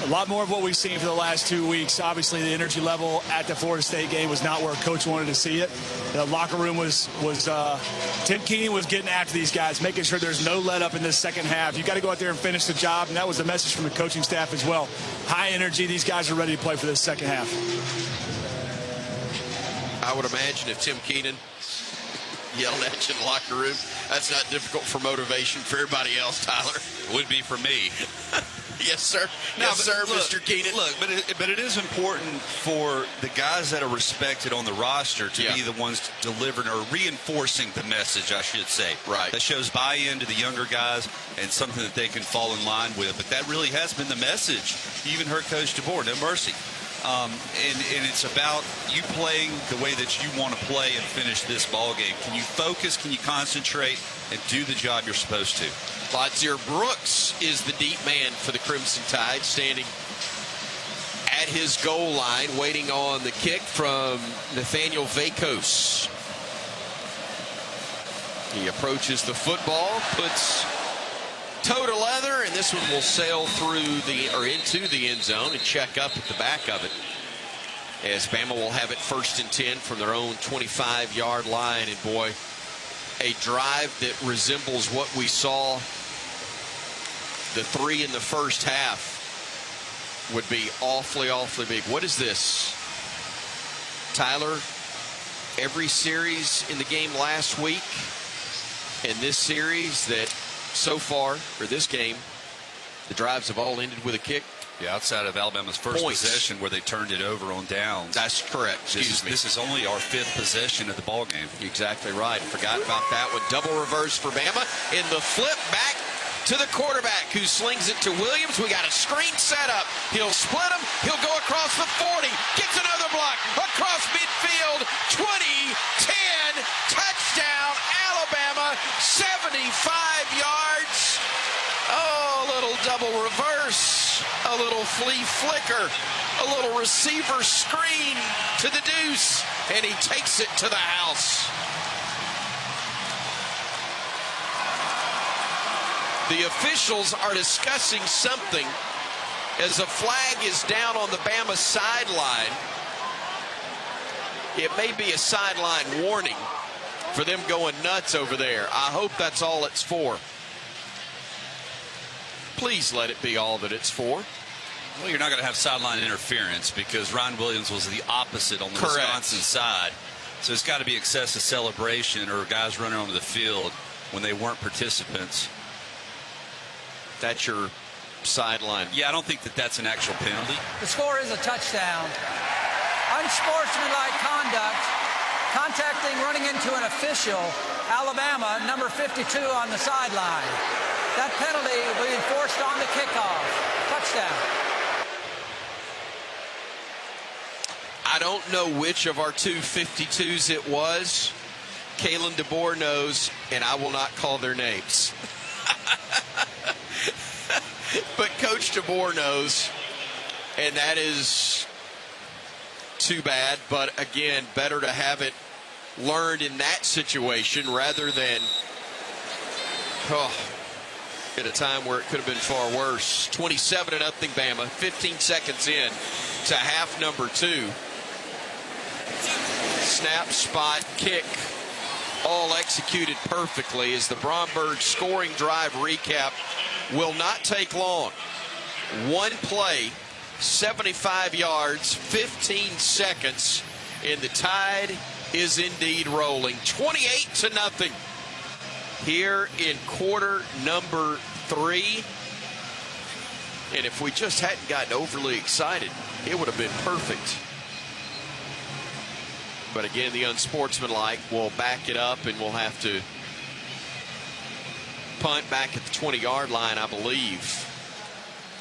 A lot more of what we've seen for the last 2 weeks. Obviously, the energy level at the Florida State game was not where Coach wanted to see it. The locker room was Tim Keeney was getting after these guys, making sure there's no let up in this second half. You got to go out there and finish the job, and that was the message from the coaching staff as well. High energy. These guys are ready to play for this second half. I would imagine if Tim Keenan yelled at you in the locker room, that's not difficult for motivation for everybody else, Tyler. Would be for me. Yes, sir. Yes, sir, look, Mr. Keenan. Look, but it is important for the guys that are respected on the roster to be the ones delivering or reinforcing the message, I should say. Right. That shows buy-in to the younger guys and something that they can fall in line with. But that really has been the message. You even heard Coach DeBoer, no mercy. And it's about you playing the way that you want to play and finish this ball game. Can you focus? Can you concentrate and do the job you're supposed to? Ladzier Brooks is the deep man for the Crimson Tide, standing at his goal line, waiting on the kick from Nathaniel Vakos. He approaches the football, puts toe to leather, and this one will sail through into the end zone and check up at the back of it, as Bama will have it 1st and 10 from their own 25-yard line. And boy, a drive that resembles what we saw the 3 in the first half would be awfully, awfully big. What is this, Tyler? Every series in the game last week and this series that so far, for this game, the drives have all ended with a kick. Yeah, outside of Alabama's first possession where they turned it over on downs. That's correct. Excuse me. This is only our 5th possession of the ball game. Exactly right. Forgot about that one. Double reverse for Bama in the flip back to the quarterback, who slings it to Williams. We got a screen set up. He'll split him. He'll go across the 40. Gets another block across midfield. 20, 10, touchdown, Alabama, 75 yards. Oh, a little double reverse, a little flea flicker, a little receiver screen to the deuce. and he takes it to the house. The officials are discussing something as a flag is down on the Bama sideline. It may be a sideline warning for them going nuts over there. I hope that's all it's for. Please let it be all that it's for. Well, you're not going to have sideline interference because Ryan Williams was the opposite on the Wisconsin side. So it's got to be excessive celebration or guys running onto the field when they weren't participants. That's your sideline. Yeah, I don't think that that's an actual penalty. The score is a touchdown. Unsportsmanlike conduct, contacting, running into an official, Alabama, number 52 on the sideline. That penalty will be enforced on the kickoff. Touchdown. I don't know which of our two 52s it was. Kalen DeBoer knows, and I will not call their names. But Coach DeBoer knows, and that is too bad. But again, better to have it learned in that situation rather than at a time where it could have been far worse. 27-0 Bama, 15 seconds in to half number 2. Snap, spot, kick, all executed perfectly as the Bromberg scoring drive recap will not take long. One play, 75 yards, 15 seconds, and the tide is indeed rolling. 28-0 here in quarter number 3. And if we just hadn't gotten overly excited, it would have been perfect. But again, the unsportsmanlike will back it up, and we'll have to punt back at the 20-yard line, I believe.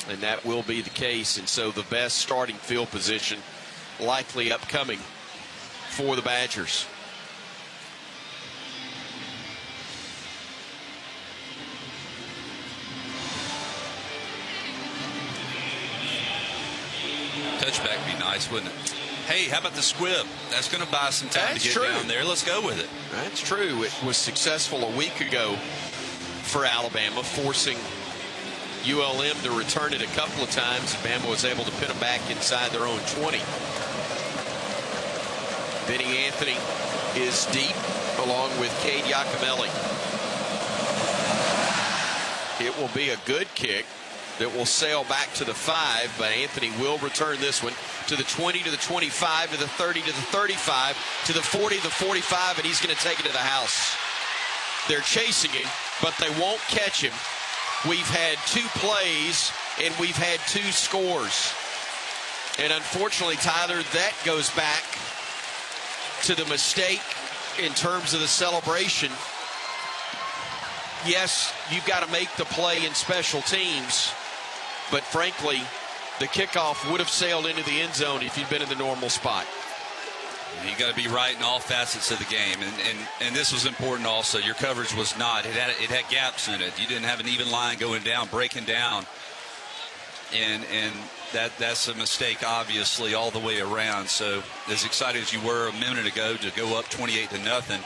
And that will be the case. And so the best starting field position likely upcoming for the Badgers. Touchback would be nice, wouldn't it? Hey, how about the squib? That's going to buy some time to get down there. Let's go with it. That's true. It was successful a week ago for Alabama, forcing ULM to return it a couple of times. Bama was able to pin them back inside their own 20. Vinny Anthony is deep along with Cade Yacomelli. It will be a good kick that will sail back to the 5, but Anthony will return this one to the 20, to the 25, to the 30, to the 35, to the 40, the 45, and he's going to take it to the house. They're chasing him, but they won't catch him. We've had 2 plays, and we've had 2 scores. And unfortunately, Tyler, that goes back to the mistake in terms of the celebration. Yes, you've got to make the play in special teams, but frankly, the kickoff would have sailed into the end zone if you'd been in the normal spot. You got to be right in all facets of the game, and this was important also. Your coverage was not. It had gaps in it. You didn't have an even line going down, breaking down, and that's a mistake, obviously, all the way around. So as excited as you were a minute ago to go up 28-0,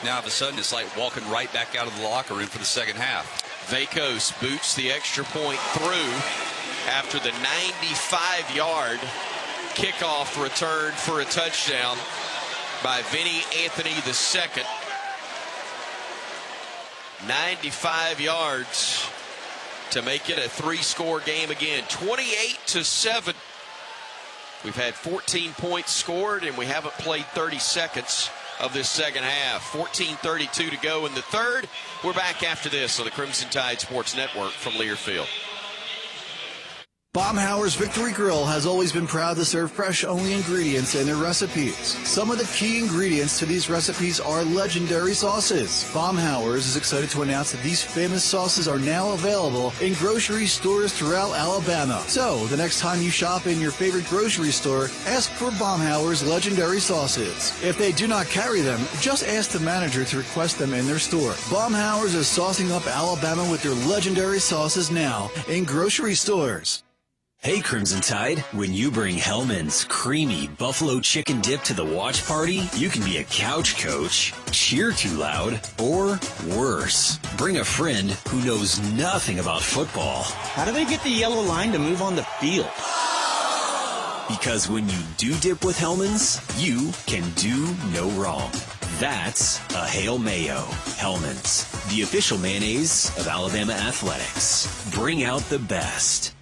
now all of a sudden it's like walking right back out of the locker room for the second half. Vacos boots the extra point through after the 95-yard kickoff return for a touchdown by Vinny Anthony II. 95 yards to make it a 3-score game again. 28-7. We've had 14 points scored, and we haven't played 30 seconds of this second half. 14:32 to go in the third. We're back after this on the Crimson Tide Sports Network from Learfield. Baumhauer's Victory Grill has always been proud to serve fresh-only ingredients in their recipes. Some of the key ingredients to these recipes are legendary sauces. Baumhauer's is excited to announce that these famous sauces are now available in grocery stores throughout Alabama. So, the next time you shop in your favorite grocery store, ask for Baumhauer's legendary sauces. If they do not carry them, just ask the manager to request them in their store. Baumhauer's is saucing up Alabama with their legendary sauces now in grocery stores. Hey Crimson Tide, when you bring Hellman's creamy buffalo chicken dip to the watch party, you can be a couch coach, cheer too loud, or worse. Bring a friend who knows nothing about football. How do they get the yellow line to move on the field? Because when you do dip with Hellman's, you can do no wrong. That's a Hail Mayo. Hellman's, the official mayonnaise of Alabama Athletics. Bring out the best.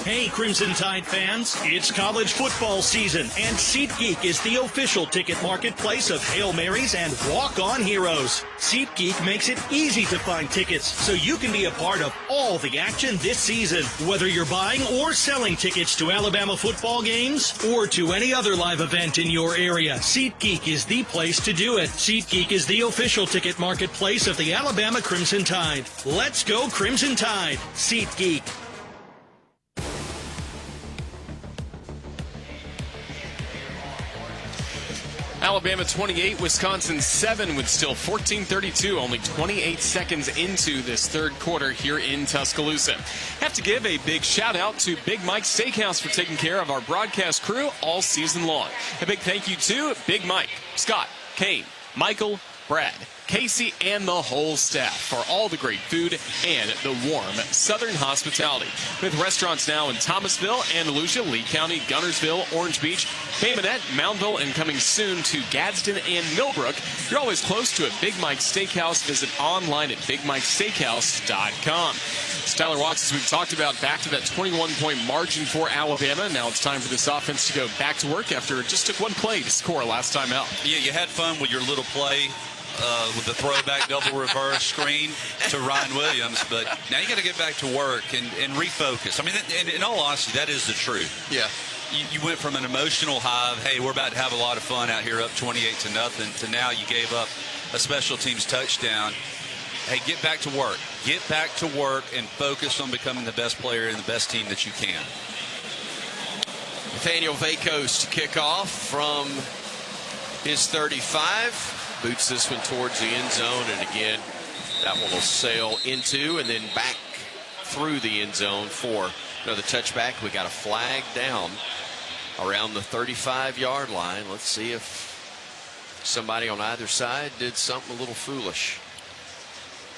Hey, Crimson Tide fans, it's college football season, and SeatGeek is the official ticket marketplace of Hail Marys and walk-on heroes. SeatGeek makes it easy to find tickets so you can be a part of all the action this season. Whether you're buying or selling tickets to Alabama football games or to any other live event in your area, SeatGeek is the place to do it. SeatGeek is the official ticket marketplace of the Alabama Crimson Tide. Let's go Crimson Tide. SeatGeek. Alabama 28, Wisconsin 7 with still 14:32, only 28 seconds into this third quarter here in Tuscaloosa. Have to give a big shout out to Big Mike's Steakhouse for taking care of our broadcast crew all season long. A big thank you to Big Mike, Scott, Kane, Michael, Brad, Casey, and the whole staff for all the great food and the warm Southern hospitality. With restaurants now in Thomasville, Andalusia, Lee County, Gunnersville, Orange Beach, Bay Minette, Moundville, and coming soon to Gadsden and Millbrook. You're always close to a Big Mike Steakhouse. Visit online at BigMikeSteakhouse.com. Tyler Watts, as we've talked about, back to that 21-point margin for Alabama. Now it's time for this offense to go back to work after it just took one play to score last time out. Yeah, you had fun with your little play. With the throwback double reverse screen to Ryan Williams, but now you got to get back to work and refocus. I mean, in all honesty, that is the truth. Yeah. You went from an emotional high of, hey, we're about to have a lot of fun out here up 28-0, to now you gave up a special teams touchdown. Hey, get back to work. Get back to work and focus on becoming the best player and the best team that you can. Nathaniel Vakos to kick off from his 35. Boots this one towards the end zone, and again, that one will sail into and then back through the end zone for another touchback. We got a flag down around the 35-yard line. Let's see if somebody on either side did something a little foolish.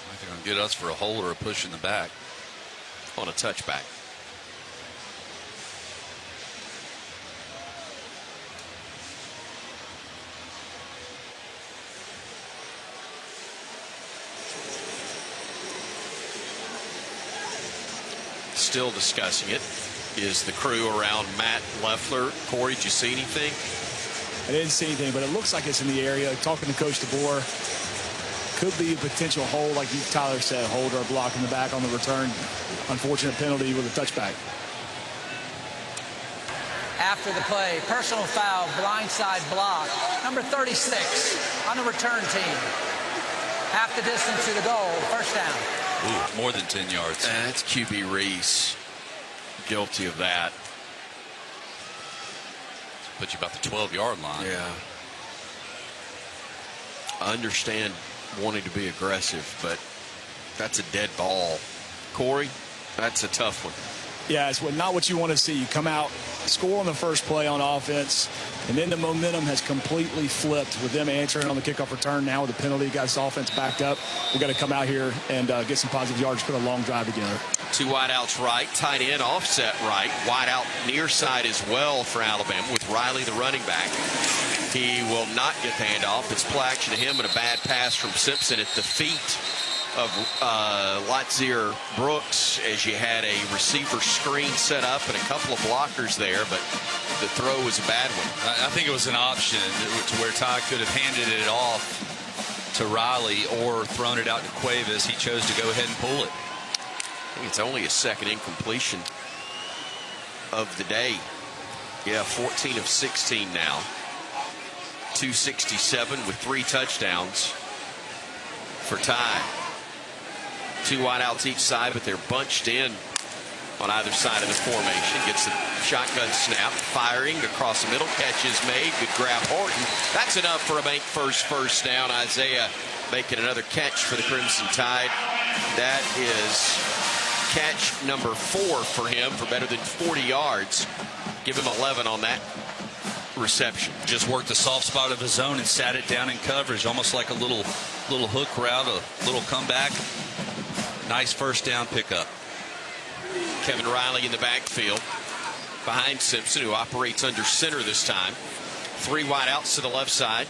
I think they're going to get us for a hold or a push in the back on a touchback. Still discussing it is the crew around Matt Leffler. Corey, did you see anything? I didn't see anything, but it looks like it's in the area. Talking to Coach DeBoer, could be a potential hold, like Tyler said, hold or a block in the back on the return. Unfortunate penalty with a touchback. After the play, personal foul, blindside block, number 36 on the return team. Half the distance to the goal, first down. Ooh, more than 10 yards. That's QB Reese. Guilty of that. Put you about the 12-yard line. Yeah. I understand wanting to be aggressive, but that's a dead ball. Corey, that's a tough one. Yeah, it's not what you want to see. You come out, score on the first play on offense, and then the momentum has completely flipped with them answering on the kickoff return. Now with the penalty, got this offense backed up. We've got to come out here and get some positive yards, put a long drive together. Two wideouts right, tight end offset right, wide out near side as well for Alabama with Riley, the running back. He will not get the handoff. It's play action to him and a bad pass from Simpson at the feet of Latsier Brooks, as you had a receiver screen set up and a couple of blockers there, but the throw was a bad one. I think it was an option to where Ty could have handed it off to Riley or thrown it out to Cuevas. He chose to go ahead and pull it. I think it's only a second incompletion of the day. Yeah, 14 of 16 now. 267 with 3 touchdowns for Ty. 2 wideouts each side, but they're bunched in on either side of the formation. Gets the shotgun snap, firing across the middle. Catch is made. Good grab, Horton. That's enough for a bank first down. Isaiah making another catch for the Crimson Tide. That is catch number 4 for him for better than 40 yards. Give him 11 on that reception. Just worked the soft spot of his zone and sat it down in coverage, almost like a little hook route, a little comeback. Nice first down pickup. Kevin Riley in the backfield behind Simpson, who operates under center this time. 3 wide outs to the left side.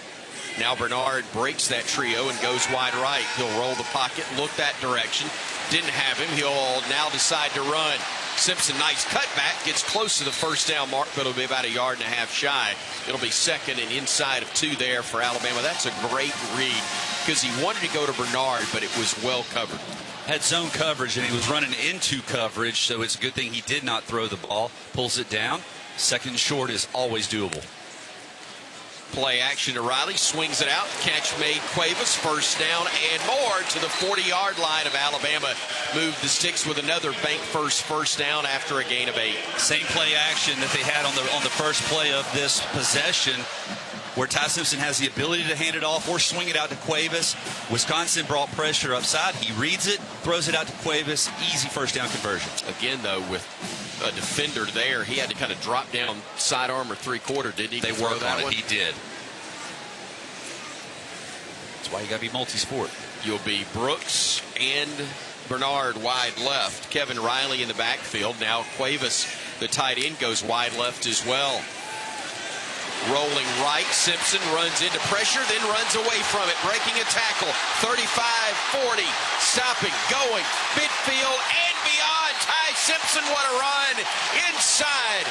Now Bernard breaks that trio and goes wide right. He'll roll the pocket, look that direction. Didn't have him. He'll now decide to run. Simpson, nice cutback, gets close to the first down mark, but it'll be about 1.5 yards shy. It'll be second and inside of 2 there for Alabama. That's a great read because he wanted to go to Bernard, but it was well covered. Had zone coverage, and he was running into coverage, so it's a good thing he did not throw the ball. Pulls it down. Second short is always doable. Play action to Riley, swings it out, catch made. Cuevas, first down and more to the 40-yard line of Alabama. Moved the sticks with another bank first down after a gain of 8. Same play action that they had on the first play of this possession, where Ty Simpson has the ability to hand it off or swing it out to Cuevas. Wisconsin brought pressure upside. He reads it, throws it out to Cuevas. Easy first down conversion. Again, though, with a defender there, he had to kind of drop down sidearm or 3/4, didn't he? They worked on it. He did. That's why you got to be multi-sport. You'll be Brooks and Bernard wide left. Kevin Riley in the backfield. Now Cuevas, the tight end, goes wide left as well. Rolling right, Simpson runs into pressure, then runs away from it, breaking a tackle. 35-40, stopping, going, midfield and beyond. Ty Simpson, what a run inside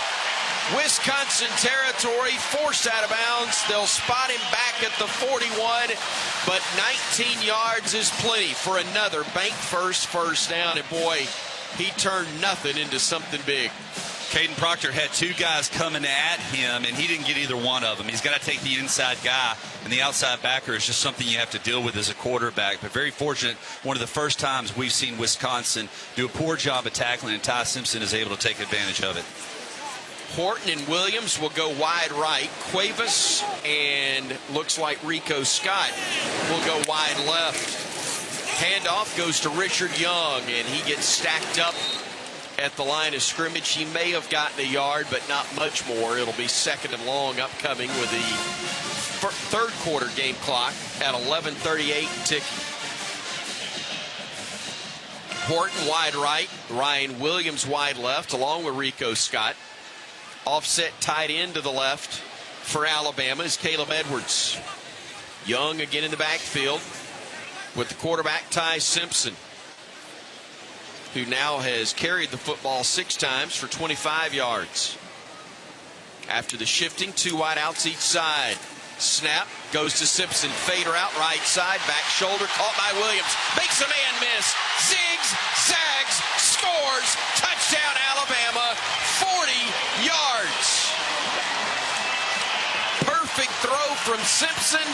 Wisconsin territory, forced out of bounds. They'll spot him back at the 41, but 19 yards is plenty for another bank first down. And boy, he turned nothing into something big. Caden Proctor had 2 guys coming at him, and he didn't get either one of them. He's got to take the inside guy, and the outside backer is just something you have to deal with as a quarterback. But very fortunate, one of the first times we've seen Wisconsin do a poor job of tackling, and Ty Simpson is able to take advantage of it. Horton and Williams will go wide right. Cuevas and looks like Rico Scott will go wide left. Handoff goes to Richard Young, and he gets stacked up at the line of scrimmage. He may have gotten 1 yard, but not much more. It'll be second and long upcoming with the third quarter game clock at 11:38 ticking. Horton wide right, Ryan Williams wide left, along with Rico Scott. Offset tight end to the left for Alabama is Caleb Edwards. Young again in the backfield with the quarterback Ty Simpson, who now has carried the football 6 times for 25 yards. After the shifting, 2 wide outs each side. Snap goes to Simpson. Fader out right side. Back shoulder caught by Williams. Makes a man miss. Zigs, zags, scores. Touchdown Alabama. 40 yards. Perfect throw from Simpson.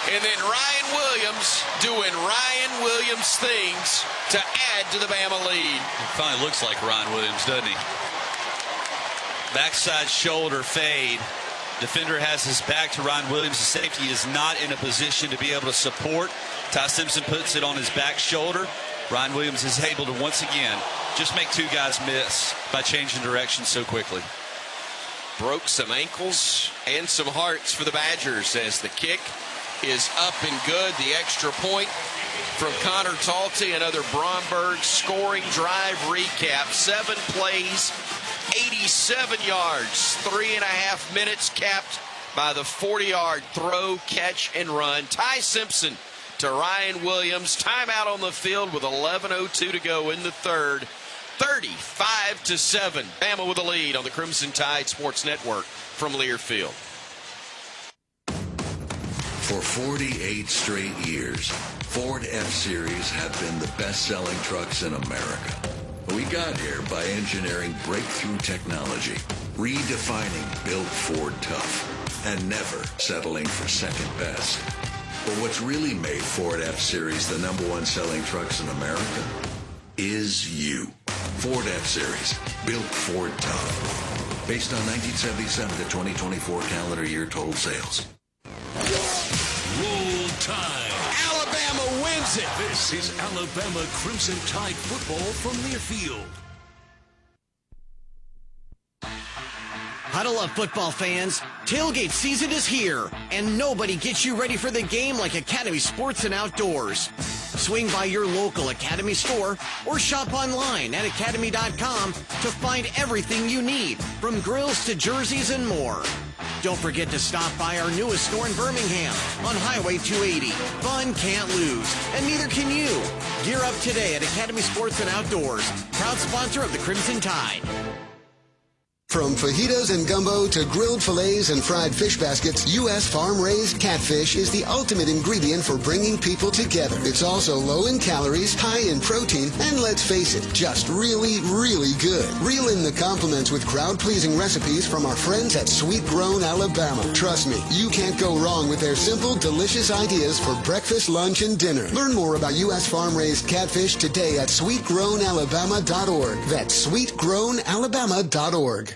And then Ryan Williams doing Ryan Williams things to add to the Bama lead. It finally looks like Ryan Williams, doesn't he? Backside shoulder fade. Defender has his back to Ryan Williams. The safety is not in a position to be able to support. Ty Simpson puts it on his back shoulder. Ryan Williams is able to once again just make 2 guys miss by changing direction so quickly. Broke some ankles and some hearts for the Badgers as the kick is up and good. The extra point from Connor Talty. Another Bromberg scoring drive recap. 7 plays, 87 yards, 3.5 minutes, capped by the 40-yard throw, catch, and run. Ty Simpson to Ryan Williams. Timeout on the field with 11:02 to go in the third. 35-7. Bama with a lead on the Crimson Tide Sports Network from Learfield. For 48 straight years, Ford F-Series have been the best-selling trucks in America. We got here by engineering breakthrough technology, redefining Built Ford Tough, and never settling for second best. But what's really made Ford F-Series the #1 selling trucks in America is you. Ford F-Series, Built Ford Tough. Based on 1977 to 2024 calendar year total sales. Roll time. Alabama wins lose it. This is Alabama Crimson Tide football from Learfield. Huddle up, football fans. Tailgate season is here, and nobody gets you ready for the game like Academy Sports and Outdoors. Swing by your local Academy store or shop online at academy.com to find everything you need, from grills to jerseys and more. Don't forget to stop by our newest store in Birmingham on Highway 280. Fun can't lose, and neither can you. Gear up today at Academy Sports and Outdoors, proud sponsor of the Crimson Tide. From fajitas and gumbo to grilled fillets and fried fish baskets, U.S. farm-raised catfish is the ultimate ingredient for bringing people together. It's also low in calories, high in protein, and let's face it, just really, really good. Reel in the compliments with crowd-pleasing recipes from our friends at Sweet Grown Alabama. Trust me, you can't go wrong with their simple, delicious ideas for breakfast, lunch, and dinner. Learn more about U.S. farm-raised catfish today at sweetgrownalabama.org. That's sweetgrownalabama.org.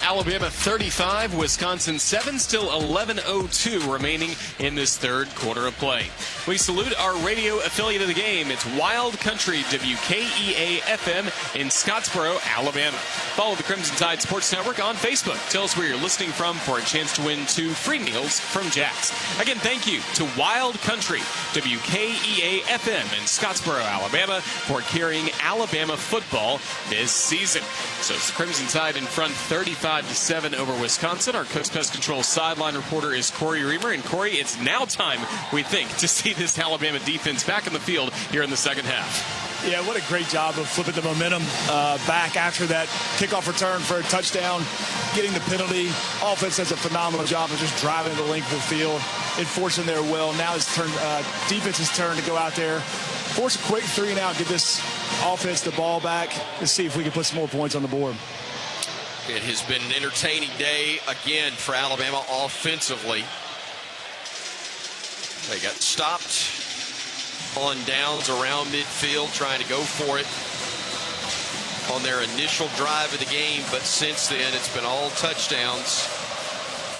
Alabama 35, Wisconsin 7, still 11:02 remaining in this third quarter of play. We salute our radio affiliate of the game. It's Wild Country WKEA-FM in Scottsboro, Alabama. Follow the Crimson Tide Sports Network on Facebook. Tell us where you're listening from for a chance to win 2 free meals from Jack's. Again, thank you to Wild Country WKEA-FM in Scottsboro, Alabama for carrying Alabama football this season. So it's the Crimson Tide in front 35-7 over Wisconsin. Our Cook's Pest Control sideline reporter is Corey Reamer. And Corey, it's now time, we think, to see this Alabama defense back in the field here in the second half. Yeah, what a great job of flipping the momentum back after that kickoff return for a touchdown, getting the penalty. Offense does a phenomenal job of just driving the length of the field, enforcing their will. Now it's defense's turn to go out there, force a quick 3-and-out, give this offense the ball back, and see if we can put some more points on the board. It has been an entertaining day again for Alabama offensively. They got stopped on downs around midfield, trying to go for it on their initial drive of the game, but since then it's been all touchdowns.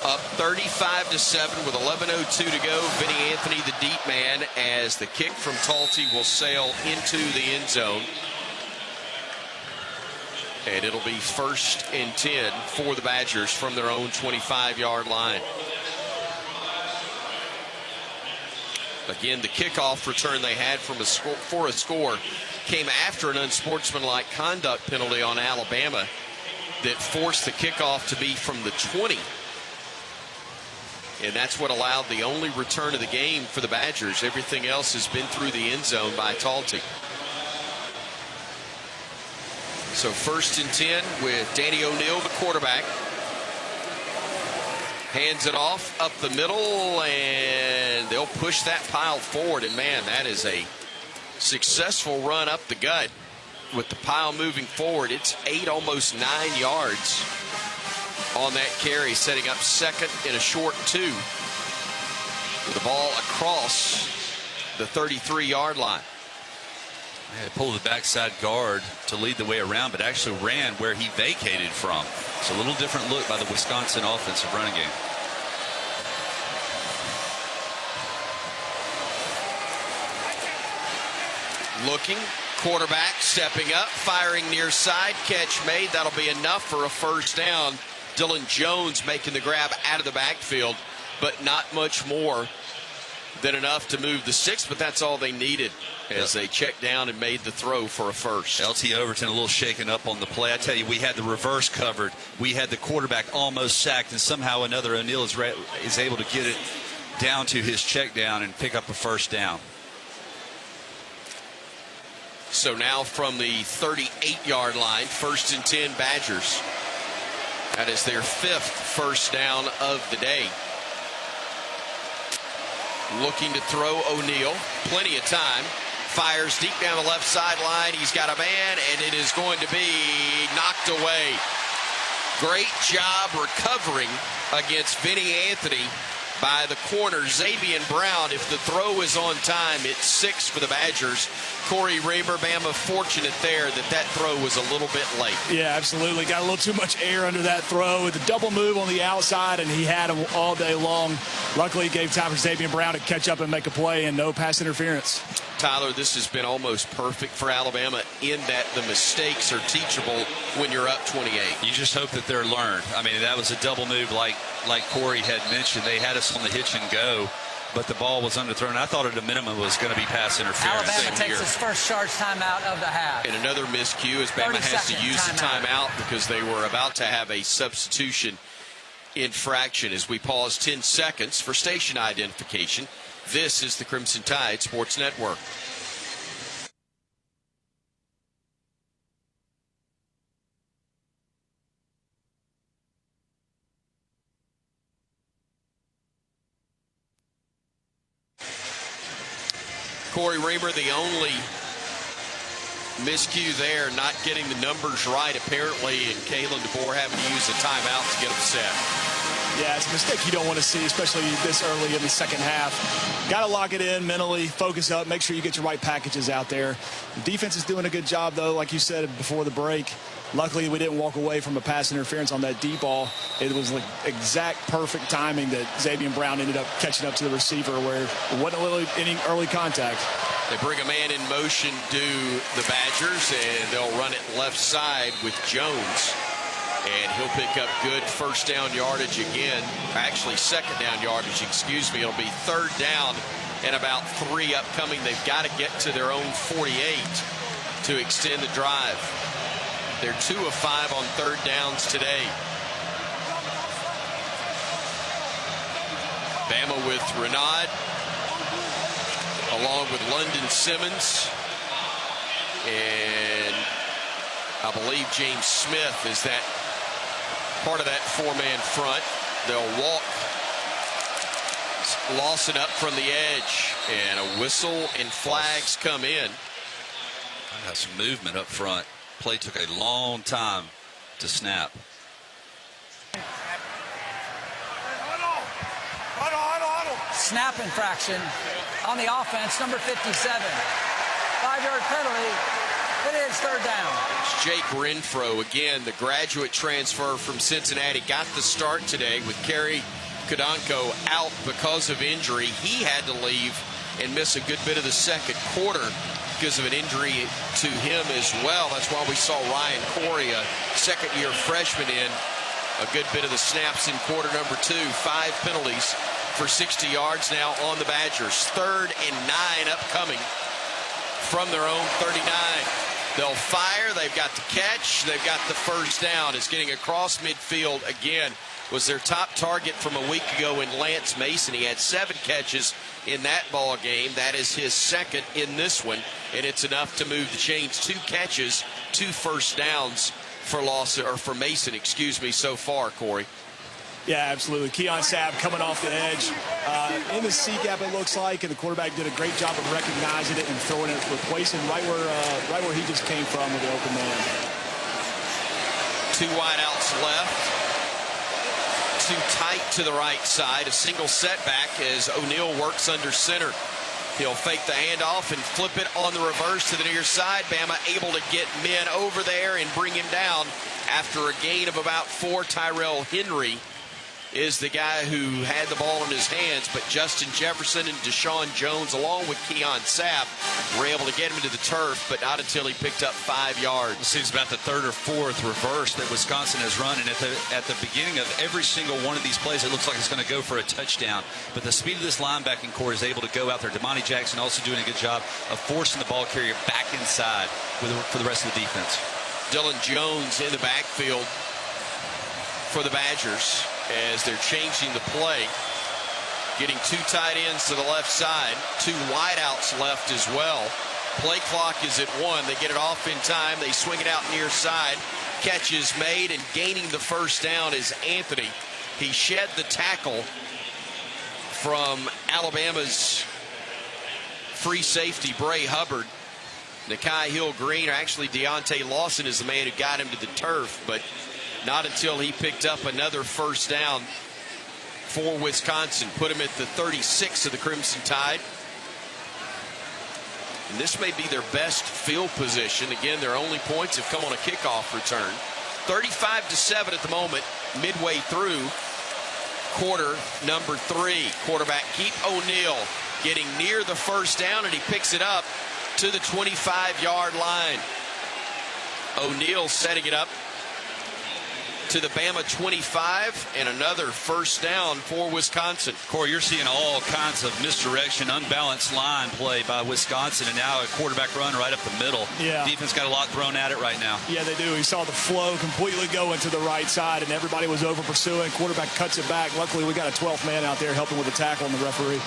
Up 35-7 with 11:02 to go. Vinny Anthony, the deep man, as the kick from Talty will sail into the end zone. And it'll be 1st and 10 for the Badgers from their own 25-yard line. Again, the kickoff return they had for a score came after an unsportsmanlike conduct penalty on Alabama that forced the kickoff to be from the 20. And that's what allowed the only return of the game for the Badgers. Everything else has been through the end zone by Talty. So 1st and 10 with Danny O'Neal, the quarterback. Hands it off up the middle, and they'll push that pile forward. And, man, that is a successful run up the gut with the pile moving forward. It's 8, almost 9 yards on that carry, setting up 2nd and a short 2. With the ball across the 33-yard line. They pulled the backside guard to lead the way around, but actually ran where he vacated from. It's a little different look by the Wisconsin offensive running game. Looking, quarterback stepping up, firing near side, catch made. That'll be enough for a 1st down. Dylan Jones making the grab out of the backfield, but not much more than enough to move the 6, but that's all they needed as they checked down and made the throw for a 1st. LT Overton a little shaken up on the play. I tell you, we had the reverse covered. We had the quarterback almost sacked, and somehow another O'Neal is able to get it down to his check down and pick up a 1st down. So now from the 38-yard line, 1st and 10 Badgers. That is their 5th 1st down of the day. Looking to throw O'Neal. Plenty of time. Fires deep down the left sideline. He's got a man, and it is going to be knocked away. Great job recovering against Vinny Anthony by the corner, Xavier Brown. If the throw is on time, it's 6 for the Badgers. Corey Reber, Bama fortunate there that throw was a little bit late. Yeah, absolutely. Got a little too much air under that throw with the double move on the outside, and he had him all day long. Luckily, he gave time for Xavier Brown to catch up and make a play, and no pass interference. Tyler, this has been almost perfect for Alabama in that the mistakes are teachable when you're up 28. You just hope that they're learned. I mean, that was a double move like Corey had mentioned. They had us on the hitch and go, but the ball was underthrown. I thought at a minimum it was going to be pass interference. Alabama takes its first charge timeout of the half. And another miscue as Bama has to use the timeout because they were about to have a substitution infraction as we pause 10 seconds for station identification. This is the Crimson Tide Sports Network. Corey Reber, the only miscue there, not getting the numbers right apparently, and Kalen DeBoer having to use a timeout to get upset. Yeah, it's a mistake you don't want to see, especially this early in the second half. Got to lock it in mentally, focus up, make sure you get your right packages out there. The defense is doing a good job, though, like you said before the break. Luckily, we didn't walk away from a pass interference on that deep ball. It was like exact perfect timing that Xavier Brown ended up catching up to the receiver where it wasn't really any early contact. They bring a man in motion to the Badgers, and they'll run it left side with Jones. And he'll pick up good first down yardage again. Actually, second down yardage, excuse me. It'll be third down and about 3 upcoming. They've got to get to their own 48 to extend the drive. They're 2 of 5 on third downs today. Bama with Renaud, along with London Simmons. And I believe James Smith is that part of that 4-man front. They'll walk Lawson up from the edge, and a whistle and flags come in. I got some movement up front. Play took a long time to snap. Snap infraction on the offense, number 57. 5-yard penalty. It is third down. It's Jake Renfro, again, the graduate transfer from Cincinnati, got the start today with Kerry Kodonko out because of injury. He had to leave and miss a good bit of the second quarter because of an injury to him as well. That's why we saw Ryan Corey, a second-year freshman, in a good bit of the snaps in quarter number 2. 5 penalties for 60 yards now on the Badgers. 3rd and 9 upcoming from their own 39. They'll fire. They've got the catch. They've got the first down. It's getting across midfield again. Was their top target from a week ago in Lance Mason. He had 7 catches in that ball game. That is his second in this one, and it's enough to move the chains. 2 catches, 2 first downs for Lawson, or for Mason, excuse me, so far, Corey. Yeah, absolutely. Keon Sabb coming off the edge. In the C-gap, it looks like, and the quarterback did a great job of recognizing it and throwing it, replacing right where he just came from with the open man. 2 wideouts left. Too tight to the right side. A single setback as O'Neal works under center. He'll fake the handoff and flip it on the reverse to the near side. Bama able to get men over there and bring him down after a gain of about 4. Tyrell Henry is the guy who had the ball in his hands, but Justin Jefferson and Deshaun Jones, along with Keon Sapp, were able to get him into the turf, but not until he picked up 5 yards. It seems about the 3rd or 4th reverse that Wisconsin has run, and at the beginning of every single one of these plays, it looks like it's going to go for a touchdown. But the speed of this linebacking core is able to go out there. Damani Jackson also doing a good job of forcing the ball carrier back inside for the rest of the defense. Dylan Jones in the backfield for the Badgers as they're changing the play. Getting 2 tight ends to the left side. 2 wideouts left as well. Play clock is at 1. They get it off in time. They swing it out near side. Catch is made, and gaining the first down is Anthony. He shed the tackle from Alabama's free safety, Bray Hubbard. Nakai Hill-Green, or actually Deontay Lawson, is the man who got him to the turf, but not until he picked up another first down for Wisconsin. Put him at the 36 of the Crimson Tide. And this may be their best field position. Again, their only points have come on a kickoff return. 35-7 at the moment, midway through quarter number 3. Quarterback Keith O'Neal getting near the first down, and he picks it up to the 25-yard line. O'Neal setting it up to the Bama 25, and another first down for Wisconsin. Corey, you're seeing all kinds of misdirection, unbalanced line play by Wisconsin, and now a quarterback run right up the middle. Yeah. Defense got a lot thrown at it right now. Yeah, they do. He saw the flow completely going to the right side, and everybody was over pursuing. Quarterback cuts it back. Luckily, we got a 12th man out there helping with the tackle, and the referee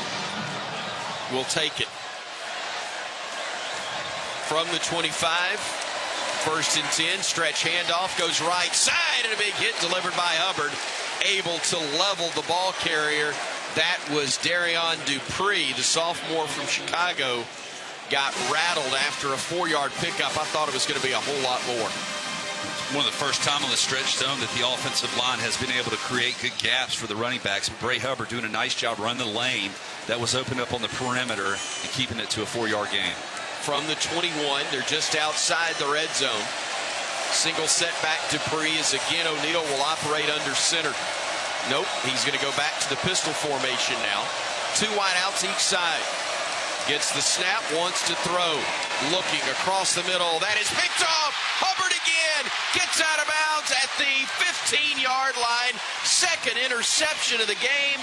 will take it. From the 25. First and 10, stretch handoff, goes right side, and a big hit delivered by Hubbard. Able to level the ball carrier. That was Darion Dupree, the sophomore from Chicago. Got rattled after a 4-yard pickup. I thought it was going to be a whole lot more. One of the first time on the stretch zone that the offensive line has been able to create good gaps for the running backs. Bray Hubbard doing a nice job running the lane that was opened up on the perimeter and keeping it to a 4-yard gain. From the 21, they're just outside the red zone. Single setback Dupree as again O'Neal will operate under center. Nope, he's going to go back to the pistol formation now. 2 wideouts each side. Gets the snap, wants to throw. Looking across the middle. That is picked off. Hubbard again gets out of bounds at the 15-yard line. Second interception of the game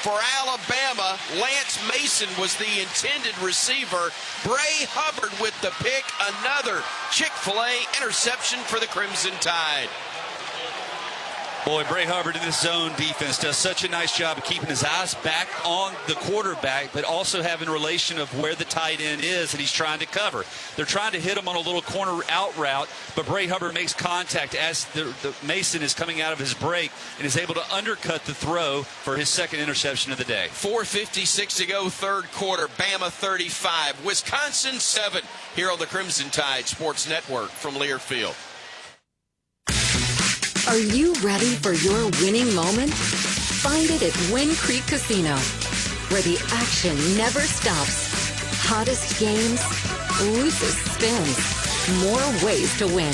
for Alabama. Lance Mason was the intended receiver. Bray Hubbard with the pick. Another Chick-fil-A interception for the Crimson Tide. Boy, Bray Hubbard in this zone defense does such a nice job of keeping his eyes back on the quarterback, but also having relation of where the tight end is that he's trying to cover. They're trying to hit him on a little corner out route, but Bray Hubbard makes contact as the Mason is coming out of his break and is able to undercut the throw for his second interception of the day. 4:56 to go, third quarter. Bama 35, Wisconsin 7, here on the Crimson Tide Sports Network from Learfield. Are you ready for your winning moment? Find it at Wind Creek Casino, where the action never stops. Hottest games, loosest spins, more ways to win.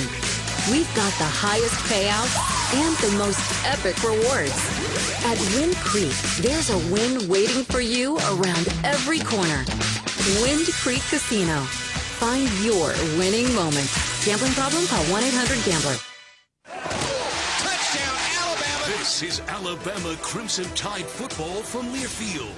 We've got the highest payouts and the most epic rewards. At Wind Creek, there's a win waiting for you around every corner. Wind Creek Casino. Find your winning moment. Gambling problem? Call 1-800-GAMBLER. This is Alabama Crimson Tide football from Learfield.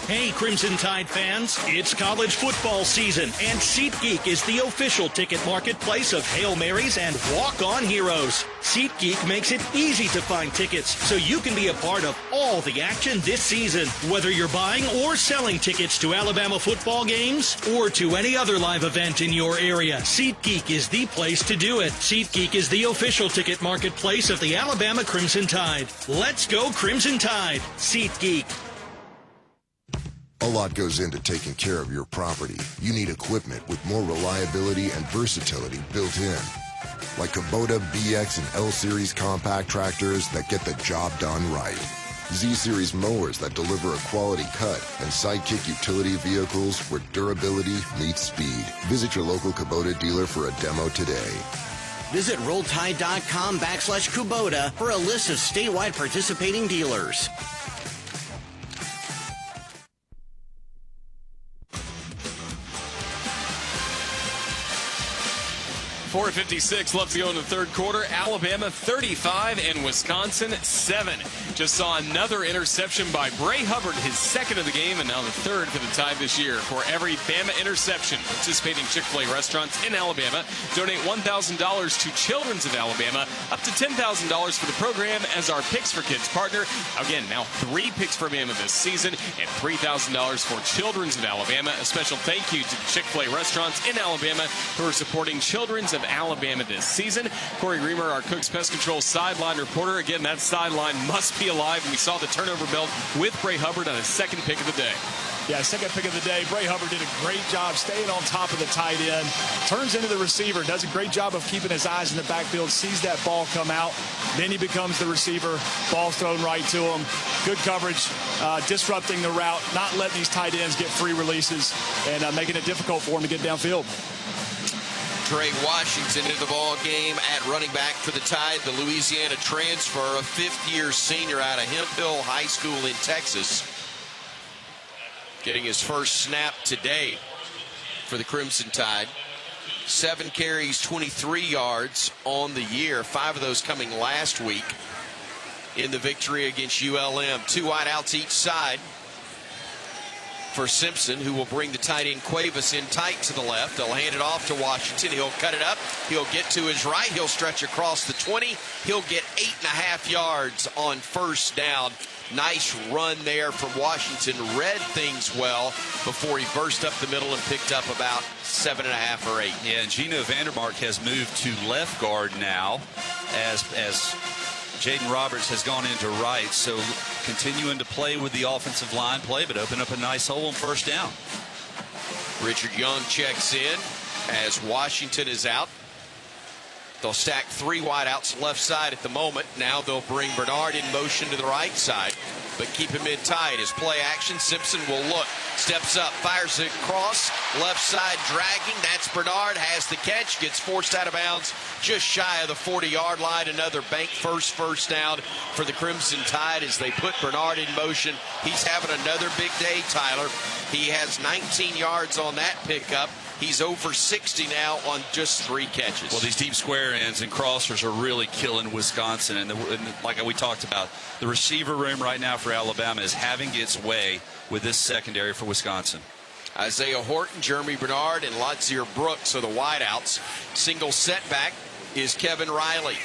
Hey, Crimson Tide fans, it's college football season, and SeatGeek is the official ticket marketplace of Hail Marys and walk-on heroes. SeatGeek makes it easy to find tickets so you can be a part of all the action this season. Whether you're buying or selling tickets to Alabama football games or to any other live event in your area, SeatGeek is the place to do it. SeatGeek is the official ticket marketplace of the Alabama Crimson Tide. Let's go Crimson Tide. SeatGeek. A lot goes into taking care of your property. You need equipment with more reliability and versatility built in. Like Kubota BX and L-Series compact tractors that get the job done right. Z-Series mowers that deliver a quality cut, and Sidekick utility vehicles where durability meets speed. Visit your local Kubota dealer for a demo today. Visit rolltide.com/Kubota for a list of statewide participating dealers. 4:56 left to go in the third quarter. Alabama 35 and Wisconsin 7. Just saw another interception by Bray Hubbard, his second of the game, and now the third for the Tide this year. For every Bama interception, participating Chick-fil-A restaurants in Alabama donate $1,000 to Children's of Alabama, up to $10,000 for the program as our Picks for Kids partner. Again, now 3 picks for Bama this season and $3,000 for Children's of Alabama. A special thank you to Chick-fil-A restaurants in Alabama who are supporting Children's of Alabama this season. Corey Reamer, our Cook's Pest Control sideline reporter. Again, that sideline must be Monkey alive, and we saw the turnover belt with Bray Hubbard on his second pick of the day. Yeah, second pick of the day. Bray Hubbard did a great job staying on top of the tight end. Turns into the receiver. Does a great job of keeping his eyes in the backfield. Sees that ball come out. Then he becomes the receiver. Ball thrown right to him. Good coverage. Disrupting the route. Not letting these tight ends get free releases. And making it difficult for him to get downfield. Trey Washington into the ball game at running back for the Tide. The Louisiana transfer, a fifth-year senior out of Hemphill High School in Texas. Getting his first snap today for the Crimson Tide. 7 carries, 23 yards on the year. 5 of those coming last week in the victory against ULM. 2 wideouts each side for Simpson, who will bring the tight end Cuevas in tight to the left. They'll hand it off to Washington. He'll cut it up. He'll get to his right. He'll stretch across the 20. He'll get 8.5 yards on first down. Nice run there from Washington. Read things well before he burst up the middle and picked up about 7.5 or 8. Yeah, and Gino Vandermark has moved to left guard now as Jaden Roberts has gone into right. So continuing to play with the offensive line play, but open up a nice hole on first down. Richard Young checks in as Washington is out. They'll stack 3 wideouts left side at the moment. Now they'll bring Bernard in motion to the right side, but keep him in tight. As play action, Simpson will look, steps up, fires it across, left side dragging. That's Bernard, has the catch, gets forced out of bounds just shy of the 40-yard line. Another bank first down for the Crimson Tide as they put Bernard in motion. He's having another big day, Tyler. He has 19 yards on that pickup. He's over 60 now on just 3 catches. Well, these deep square ends and crossers are really killing Wisconsin. And like we talked about, the receiver room right now for Alabama is having its way with this secondary for Wisconsin. Isaiah Horton, Jeremy Bernard, and Latsier Brooks are the wideouts. Single setback is Kevin Riley.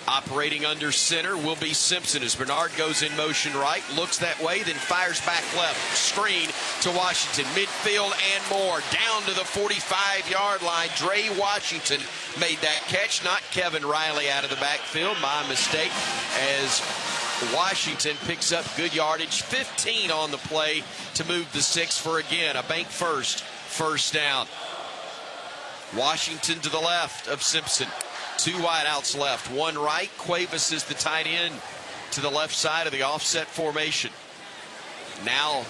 Operating under center will be Simpson as Bernard goes in motion right, looks that way, then fires back left. Screen to Washington, midfield and more. Down to the 45-yard line. Dre Washington made that catch, not Kevin Riley out of the backfield. My mistake as Washington picks up good yardage. 15 on the play to move the 6 for, again, a bank first down. Washington to the left of Simpson. 2 wideouts left, 1 right. Cuevas is the tight end to the left side of the offset formation. Now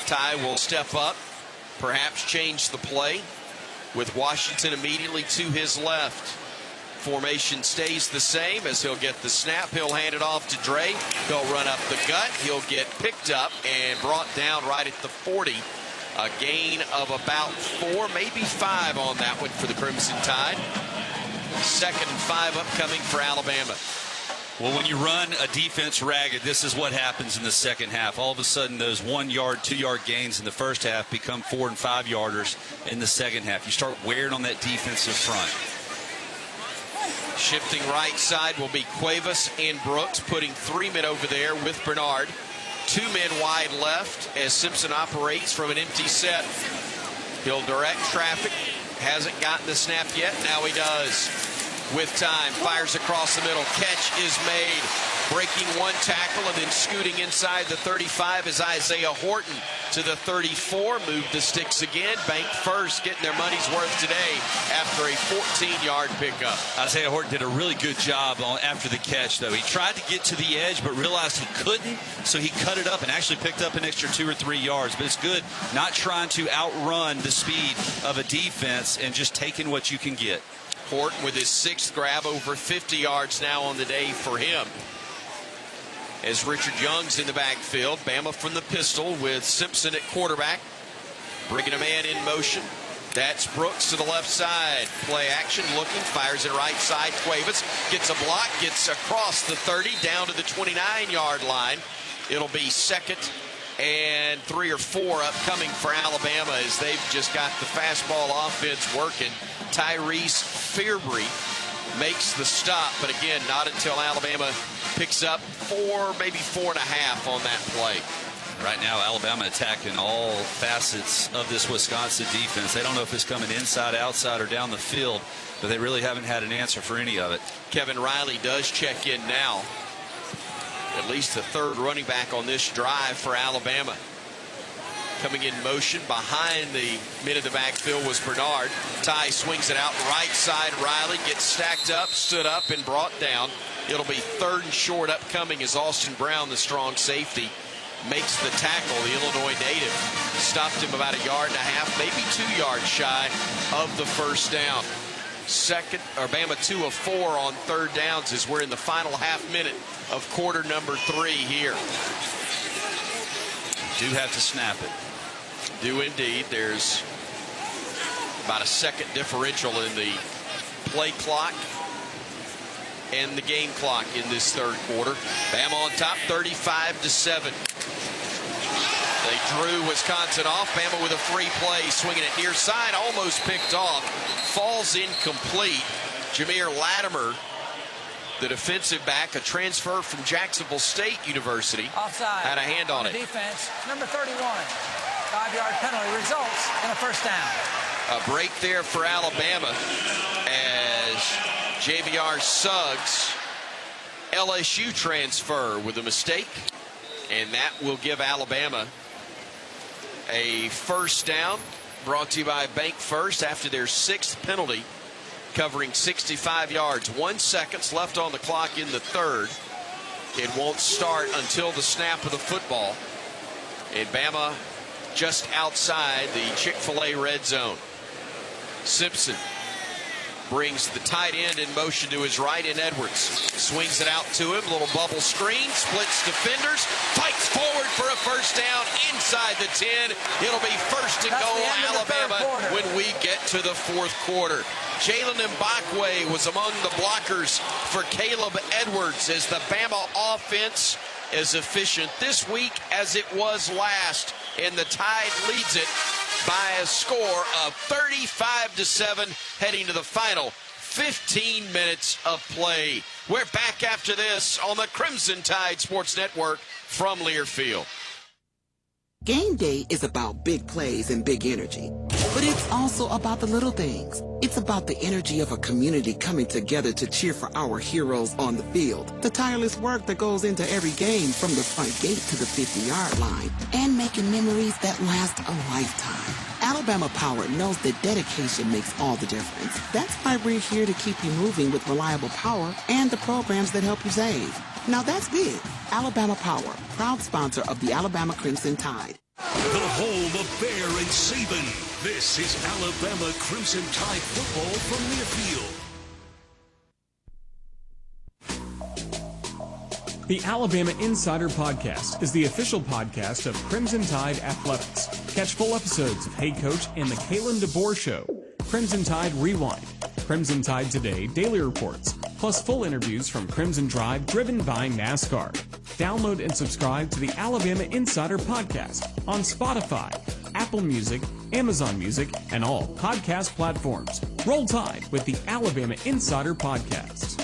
Ty will step up, perhaps change the play with Washington immediately to his left. Formation stays the same as he'll get the snap. He'll hand it off to Dre. He'll run up the gut. He'll get picked up and brought down right at the 40. A gain of about 4, maybe 5 on that one for the Crimson Tide. 2nd and 5 upcoming for Alabama. Well, when you run a defense ragged, this is what happens in the second half. All of a sudden, those 1-yard, 2-yard gains in the first half become 4- and 5-yarders in the second half. You start wearing on that defensive front. Shifting right side will be Cuevas and Brooks, putting 3 men over there with Bernard. 2 men wide left as Simpson operates from an empty set. He'll direct traffic. Hasn't gotten the snap yet. Now he does. With time, fires across the middle. Catch is made. Breaking 1 tackle and then scooting inside the 35 is Isaiah Horton to the 34. Move the sticks again. Bank first, getting their money's worth today after a 14-yard pickup. Isaiah Horton did a really good job after the catch, though. He tried to get to the edge but realized he couldn't, so he cut it up and actually picked up an extra 2 or 3 yards. But it's good not trying to outrun the speed of a defense and just taking what you can get. Horton with his 6th grab, over 50 yards now on the day for him. As Richard Young's in the backfield, Bama from the pistol with Simpson at quarterback. Bringing a man in motion. That's Brooks to the left side. Play action, looking, fires it right side. Cuevas gets a block, gets across the 30, down to the 29-yard line. It'll be 2nd and 3 or 4 upcoming for Alabama as they've just got the fastball offense working. Tyrese Fearbry makes the stop, but again, not until Alabama picks up 4, maybe 4.5 on that play. Right now, Alabama attacking all facets of this Wisconsin defense. They don't know if it's coming inside, outside, or down the field, but they really haven't had an answer for any of it. Kevin Riley does check in now At least the third running back on this drive for Alabama. Coming in motion behind the mid of the backfield was Bernard. Ty swings it out right side. Riley gets stacked up, stood up, and brought down. It'll be 3rd and short upcoming as Austin Brown, the strong safety, makes the tackle. The Illinois native stopped him about 1.5 yards, maybe 2 yards shy of the first down. Bama 2 of 4 on 3rd downs as we're in the final half minute of quarter number 3 here. Do have to snap it. Do indeed. There's about a second differential in the play clock and the game clock in this third quarter. Bama on top 35-7. They drew Wisconsin off. Bama with a free play, swinging it near side, almost picked off. Falls incomplete. Jameer Latimer, the defensive back, a transfer from Jacksonville State University, offside, had a hand on it. Defense, number 31. 5-yard penalty results in a first down. A break there for Alabama as JVR Suggs, LSU transfer, with a mistake, and that will give Alabama a first down, brought to you by Bank First after their 6th penalty, covering 65 yards. 1 second left on the clock in the third. It won't start until the snap of the football. And Bama just outside the Chick-fil-A red zone. Simpson brings the tight end in motion to his right in Edwards. Swings it out to him. Little bubble screen. Splits defenders. Fights forward for a first down inside the 10. It'll be 1st and goal Alabama when we get to the 4th quarter. Jalen Mbakwe was among the blockers for Caleb Edwards as the Bama offense is efficient this week as it was last. And the Tide leads it by a score of 35-7 heading to the final 15 minutes of play. We're back after this on the Crimson Tide Sports Network from Learfield. Game day is about big plays and big energy, but it's also about the little things. It's about the energy of a community coming together to cheer for our heroes on the field, the tireless work that goes into every game from the front gate to the 50-yard line, and making memories that last a lifetime. Alabama Power knows that dedication makes all the difference. That's why we're here to keep you moving with reliable power and the programs that help you save. Now that's big. Alabama Power, proud sponsor of the Alabama Crimson Tide. The home of Bear and Saban. This is Alabama Crimson Tide football from Learfield. The Alabama Insider Podcast is the official podcast of Crimson Tide Athletics. Catch full episodes of Hey Coach and the Kalen DeBoer Show, Crimson Tide Rewind, Crimson Tide Today Daily Reports, plus full interviews from Crimson Drive driven by NASCAR. Download and subscribe to the Alabama Insider Podcast on Spotify, Apple Music, Amazon Music, and all podcast platforms. Roll Tide with the Alabama Insider Podcast.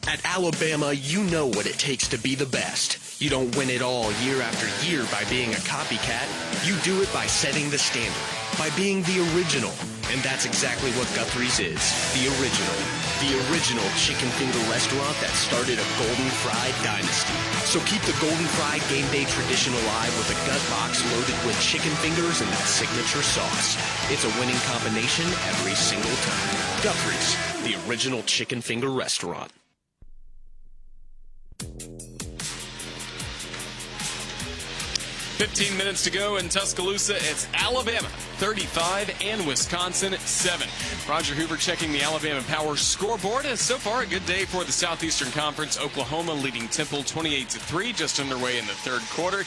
At Alabama, you know what it takes to be the best. You don't win it all year after year by being a copycat. You do it by setting the standard, by being the original. And that's exactly what Guthrie's is, the original. The original chicken finger restaurant that started a Golden Fry dynasty. So keep the Golden Fry game day tradition alive with a gut box loaded with chicken fingers and that signature sauce. It's a winning combination every single time. Guthrie's, the original chicken finger restaurant. 15 minutes to go in Tuscaloosa. It's Alabama 35 and Wisconsin 7. Roger Hoover checking the Alabama Power scoreboard. So far, a good day for the Southeastern Conference. Oklahoma leading Temple 28-3, just underway in the third quarter.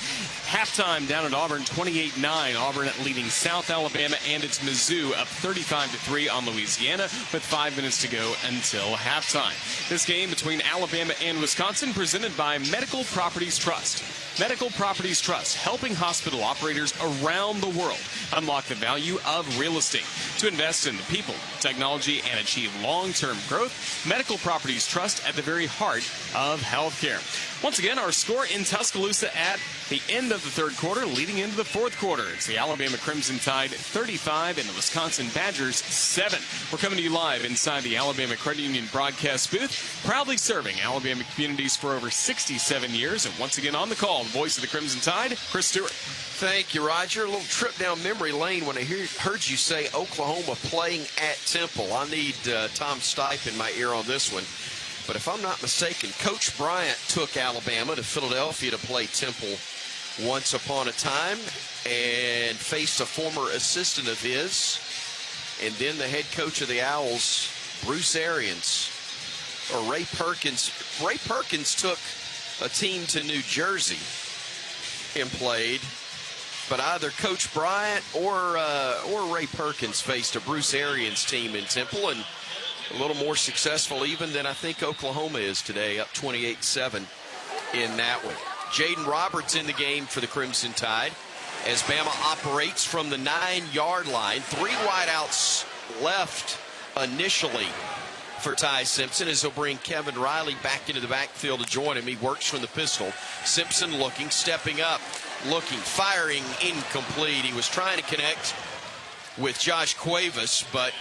Halftime down at Auburn 28-9. Auburn leading South Alabama and its Mizzou up 35-3 on Louisiana with 5 minutes to go until halftime. This game between Alabama and Wisconsin presented by Medical Properties Trust. Medical Properties Trust, helping hospital operators around the world unlock the value of real estate. To invest in the people, technology, and achieve long-term growth, Medical Properties Trust at the very heart of healthcare. Once again, our score in Tuscaloosa at the end of the third quarter, leading into the fourth quarter. It's the Alabama Crimson Tide 35 and the Wisconsin Badgers 7. We're coming to you live inside the Alabama Credit Union broadcast booth, proudly serving Alabama communities for over 67 years. And once again on the call, the voice of the Crimson Tide, Chris Stewart. Thank you, Roger. A little trip down memory lane when I heard you say Oklahoma playing at Temple. I need Tom Stipe in my ear on this one. But if I'm not mistaken, Coach Bryant took Alabama to Philadelphia to play Temple once upon a time and faced a former assistant of his, and then the head coach of the Owls, Bruce Arians, or Ray Perkins. Ray Perkins took a team to New Jersey and played, but either Coach Bryant or Ray Perkins faced a Bruce Arians team in Temple, and a little more successful even than I think Oklahoma is today, up 28-7 in that one. Jaden Roberts in the game for the Crimson Tide as Bama operates from the 9-yard line. 3 wideouts left initially for Ty Simpson as he'll bring Kevin Riley back into the backfield to join him. He works from the pistol. Simpson looking, stepping up, looking, firing, incomplete. He was trying to connect with Josh Cuevas, but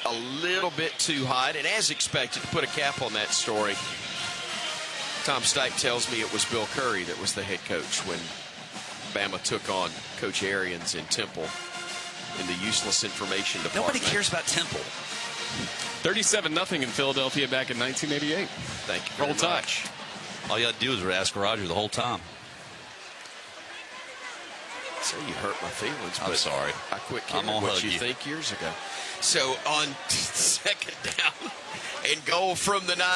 a little bit too high, and as expected, to put a cap on that story, Tom Stipe tells me it was Bill Curry that was the head coach when Bama took on Coach Arians in Temple in the useless information department. Nobody cares about Temple. 37-0 in Philadelphia back in 1988. Thank you very much. All you had to do was ask Roger the whole time. So you hurt my feelings. I'm sorry. I quit caring what you think years ago. So on second down and goal from the 9.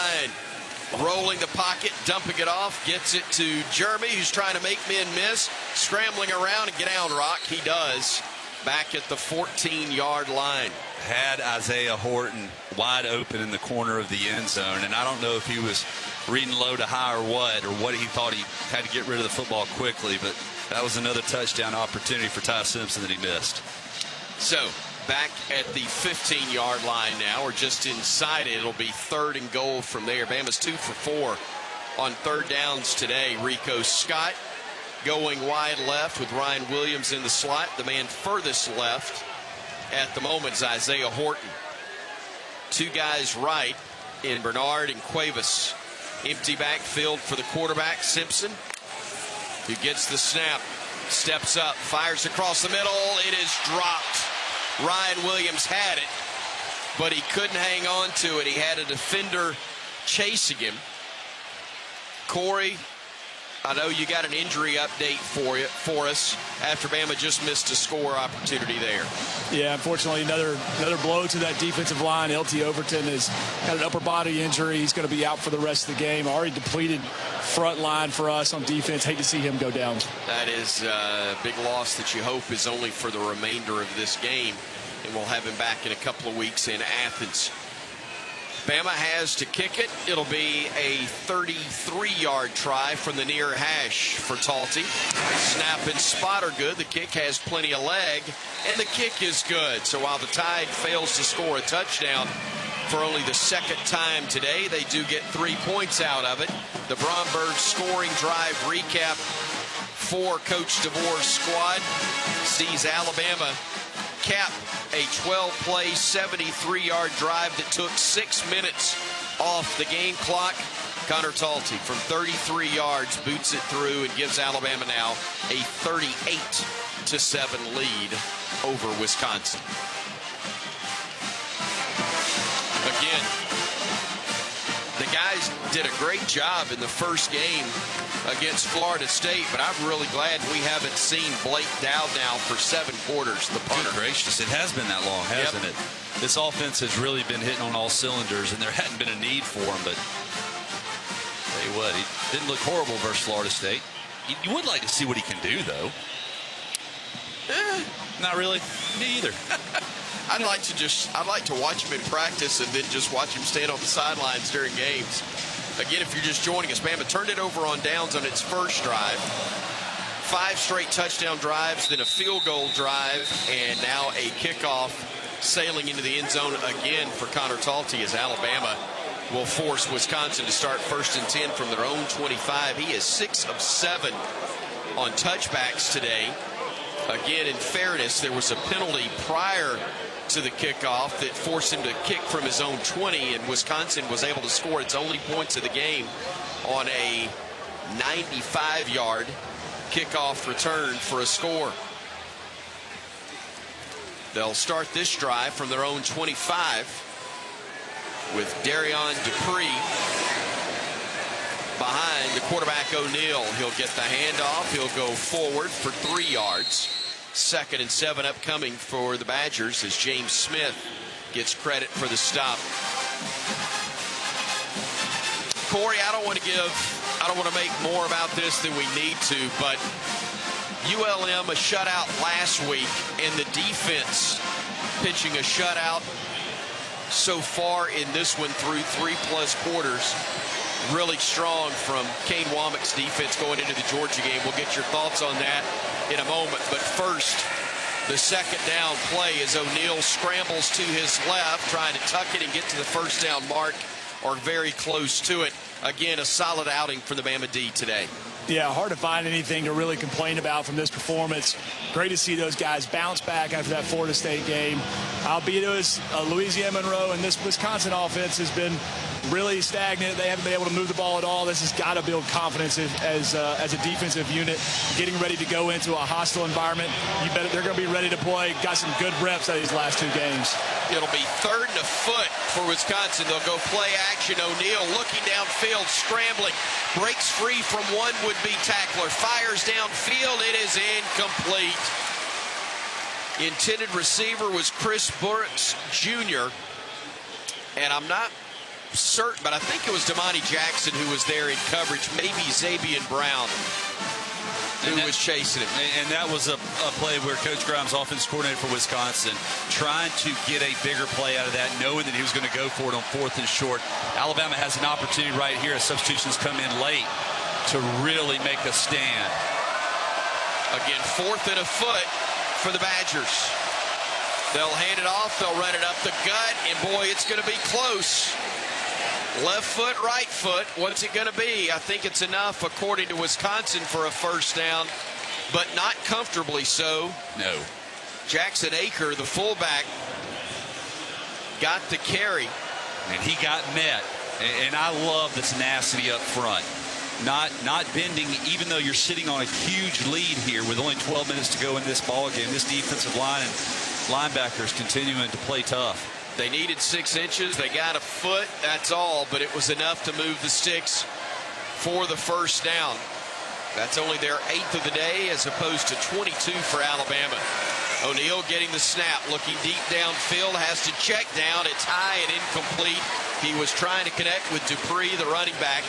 Rolling the pocket, dumping it off, gets it to Jeremy, who's trying to make men miss, scrambling around and get down, Rock. He does. Back at the 14-yard line. Had Isaiah Horton wide open in the corner of the end zone, and I don't know if he was reading low to high or what he thought he had to get rid of the football quickly, but that was another touchdown opportunity for Ty Simpson that he missed. So back at the 15-yard line now, or just inside it. It'll be 3rd and goal from there. Bama's 2 for 4 on third downs today. Rico Scott going wide left with Ryan Williams in the slot. The man furthest left at the moment is Isaiah Horton. 2 guys right in Bernard and Cuevas. Empty backfield for the quarterback, Simpson, who gets the snap, steps up, fires across the middle. It is dropped. Ryan Williams had it, but he couldn't hang on to it. He had a defender chasing him. Corey, I know you got an injury update for us after Bama just missed a score opportunity there. Yeah, unfortunately, another blow to that defensive line. LT Overton has had an upper body injury. He's going to be out for the rest of the game. Already depleted front line for us on defense. Hate to see him go down. That is a big loss that you hope is only for the remainder of this game, and we'll have him back in a couple of weeks in Athens. Bama has to kick it. It'll be a 33-yard try from the near hash for Talty. Snap and spot are good. The kick has plenty of leg, and the kick is good. So while the Tide fails to score a touchdown for only the second time today, they do get 3 points out of it. The Bromberg scoring drive recap for Coach DeVore's squad sees Alabama cap a 12-play, 73-yard drive that took 6 minutes off the game clock. Connor Talty from 33 yards boots it through and gives Alabama now a 38-7 lead over Wisconsin. Again, the guys did a great job in the first game against Florida State, but I'm really glad we haven't seen Blake Dowd now for 7 quarters. The punter. Good gracious, it has been that long, hasn't it? This offense has really been hitting on all cylinders, and there hadn't been a need for him, but tell you what, he didn't look horrible versus Florida State. You would like to see what he can do, though. Not really. Me either. I'd like to watch him in practice and then just watch him stand on the sidelines during games. Again, if you're just joining us, Bama turned it over on downs on its first drive. 5 straight touchdown drives, then a field goal drive, and now a kickoff sailing into the end zone again for Connor Talty as Alabama will force Wisconsin to start 1st and 10 from their own 25. He is 6 of 7 on touchbacks today. Again, in fairness, there was a penalty prior to the kickoff that forced him to kick from his own 20, and Wisconsin was able to score its only points of the game on a 95-yard kickoff return for a score. They'll start this drive from their own 25 with Darion Dupree behind the quarterback O'Neal. He'll get the handoff. He'll go forward for 3 yards. 2nd and 7 upcoming for the Badgers as James Smith gets credit for the stop. Corey, I don't want to make more about this than we need to, but ULM a shutout last week, and the defense pitching a shutout so far in this one through 3+ quarters. Really strong from Kane Womack's defense going into the Georgia game. We'll get your thoughts on that in a moment. But first, the 2nd down play as O'Neal scrambles to his left, trying to tuck it and get to the 1st down mark, or very close to it. Again, a solid outing for the Bama D today. Yeah, hard to find anything to really complain about from this performance. Great to see those guys bounce back after that Florida State game. Albeit it was Louisiana Monroe, and this Wisconsin offense has been really stagnant. They haven't been able to move the ball at all. This has got to build confidence as a defensive unit, getting ready to go into a hostile environment. You bet they're going to be ready to play. Got some good reps out of these last 2 games. It'll be 3rd and a foot for Wisconsin. They'll go play action. O'Neal looking downfield, scrambling, breaks free from one would-be tackler, fires downfield. It is incomplete. Intended receiver was Chris Burks Jr., and I'm not certain, but I think it was Damani Jackson who was there in coverage, maybe Zabian Brown who was chasing him. And that was a play where Coach Grimes, offense coordinator for Wisconsin, trying to get a bigger play out of that, knowing that he was going to go for it on 4th and short. Alabama has an opportunity right here as substitutions come in late to really make a stand. Again, 4th and a foot for the Badgers. They'll hand it off. They'll run it up the gut, and boy, it's going to be close. Left foot, right foot. What's it going to be? I think it's enough, according to Wisconsin, for a 1st down, but not comfortably so. No. Jackson Aker, the fullback, got the carry. And he got met. And I love the tenacity up front. Not bending, even though you're sitting on a huge lead here with only 12 minutes to go in this ball game. This defensive line and linebackers continuing to play tough. They needed 6 inches. They got a foot. That's all, but it was enough to move the sticks for the 1st down. That's only their 8th of the day as opposed to 22 for Alabama. O'Neal getting the snap, looking deep downfield, has to check down. It's high and incomplete. He was trying to connect with Dupree, the running back,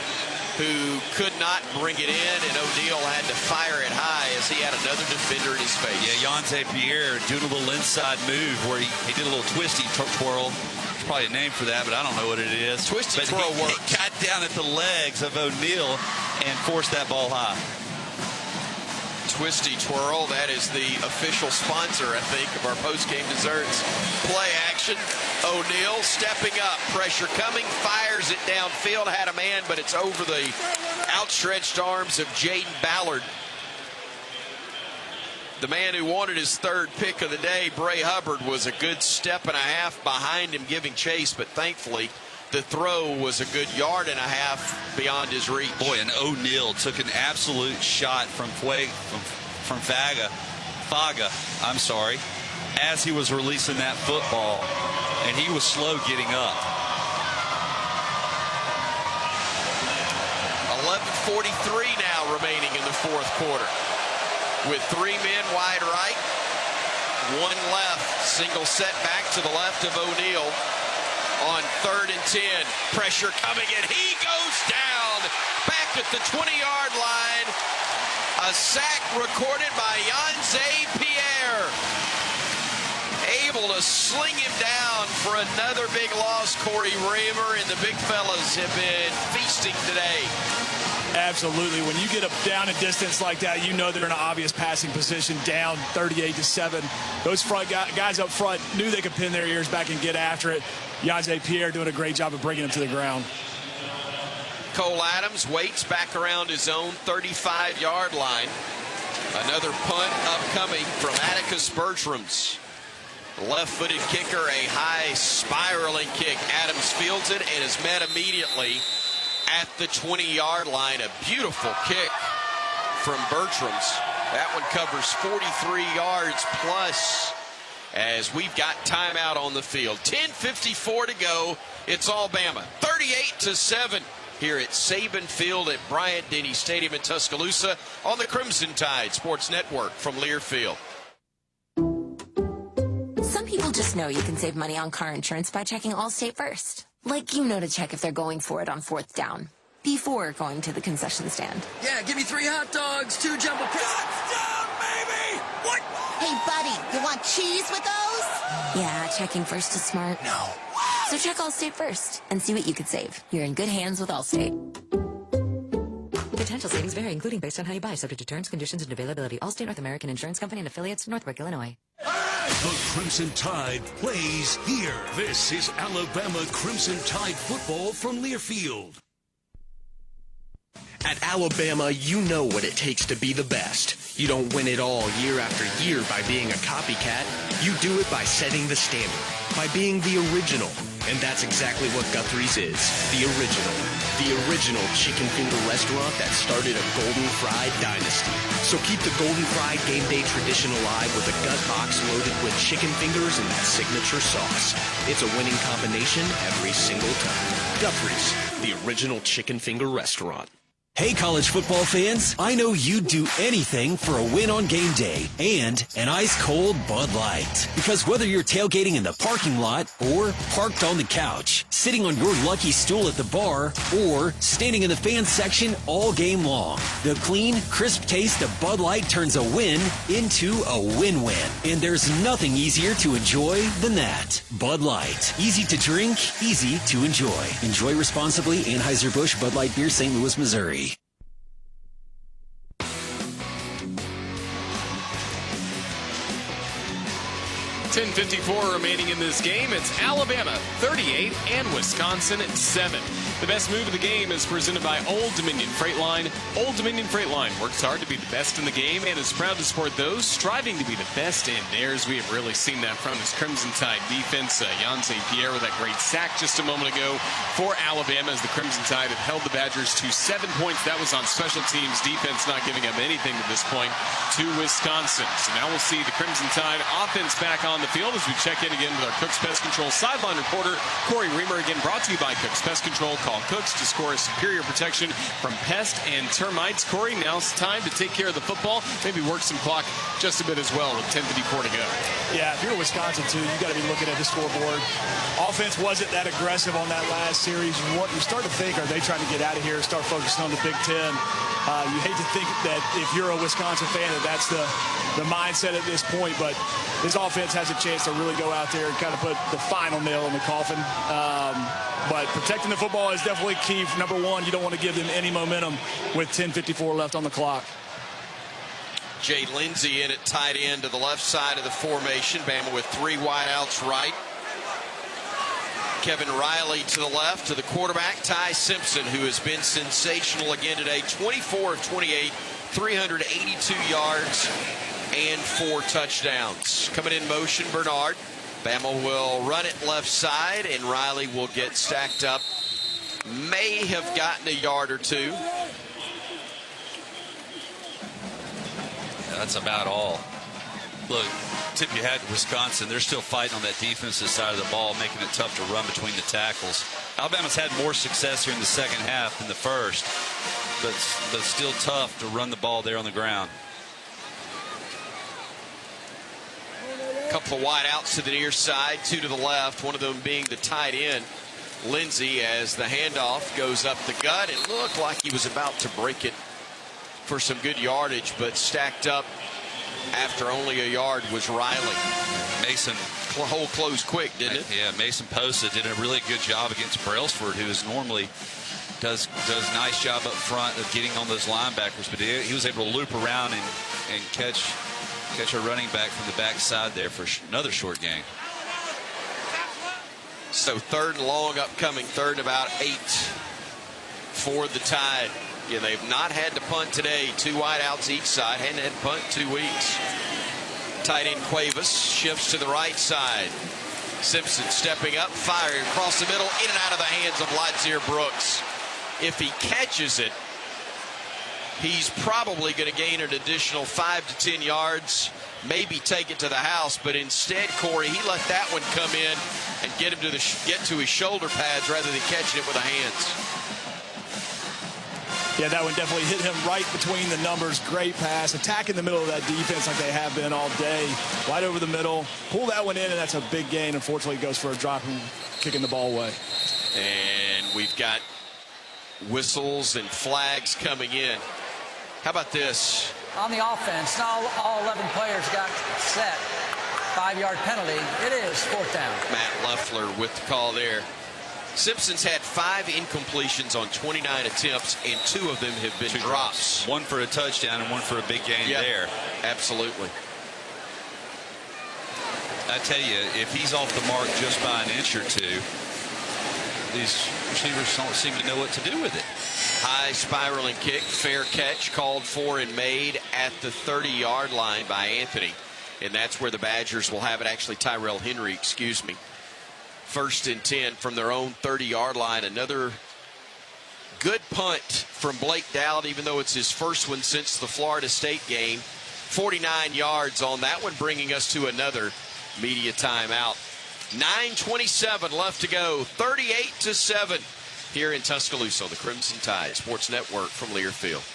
who could not bring it in, and O'Neal had to fire it high as he had another defender in his face. Yeah, Yonze Pierre doing a little inside move where he did a little twisty twirl. There's probably a name for that, but I don't know what it is. Twisty twirl works. He got down at the legs of O'Neal and forced that ball high. Twisty twirl, that is the official sponsor, I think, of our postgame desserts. Play action. O'Neal stepping up, pressure coming, fires it downfield, had a man, but it's over the outstretched arms of Jaden Ballard. The man who wanted his 3rd pick of the day, Bray Hubbard, was a good step and a half behind him giving chase, but thankfully the throw was a good 1.5 yards beyond his reach. Boy, and O'Neal took an absolute shot from Faga, as he was releasing that football, and he was slow getting up. 11:43 now remaining in the 4th quarter. With 3 men wide right, 1 left. Single set back to the left of O'Neal on 3rd and 10. Pressure coming, and he goes down back at the 20-yard line. A sack recorded by Yonze Pierre. Able to sling him down for another big loss. Corey Raymer and the big fellas have been feasting today. Absolutely. When you get up down a distance like that, you know they're in an obvious passing position, down 38-7. Those front guys up front knew they could pin their ears back and get after it. Yanze Pierre doing a great job of bringing him to the ground. Cole Adams waits back around his own 35-yard line. Another punt upcoming from Atticus Bertrams. Left-footed kicker, a high spiraling kick. Adams fields it and is met immediately at the 20-yard line. A beautiful kick from Bertrams. That one covers 43 yards plus as we've got timeout on the field. 10:54 to go. It's Alabama 38-7 here at Saban Field at Bryant-Denny Stadium in Tuscaloosa on the Crimson Tide Sports Network from Learfield. Some people just know you can save money on car insurance by checking Allstate first. Like you know to check if they're going for it on 4th down before going to the concession stand. Yeah, give me 3 hot dogs, 2 jumbo. Touchdown, baby! What? Hey, buddy, you want cheese with those? Yeah, checking first is smart. No. So check Allstate first and see what you could save. You're in good hands with Allstate. Potential savings vary, including based on how you buy, subject to terms, conditions, and availability. Allstate North American Insurance Company and affiliates, Northbrook, Illinois. The Crimson Tide plays here. This is Alabama Crimson Tide football from Learfield. At Alabama, you know what it takes to be the best. You don't win it all year after year by being a copycat. You do it by setting the standard, by being the original. And that's exactly what Guthrie's is, the original. The original chicken finger restaurant that started a Golden Fried dynasty. So keep the Golden Fried game day tradition alive with a gut box loaded with chicken fingers and that signature sauce. It's a winning combination every single time. Guthrie's, the original chicken finger restaurant. Hey, college football fans, I know you'd do anything for a win on game day and an ice-cold Bud Light. Because whether you're tailgating in the parking lot or parked on the couch, sitting on your lucky stool at the bar, or standing in the fan section all game long, the clean, crisp taste of Bud Light turns a win into a win-win. And there's nothing easier to enjoy than that. Bud Light. Easy to drink, easy to enjoy. Enjoy responsibly. Anheuser-Busch Bud Light Beer, St. Louis, Missouri. 10:54 remaining in this game. It's Alabama 38 and Wisconsin 7. The best move of the game is presented by Old Dominion Freight Line. Old Dominion Freight Line works hard to be the best in the game and is proud to support those striving to be the best in theirs. We have really seen that from this Crimson Tide defense. Yanze Pierre with that great sack just a moment ago for Alabama as the Crimson Tide have held the Badgers to 7 points. That was on special teams defense, not giving up anything to this point to Wisconsin. So now we'll see the Crimson Tide offense back on the field as we check in again with our Cooks Pest Control sideline reporter, Corey Reamer, again brought to you by Cooks Pest Control. Call Cooks to score superior protection from pests and termites. Corey, now it's time to take care of the football, maybe work some clock just a bit as well with 10:54 to go. Yeah, if you're Wisconsin, too, you got to be looking at the scoreboard. Offense wasn't that aggressive on that last series. You start to think, are they trying to get out of here and start focusing on the Big Ten? You hate to think that if you're a Wisconsin fan that that's the mindset at this point, but this offense has a chance to really go out there and kind of put the final nail in the coffin. But protecting the football is definitely key. Number one, you don't want to give them any momentum with 10:54 left on the clock. Jay Lindsey in at tight end to the left side of the formation. Bama with 3 wideouts right. Kevin Riley to the left to the quarterback, Ty Simpson, who has been sensational again today. 24 of 28, 382 yards and 4 touchdowns. Coming in motion, Bernard. Bama will run it left side, and Riley will get stacked up. May have gotten a yard or two. That's about all. Look, tip you had to Wisconsin. They're still fighting on that defensive side of the ball, making it tough to run between the tackles. Alabama's had more success here in the second half than the first, but still tough to run the ball there on the ground. A couple of wide outs to the near side, 2 to the left, one of them being the tight end, Lindsey, as the handoff goes up the gut. It looked like he was about to break it for some good yardage, but stacked up after only a yard was Riley. Mason. Hole closed quick, didn't it? Yeah, Mason Posa did a really good job against Brailsford, who is normally does a nice job up front of getting on those linebackers, but he was able to loop around and catch a running back from the backside there for another short gain. So 3rd and long upcoming, 3rd and about 8 for the Tide. Yeah, they've not had to punt today. 2 wideouts each side. Hadn't had to punt in 2 weeks. Tight end Cuevas shifts to the right side. Simpson stepping up, firing across the middle, in and out of the hands of Ladzier Brooks. If he catches it, he's probably going to gain an additional 5 to 10 yards, maybe take it to the house. But instead, Corey, he let that one come in and get to his shoulder pads rather than catching it with the hands. Yeah, that one definitely hit him right between the numbers. Great pass, attacking the middle of that defense like they have been all day. Right over the middle, pull that one in, and that's a big gain. Unfortunately, it goes for a drop and kicking the ball away. And we've got whistles and flags coming in. How about this? On the offense, all 11 players got set. 5-yard penalty. It is 4th down. Matt Leffler with the call there. Simpson's had 5 incompletions on 29 attempts, and 2 of them have been drops. One for a touchdown and one for a big gain there. Absolutely. I tell you, if he's off the mark just by an inch or 2, these receivers don't seem to know what to do with it. High spiraling kick, fair catch, called for and made at the 30-yard line by Anthony. And that's where the Badgers will have it. Actually, Tyrell Henry, excuse me. 1st and 10 from their own 30-yard line. Another good punt from Blake Dowd, even though it's his first one since the Florida State game. 49 yards on that one, bringing us to another media timeout. 9:27 left to go. 38-7 here in Tuscaloosa. The Crimson Tide Sports Network from Learfield.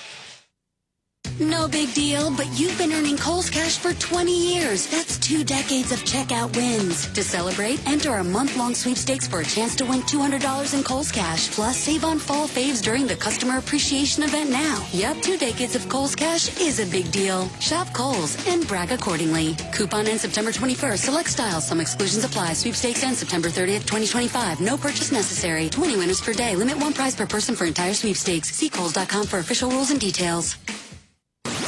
No big deal, but you've been earning Kohl's Cash for 20 years. That's 2 decades of checkout wins. To celebrate, enter a month-long sweepstakes for a chance to win $200 in Kohl's Cash. Plus, save on fall faves during the Customer Appreciation event now. Yep, 2 decades of Kohl's Cash is a big deal. Shop Kohl's and brag accordingly. Coupon ends September 21st. Select styles. Some exclusions apply. Sweepstakes ends September 30th, 2025. No purchase necessary. 20 winners per day. Limit 1 prize per person for entire sweepstakes. See Kohls.com for official rules and details.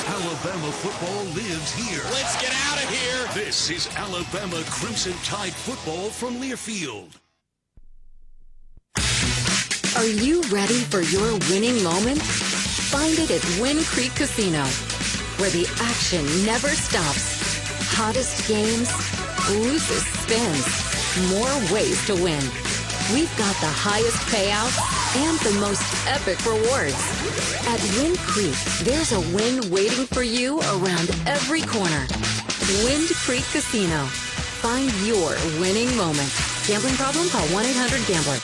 Alabama football lives here. Let's get out of here. This is Alabama Crimson Tide football from Learfield. Are you ready for your winning moment? Find it at Wind Creek Casino, where the action never stops. Hottest games, loosest spins, more ways to win. We've got the highest payouts and the most epic rewards. At Wind Creek, there's a win waiting for you around every corner. Wind Creek Casino. Find your winning moment. Gambling problem? Call 1-800-GAMBLER.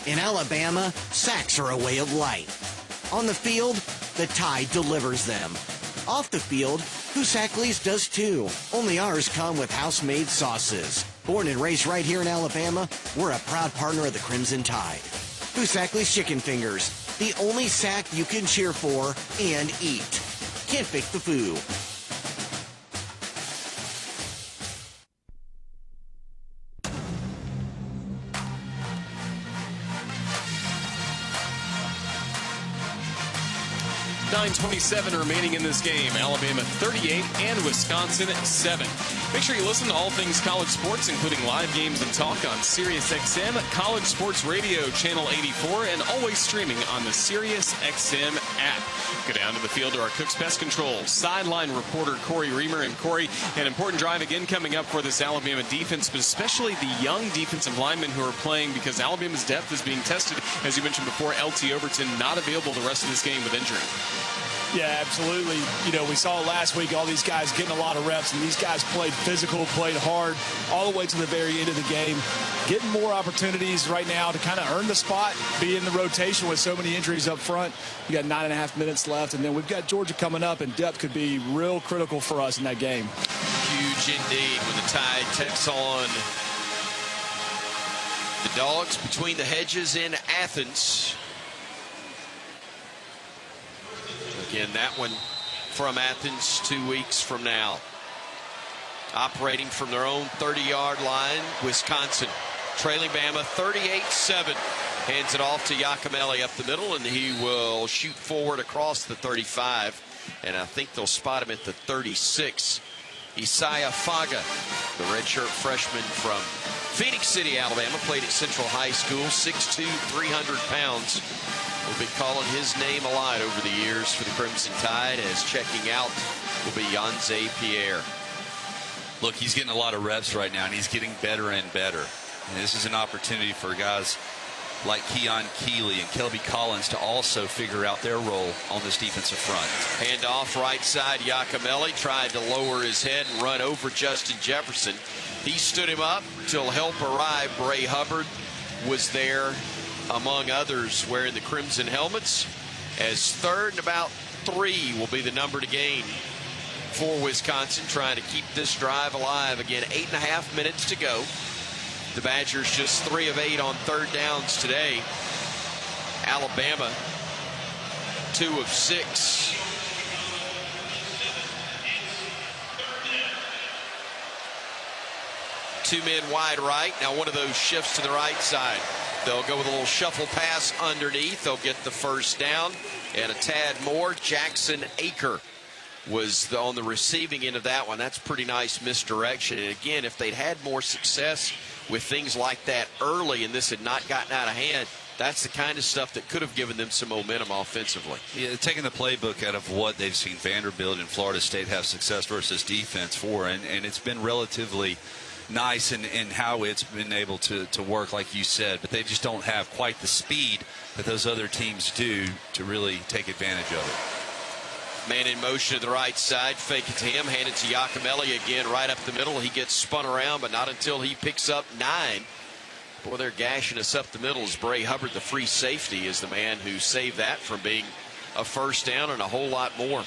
In Alabama, sacks are a way of life. On the field, the Tide delivers them. Off the field, Fusakli's does too. Only ours come with house-made sauces. Born and raised right here in Alabama, we're a proud partner of the Crimson Tide. Fusakli's Chicken Fingers, the only sack you can cheer for and eat. Can't fake the foo. .27 remaining in this game. Alabama 38 and Wisconsin 7. Make sure you listen to all things college sports, including live games and talk on SiriusXM, College Sports Radio, Channel 84, and always streaming on the SiriusXM app. Go down to the field to our Cook's Pest Control sideline reporter Corey Reamer. And Corey, an important drive again coming up for this Alabama defense, but especially the young defensive linemen who are playing, because Alabama's depth is being tested. As you mentioned before, LT Overton not available the rest of this game with injury. Yeah, absolutely. You know, we saw last week all these guys getting a lot of reps, and these guys played physical, played hard, all the way to the very end of the game. Getting more opportunities right now to kind of earn the spot, be in the rotation with so many injuries up front. We got 9.5 minutes left, and then we've got Georgia coming up, and depth could be real critical for us in that game. Huge indeed when the Tide takes on the Dogs between the hedges in Athens. Again, that one from Athens 2 weeks from now. operating from their own 30-yard line. Wisconsin trailing Bama 38-7. Hands it off to Iacomelli up the middle, and he will shoot forward across the 35. And I think they'll spot him at the 36. Isaiah Faga, the redshirt freshman from Phoenix City, Alabama, played at Central High School, 6'2", 300 pounds. We'll be calling his name a lot over the years for the Crimson Tide, as checking out will be Yanze Pierre. Look, he's getting a lot of reps right now, and he's getting better and better. And this is an opportunity for guys like Keon Keeley and Kelby Collins to also figure out their role on this defensive front. Hand off right side. Iacomelli tried to lower his head and run over Justin Jefferson. He stood him up till help arrived. Bray Hubbard was there, among others, wearing the crimson helmets, as 3rd and about 3 will be the number to gain for Wisconsin, trying to keep this drive alive. Again, 8.5 minutes to go. The Badgers just 3 of 8 on 3rd downs today. Alabama 2 of 6. Two men wide right. Now one of those shifts to the right side. They'll go with a little shuffle pass underneath. They'll get the first down. And a tad more. Jackson Aker was on the receiving end of that one. That's pretty nice misdirection. And again, if they'd had more success with things like that early and this had not gotten out of hand, that's the kind of stuff that could have given them some momentum offensively. Yeah, taking the playbook out of what they've seen Vanderbilt and Florida State have success versus defense for, and it's been relatively nice in how it's been able to work, like you said, but they just don't have quite the speed that those other teams do to really take advantage of it. Man in motion to the right side, fake it to him, hand it to Iacomelli again right up the middle. He gets spun around, but not until he picks up 9. Boy, they're gashing us up the middle as Bray Hubbard, the free safety, is the man who saved that from being a first down and a whole lot more.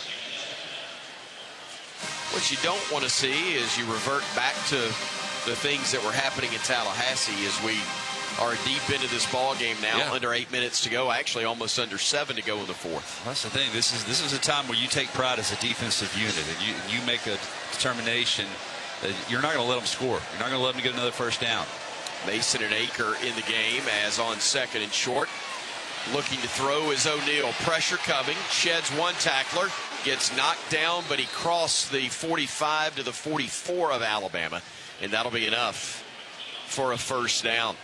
What you don't want to see is you revert back to the things that were happening in Tallahassee as we are deep into this ball game now. Yeah. Under 8 minutes to go, actually almost under 7 to go in the 4th. That's the thing. This is a time where you take pride as a defensive unit, and you make a determination that you're not going to let them score. You're not going to let them get another first down. Mason and Aker in the game, as on 2nd and short. Looking to throw is O'Neal. Pressure coming. Sheds one tackler. Gets knocked down, but he crossed the 45 to the 44 of Alabama, and that'll be enough for a first down.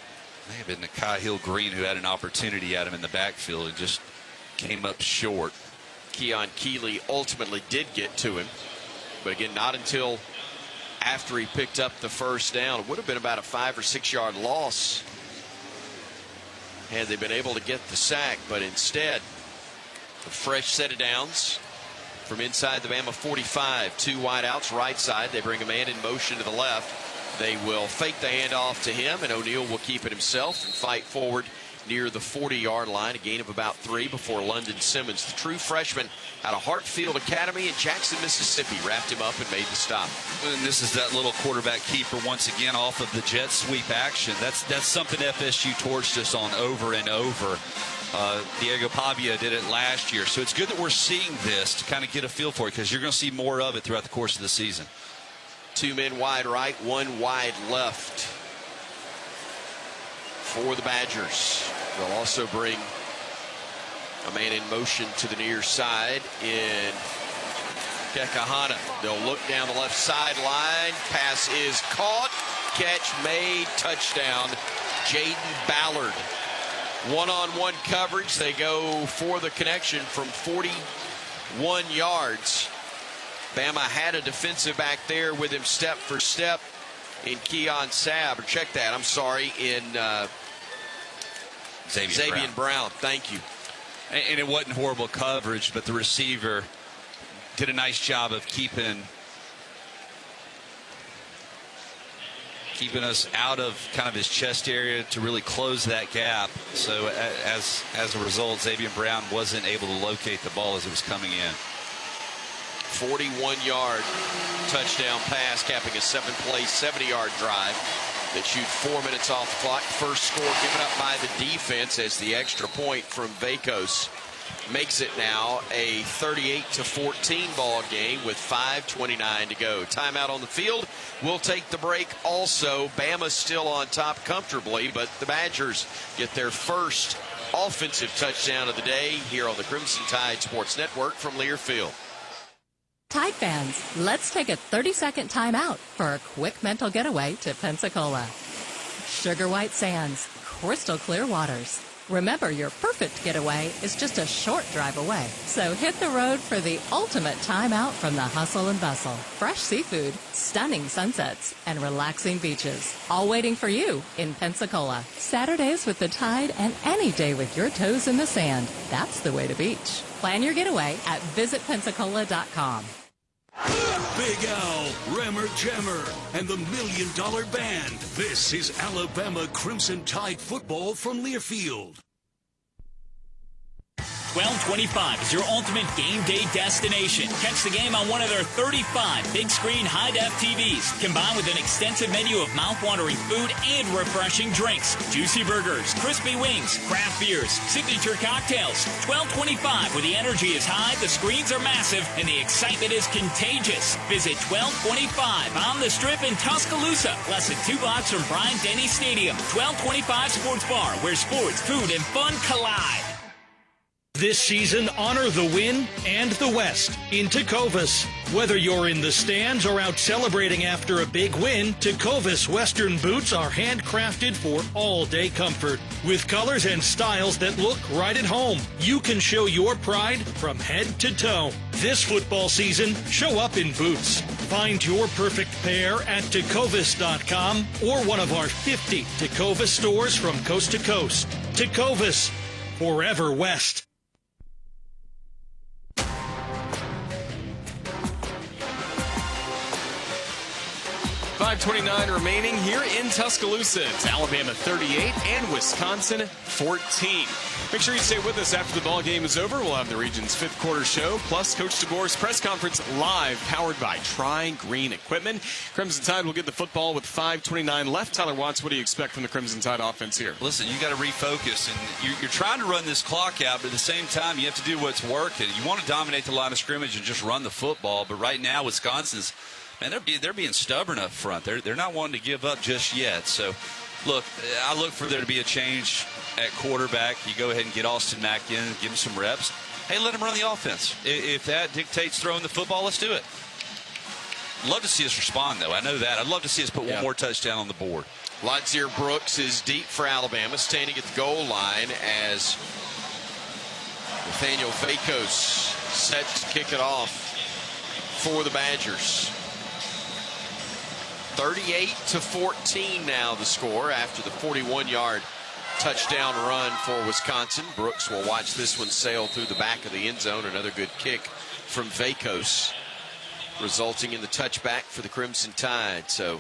May have been Nakai Hill-Green who had an opportunity at him in the backfield and just came up short. Keon Keeley ultimately did get to him, but again, not until after he picked up the first down. It would have been about a 5 or 6 yard loss had they been able to get the sack, but instead, a fresh set of downs from inside the Bama 45. 2 wideouts right side. They bring a man in motion to the left. They will fake the handoff to him, and O'Neal will keep it himself and fight forward near the 40-yard line. A gain of about 3 before London Simmons, the true freshman out of Hartfield Academy in Jackson, Mississippi, wrapped him up and made the stop. And this is that little quarterback keeper once again off of the jet sweep action. That's something FSU torched us on over and over. Diego Pavia did it last year. So it's good that we're seeing this to kind of get a feel for it, because you're going to see more of it throughout the course of the season. 2 men wide right, 1 wide left for the Badgers. They'll also bring a man in motion to the near side in Kekahana. They'll look down the left sideline. Pass is caught. Catch made. Touchdown. Jaden Ballard. One-on-one coverage. They go for the connection from 41 yards. Bama had a defensive back there with him step for step in Keon Sabb. Or check that, I'm sorry, in Xavier Brown. Thank you. And it wasn't horrible coverage, but the receiver did a nice job of keeping us out of kind of his chest area to really close that gap. So as a result, Xavier Brown wasn't able to locate the ball as it was coming in. 41-yard touchdown pass, capping a 7-play, 70-yard drive that shoot 4 minutes off the clock. First score given up by the defense as the extra point from Vacos makes it now a 38-14 ball game with 5:29 to go. Timeout on the field. We'll take the break also. Bama's still on top comfortably, but the Badgers get their first offensive touchdown of the day here on the Crimson Tide Sports Network from Learfield. Tide fans, let's take a 30-second timeout for a quick mental getaway to Pensacola. Sugar white sands, crystal clear waters. Remember, your perfect getaway is just a short drive away. So hit the road for the ultimate timeout from the hustle and bustle. Fresh seafood, stunning sunsets, and relaxing beaches. All waiting for you in Pensacola. Saturdays with the Tide and any day with your toes in the sand. That's the way to beach. Plan your getaway at visitpensacola.com. Big Al, Rammer Jammer, and the $1 Million Band. This is Alabama Crimson Tide football from Learfield. 1225 is your ultimate game day destination. Catch the game on one of their 35 big-screen high-def TVs, combined with an extensive menu of mouth-watering food and refreshing drinks. Juicy burgers, crispy wings, craft beers, signature cocktails. 1225, where the energy is high, the screens are massive, and the excitement is contagious. Visit 1225 on the Strip in Tuscaloosa, less than 2 blocks from Bryant-Denny Stadium. 1225 Sports Bar, where sports, food, and fun collide. This season, honor the win and the West in Tecovas. Whether you're in the stands or out celebrating after a big win, Tecovas Western boots are handcrafted for all-day comfort. With colors and styles that look right at home, you can show your pride from head to toe. This football season, show up in boots. Find your perfect pair at Tecovas.com or one of our 50 Tecovas stores from coast to coast. Tecovas, forever West. 5:29 remaining here in Tuscaloosa. It's Alabama 38 and Wisconsin 14. Make sure you stay with us after the ball game is over. We'll have the region's fifth quarter show, plus Coach DeBoer's press conference live, powered by Tri-Green Equipment. Crimson Tide will get the football with 5:29 left. Tyler Watts, what do you expect from the Crimson Tide offense here? Listen, you got to refocus, and you're trying to run this clock out, but at the same time, you have to do what's working. You want to dominate the line of scrimmage and just run the football, but right now, Wisconsin's, man, they're being stubborn up front. They're not wanting to give up just yet. So, look, I look for there to be a change at quarterback. You go ahead and get Austin Mack in, give him some reps. Hey, let him run the offense. If that dictates throwing the football, let's do it. Love to see us respond, though. I know that. I'd love to see us put one more touchdown on the board. Lonzier Brooks is deep for Alabama, standing at the goal line as Nathaniel Vakos set to kick it off for the Badgers. 38-14 now the score after the 41-yard touchdown run for Wisconsin. Brooks will watch this one sail through the back of the end zone. Another good kick from Vakos, resulting in the touchback for the Crimson Tide. So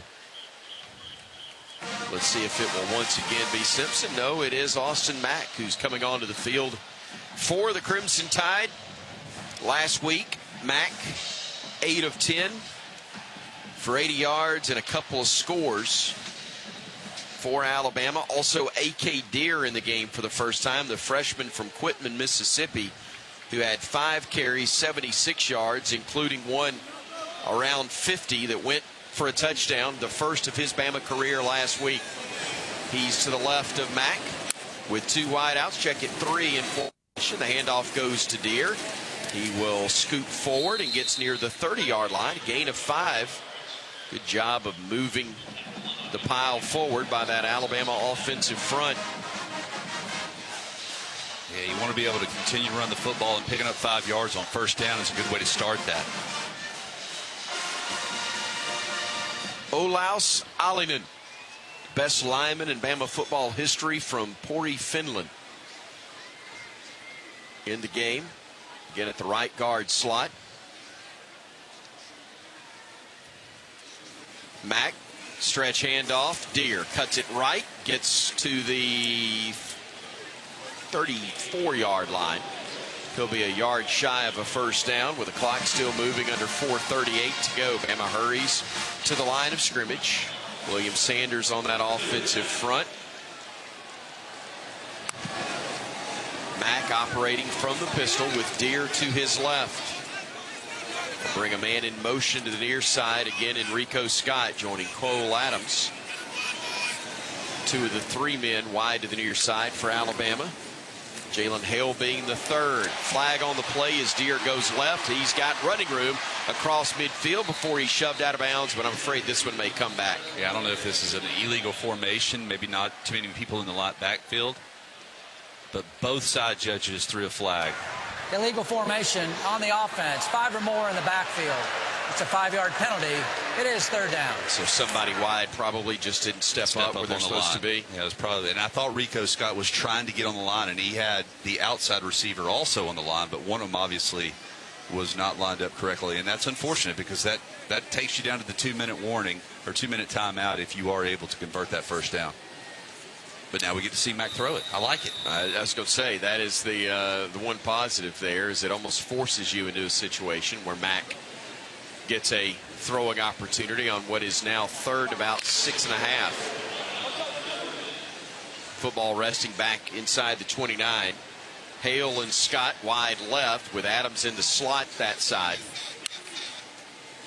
let's see if it will once again be Simpson. No, it is Austin Mack who's coming onto the field for the Crimson Tide. Last week, Mack 8 of 10 for 80 yards and a couple of scores for Alabama. Also, A.K. Deere in the game for the first time, the freshman from Quitman, Mississippi, who had 5 carries, 76 yards, including one around 50 that went for a touchdown, the first of his Bama career last week. He's to the left of Mack with 2 wideouts. Check it 3 and 4. The handoff goes to Deere. He will scoot forward and gets near the 30-yard line, a gain of 5. Good job of moving the pile forward by that Alabama offensive front. Yeah, you want to be able to continue to run the football, and picking up 5 yards on first down is a good way to start that. Olaus Alinen, best lineman in Bama football history from Pori, Finland, in the game. Again at the right guard slot. Mack, stretch handoff. Deere cuts it right, gets to the 34-yard line. He'll be a yard shy of a first down with the clock still moving under 4:38 to go. Bama hurries to the line of scrimmage. William Sanders on that offensive front. Mack operating from the pistol with Deere to his left. Bring a man in motion to the near side. Again, Enrico Scott joining Cole Adams. Two of the three men wide to the near side for Alabama. Jalen Hale being the third. Flag on the play as Deere goes left. He's got running room across midfield before he's shoved out of bounds, but I'm afraid this one may come back. Yeah, I don't know if this is an illegal formation, maybe not too many people in the lot backfield, but both side judges threw a flag. Illegal formation on the offense. 5 or more in the backfield. It's a 5-yard penalty. It is third down. So somebody wide probably just didn't step up where they're supposed to be. Yeah, it was probably. And I thought Rico Scott was trying to get on the line, and he had the outside receiver also on the line, but one of them obviously was not lined up correctly. And that's unfortunate because that takes you down to the 2-minute warning or 2-minute timeout if you are able to convert that first down. But now we get to see Mack throw it. I like it. I was going to say, that is the one positive there, is it almost forces you into a situation where Mack gets a throwing opportunity on what is now third, about 6.5. Football resting back inside the 29. Hale and Scott wide left with Adams in the slot that side.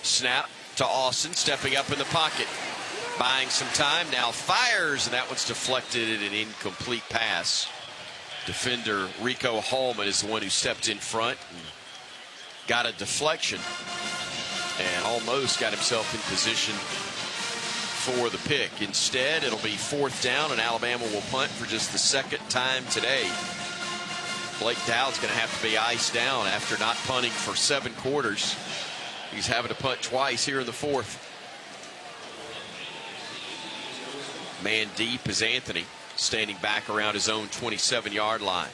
Snap to Austin, stepping up in the pocket. Buying some time, now fires, and that one's deflected, an incomplete pass. Defender Rico Hallman is the one who stepped in front and got a deflection and almost got himself in position for the pick. Instead, it'll be fourth down, and Alabama will punt for just the second time today. Blake Dowd's going to have to be iced down after not punting for 7 quarters. He's having to punt twice here in the fourth. Man deep is Anthony, standing back around his own 27-yard line.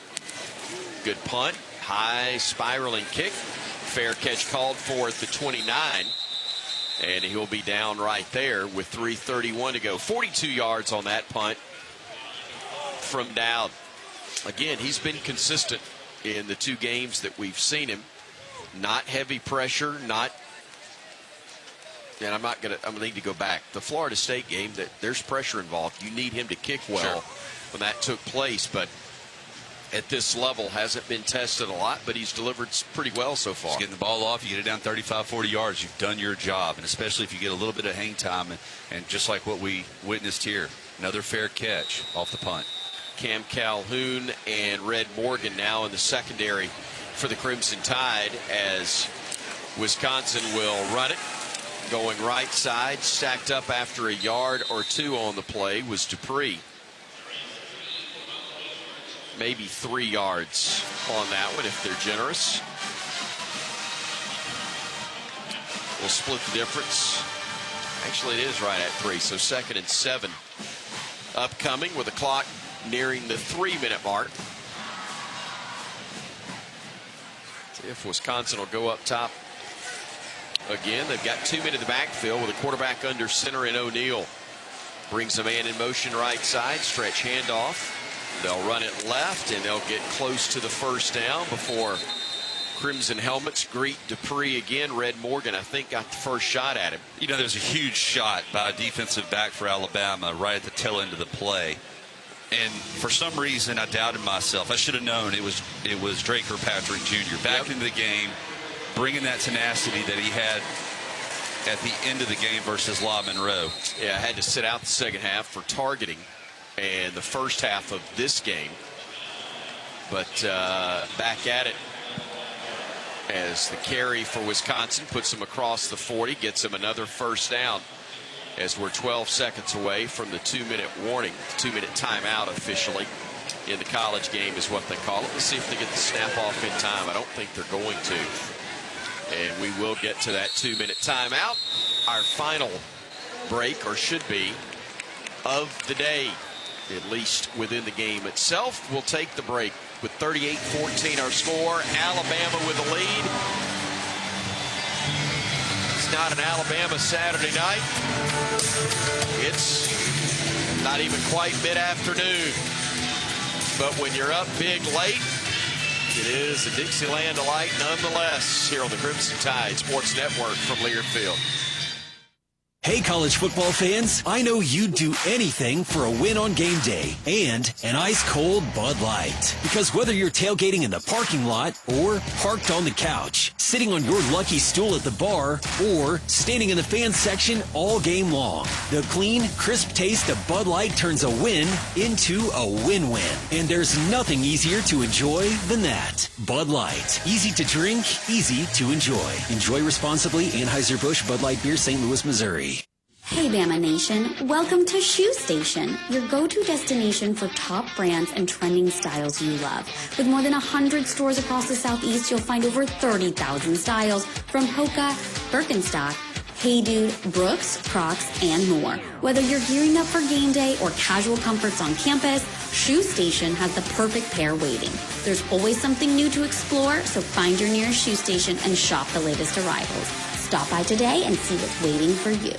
Good punt, high spiraling kick. Fair catch called for at the 29, and he'll be down right there with 3:31 to go. 42 yards on that punt from Dowd. Again, he's been consistent in the 2 games that we've seen him. Not heavy pressure, not. And I'm going to need to go back. The Florida State game, that there's pressure involved. You need him to kick well when that took place, but at this level hasn't been tested a lot, but he's delivered pretty well so far. Just getting the ball off, you get it down 35, 40 yards, you've done your job, and especially if you get a little bit of hang time, and just like what we witnessed here, another fair catch off the punt. Cam Calhoun and Red Morgan now in the secondary for the Crimson Tide as Wisconsin will run it. Going right side, stacked up after a yard or 2 on the play was Dupree. Maybe 3 yards on that one if they're generous. We'll split the difference. Actually, it is right at 3, so 2nd and 7 upcoming with the clock nearing the 3-minute mark. See if Wisconsin will go up top again. They've got 2 men in the backfield with a quarterback under center in O'Neal. Brings a man in motion right side, stretch handoff. They'll run it left, and they'll get close to the first down before Crimson helmets greet Dupree again. Red Morgan, I think, got the first shot at him. You know, there's a huge shot by a defensive back for Alabama right at the tail end of the play. And for some reason, I doubted myself. I should have known it was Drake Kirkpatrick Jr. back into the game, bringing that tenacity that he had at the end of the game versus La Monroe. Yeah, I had to sit out the second half for targeting and the first half of this game. But back at it as the carry for Wisconsin puts him across the 40, gets him another first down as we're 12 seconds away from the 2-minute warning. 2-minute timeout officially in the college game is what they call it. Let's see if they get the snap off in time. I don't think they're going to. And we will get to that 2-minute timeout. Our final break, or should be, of the day, at least within the game itself. We'll take the break with 38-14 our score. Alabama with the lead. It's not an Alabama Saturday night. It's not even quite mid-afternoon. But when you're up big late, it is a Dixieland delight nonetheless here on the Crimson Tide Sports Network from Learfield. Hey, college football fans, I know you'd do anything for a win on game day and an ice-cold Bud Light. Because whether you're tailgating in the parking lot or parked on the couch, sitting on your lucky stool at the bar, or standing in the fan section all game long, the clean, crisp taste of Bud Light turns a win into a win-win. And there's nothing easier to enjoy than that. Bud Light. Easy to drink, easy to enjoy. Enjoy responsibly. Anheuser-Busch Bud Light Beer, St. Louis, Missouri. Hey Bama Nation, welcome to Shoe Station, your go-to destination for top brands and trending styles you love. With more than 100 stores across the Southeast, you'll find over 30,000 styles from Hoka, Birkenstock, Hey Dude, Brooks, Crocs, and more. Whether you're gearing up for game day or casual comforts on campus, Shoe Station has the perfect pair waiting. There's always something new to explore, so find your nearest Shoe Station and shop the latest arrivals. Stop by today and see what's waiting for you.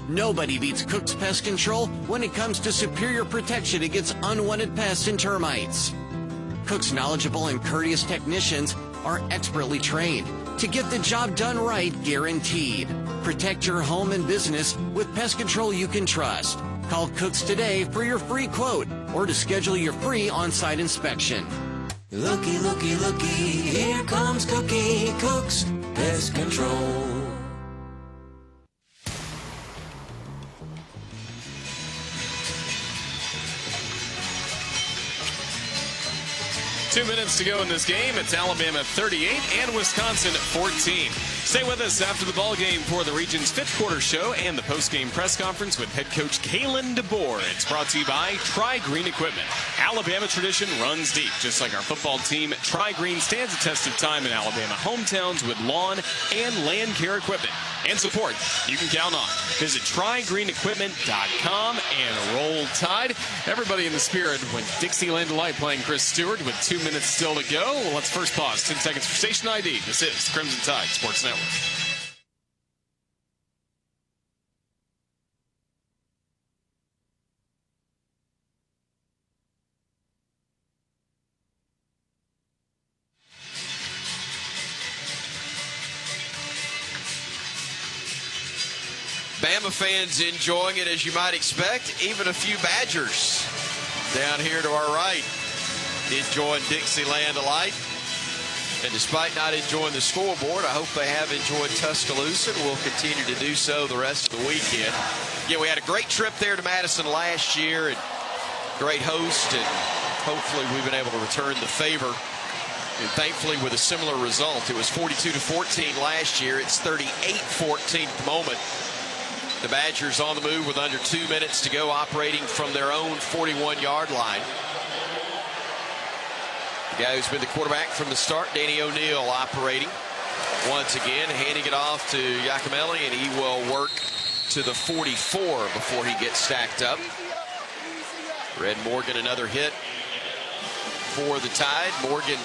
Nobody beats Cook's Pest Control when it comes to superior protection against unwanted pests and termites. Cook's knowledgeable and courteous technicians are expertly trained to get the job done right, guaranteed. Protect your home and business with pest control you can trust. Call Cook's today for your free quote or to schedule your free on-site inspection. Looky, looky, looky, here comes Cookie Cook's Pest Control. Two minutes to go in this game. It's Alabama 38 and Wisconsin 14. Stay with us after the ball game for the region's fifth quarter show and the post-game press conference with head coach Kalen DeBoer. It's brought to you by Tri-Green Equipment. Alabama tradition runs deep. Just like our football team, Tri-Green stands the test of time in Alabama hometowns with lawn and land care equipment and support you can count on. Visit TriGreenEquipment.com and roll Tide. Everybody in the spirit when Dixieland Delight playing Chris Stewart with 2 minutes still to go. Well, let's first pause. 10 seconds for station ID. This is the Crimson Tide Sports Network. Bama fans enjoying it as you might expect. Even a few Badgers down here to our right enjoying Dixieland Delight. And despite not enjoying the scoreboard, I hope they have enjoyed Tuscaloosa and will continue to do so the rest of the weekend. Yeah, we had a great trip there to Madison last year and great host, and hopefully we've been able to return the favor. And thankfully with a similar result. It was 42-14 last year. It's 38-14 at the moment. The Badgers on the move with under 2 minutes to go, operating from their own 41-yard line. The guy who's been the quarterback from the start, Danny O'Neal, operating once again, handing it off to Giacomelli, and he will work to the 44 before he gets stacked up. Red Morgan, another hit for the Tide. Morgan,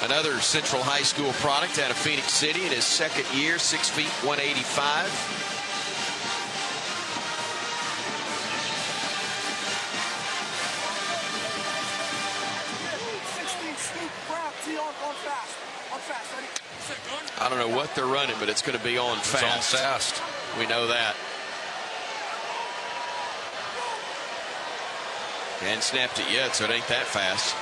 another Central High School product out of Phoenix City in his second year, 6 feet 185. I don't know what they're running, but it's going to be on fast. It's on fast. We know that. Hadn't snapped it yet, so it ain't that fast.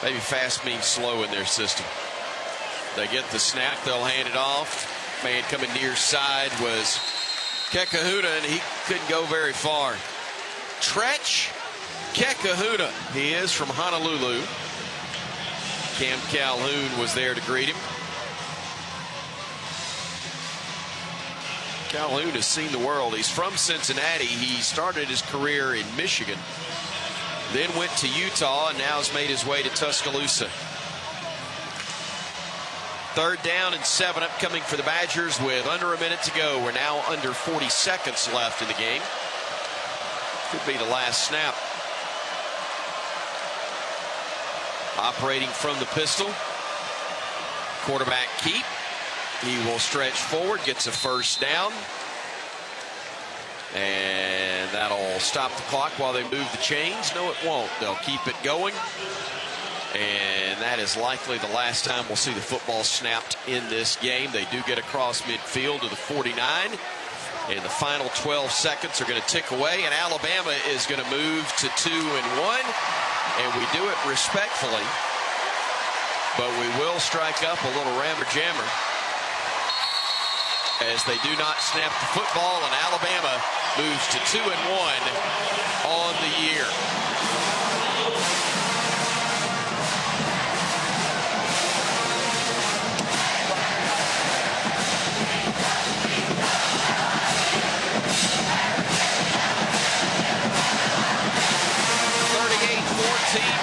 Maybe fast means slow in their system. They get the snap, they'll hand it off. Man coming near side was Kekahuna, and he couldn't go very far. Tretch Kekahuna. He is from Honolulu. Cam Calhoun was there to greet him. Calhoun has seen the world. He's from Cincinnati. He started his career in Michigan, then went to Utah, and now has made his way to Tuscaloosa. 3rd down and 7 upcoming for the Badgers with under a minute to go. We're now under 40 seconds left in the game. Could be the last snap. Operating from the pistol. Quarterback keep. He will stretch forward, gets a first down. And that'll stop the clock while they move the chains. No, it won't. They'll keep it going. And that is likely the last time we'll see the football snapped in this game. They do get across midfield to the 49. And the final 12 seconds are going to tick away. And Alabama is going to move to 2-1. And we do it respectfully. But we will strike up a little rammer jammer as they do not snap the football, and Alabama moves to 2-1 on the year.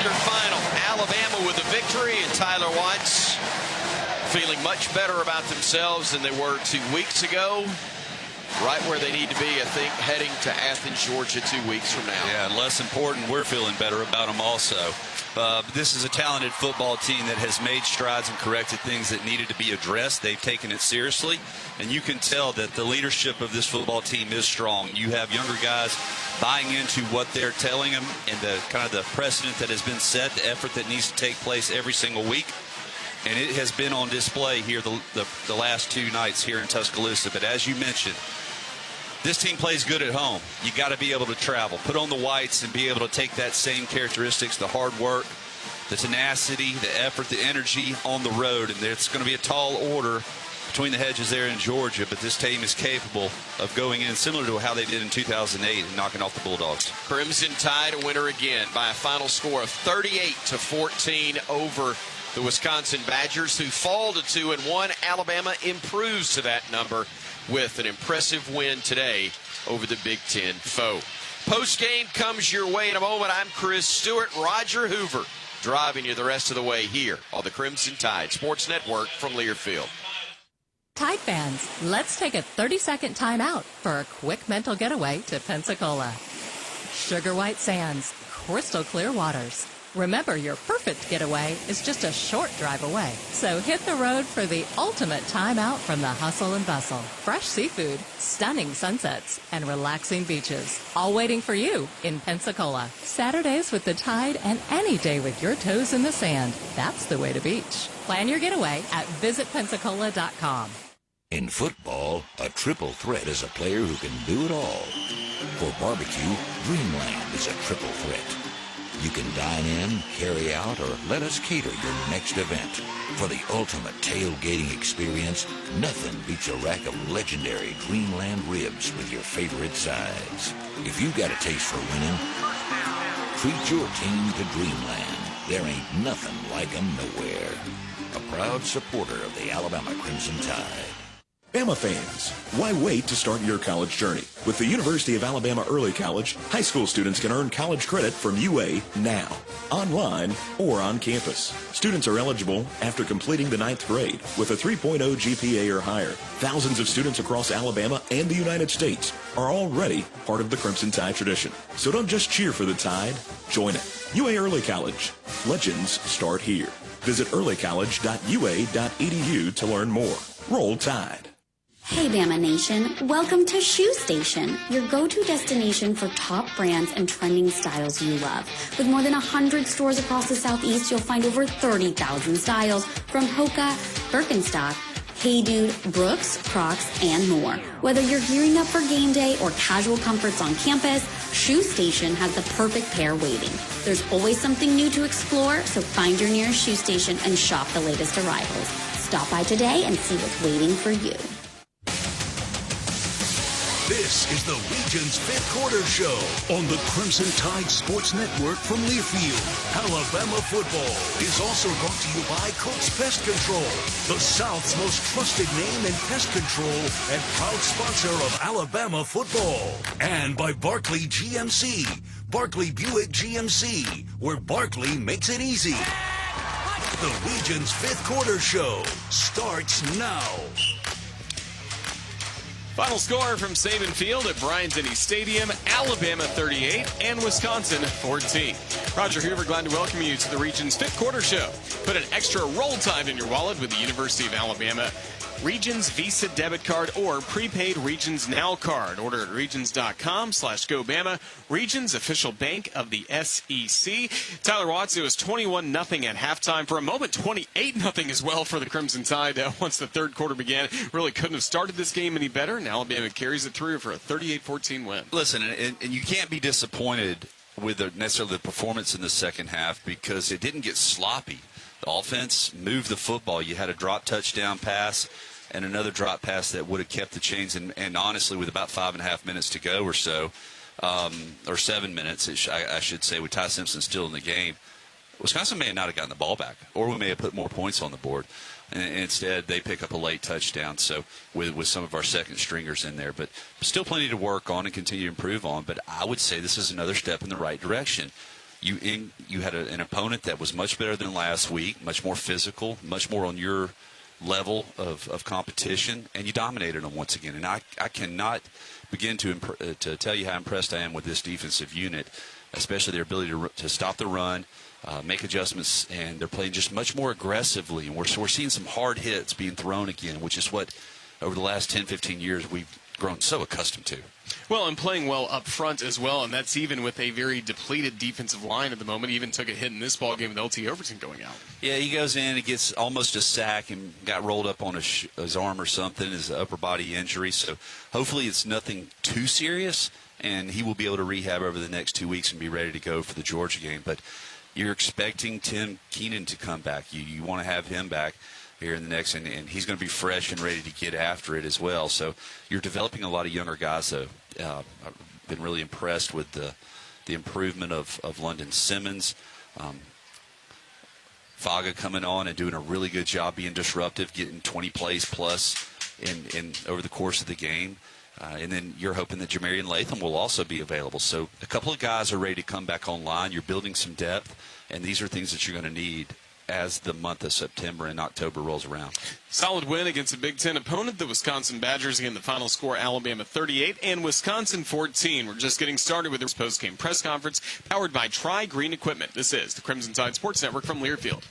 Your final. Alabama with a victory, and Tyler Watts feeling much better about themselves than they were 2 weeks ago. Right where they need to be, I think, heading to Athens, Georgia 2 weeks from now. Yeah, and less important, we're feeling better about them also. This is a talented football team that has made strides and corrected things that needed to be addressed. They've taken it seriously, and you can tell that the leadership of this football team is strong. You have younger guys buying into what they're telling them and the kind of the precedent that has been set, the effort that needs to take place every single week. And it has been on display here the last 2 nights here in Tuscaloosa. But as you mentioned, this team plays good at home. You got to be able to travel, put on the whites, and be able to take that same characteristics, the hard work, the tenacity, the effort, the energy on the road. And it's going to be a tall order between the hedges there in Georgia, but this team is capable of going in similar to how they did in 2008 and knocking off the Bulldogs. Crimson Tide a winner again by a final score of 38-14 over the Wisconsin Badgers, who fall to 2-1. Alabama improves to that number with an impressive win today over the Big Ten foe. Postgame comes your way in a moment. I'm Chris Stewart. Roger Hoover driving you the rest of the way here on the Crimson Tide Sports Network from Learfield. Tide fans, let's take a 30-second timeout for a quick mental getaway to Pensacola. Sugar white sands, crystal clear waters. Remember, your perfect getaway is just a short drive away. So hit the road for the ultimate timeout from the hustle and bustle. Fresh seafood, stunning sunsets, and relaxing beaches. All waiting for you in Pensacola. Saturdays with the Tide and any day with your toes in the sand. That's the way to beach. Plan your getaway at visitpensacola.com. In football, a triple threat is a player who can do it all. For barbecue, Dreamland is a triple threat. You can dine in, carry out, or let us cater your next event. For the ultimate tailgating experience, nothing beats a rack of legendary Dreamland ribs with your favorite sides. If you got a taste for winning, treat your team to Dreamland. There ain't nothing like 'em nowhere. A proud supporter of the Alabama Crimson Tide. Bama fans, why wait to start your college journey? With the University of Alabama Early College, high school students can earn college credit from UA now, online or on campus. Students are eligible after completing the 9th grade with a 3.0 GPA or higher. Thousands of students across Alabama and the United States are already part of the Crimson Tide tradition. So don't just cheer for the Tide, join it. UA Early College. Legends start here. Visit earlycollege.ua.edu to learn more. Roll Tide. Hey Bama Nation, welcome to Shoe Station, your go-to destination for top brands and trending styles you love. With more than 100 stores across the Southeast, you'll find over 30,000 styles from Hoka, Birkenstock, Hey Dude, Brooks, Crocs, and more. Whether you're gearing up for game day or casual comforts on campus, Shoe Station has the perfect pair waiting. There's always something new to explore, so find your nearest Shoe Station and shop the latest arrivals. Stop by today and see what's waiting for you. This is the Region's Fifth Quarter Show on the Crimson Tide Sports Network from Learfield. Alabama football is also brought to you by Cook's Pest Control, the South's most trusted name in pest control and proud sponsor of Alabama football. And by Barkley GMC, Barkley Buick GMC, where Barkley makes it easy. The Region's Fifth Quarter Show starts now. Final score from Saban Field at Bryant-Denny Stadium, Alabama 38 and Wisconsin 14. Roger Hoover, glad to welcome you to the region's Fifth Quarter Show. Put an extra roll tide in your wallet with the University of Alabama Regions Visa debit card, or prepaid Regions Now card. Order at regions.com/GoBama. Regions, official bank of the SEC. Tyler Watts, it was 21-0 at halftime. For a moment, 28-0 as well for the Crimson Tide once the third quarter began. Really couldn't have started this game any better, and Alabama carries it through for a 38-14 win. Listen, and you can't be disappointed with necessarily the performance in the second half because it didn't get sloppy. The offense moved the football. You had a drop touchdown pass and another drop pass that would have kept the chains. And honestly, with about 5.5 minutes to go or so, or 7 minutes, I should say, with Ty Simpson still in the game, Wisconsin may have not have gotten the ball back, or we may have put more points on the board. And instead, they pick up a late touchdown. So with some of our second stringers in there, but still plenty to work on and continue to improve on. But I would say this is another step in the right direction. You had an opponent that was much better than last week, much more physical, much more on your level of competition, and you dominated them once again. And I cannot begin to tell you how impressed I am with this defensive unit, especially their ability to stop the run, make adjustments, and they're playing just much more aggressively. And we're seeing some hard hits being thrown again, which is what over the last 10, 15 years we've grown so accustomed to. Well, and playing well up front as well, and that's even with a very depleted defensive line at the moment. He even took a hit in this ball game with LT Overton going out. Yeah, he goes in and gets almost a sack and got rolled up on his arm or something, his upper body injury. So hopefully it's nothing too serious, and he will be able to rehab over the next 2 weeks and be ready to go for the Georgia game. But you're expecting Tim Keenan to come back. You want to have him back here in the next, and he's going to be fresh and ready to get after it as well. So you're developing a lot of younger guys, though. I've been really impressed with the improvement of London Simmons. Faga coming on and doing a really good job being disruptive, getting 20 plays plus in over the course of the game. And then you're hoping that Jamarian Latham will also be available. So a couple of guys are ready to come back online. You're building some depth, and these are things that you're going to need as the month of September and October rolls around. Solid win against a Big Ten opponent, the Wisconsin Badgers. Again, the final score, Alabama 38 and Wisconsin 14. We're just getting started with this post-game press conference powered by Tri-Green Equipment. This is the Crimson Tide Sports Network from Learfield.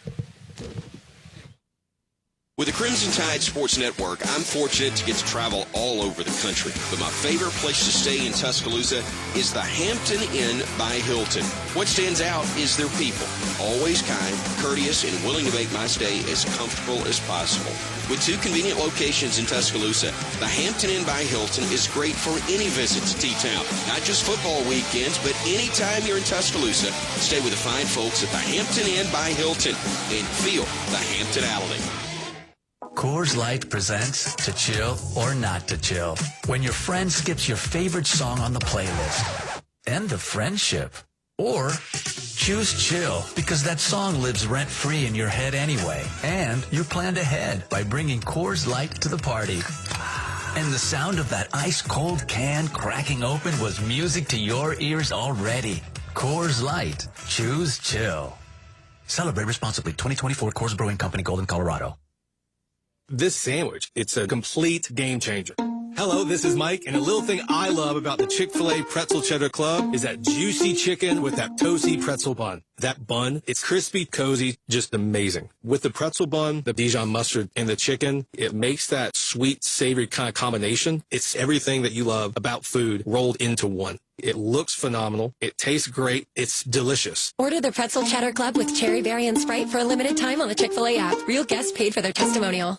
With the Crimson Tide Sports Network, I'm fortunate to get to travel all over the country. But my favorite place to stay in Tuscaloosa is the Hampton Inn by Hilton. What stands out is their people. Always kind, courteous, and willing to make my stay as comfortable as possible. With 2 convenient locations in Tuscaloosa, the Hampton Inn by Hilton is great for any visit to T-Town. Not just football weekends, but anytime you're in Tuscaloosa, stay with the fine folks at the Hampton Inn by Hilton and feel the Hamptonality. Coors Light presents To Chill or Not to Chill. When your friend skips your favorite song on the playlist. End of friendship. Or choose chill because that song lives rent-free in your head anyway. And you planned ahead by bringing Coors Light to the party. And the sound of that ice-cold can cracking open was music to your ears already. Coors Light. Choose chill. Celebrate responsibly. 2024 Coors Brewing Company, Golden, Colorado. This sandwich, it's a complete game changer. Hello, this is Mike, and a little thing I love about the Chick-fil-A Pretzel Cheddar Club is that juicy chicken with that toasty pretzel bun. That bun, it's crispy, cozy, just amazing. With the pretzel bun, the Dijon mustard, and the chicken, it makes that sweet, savory kind of combination. It's everything that you love about food rolled into one. It looks phenomenal. It tastes great. It's delicious. Order the Pretzel Cheddar Club with cherry berry and Sprite for a limited time on the Chick-fil-A app. Real guests paid for their testimonial.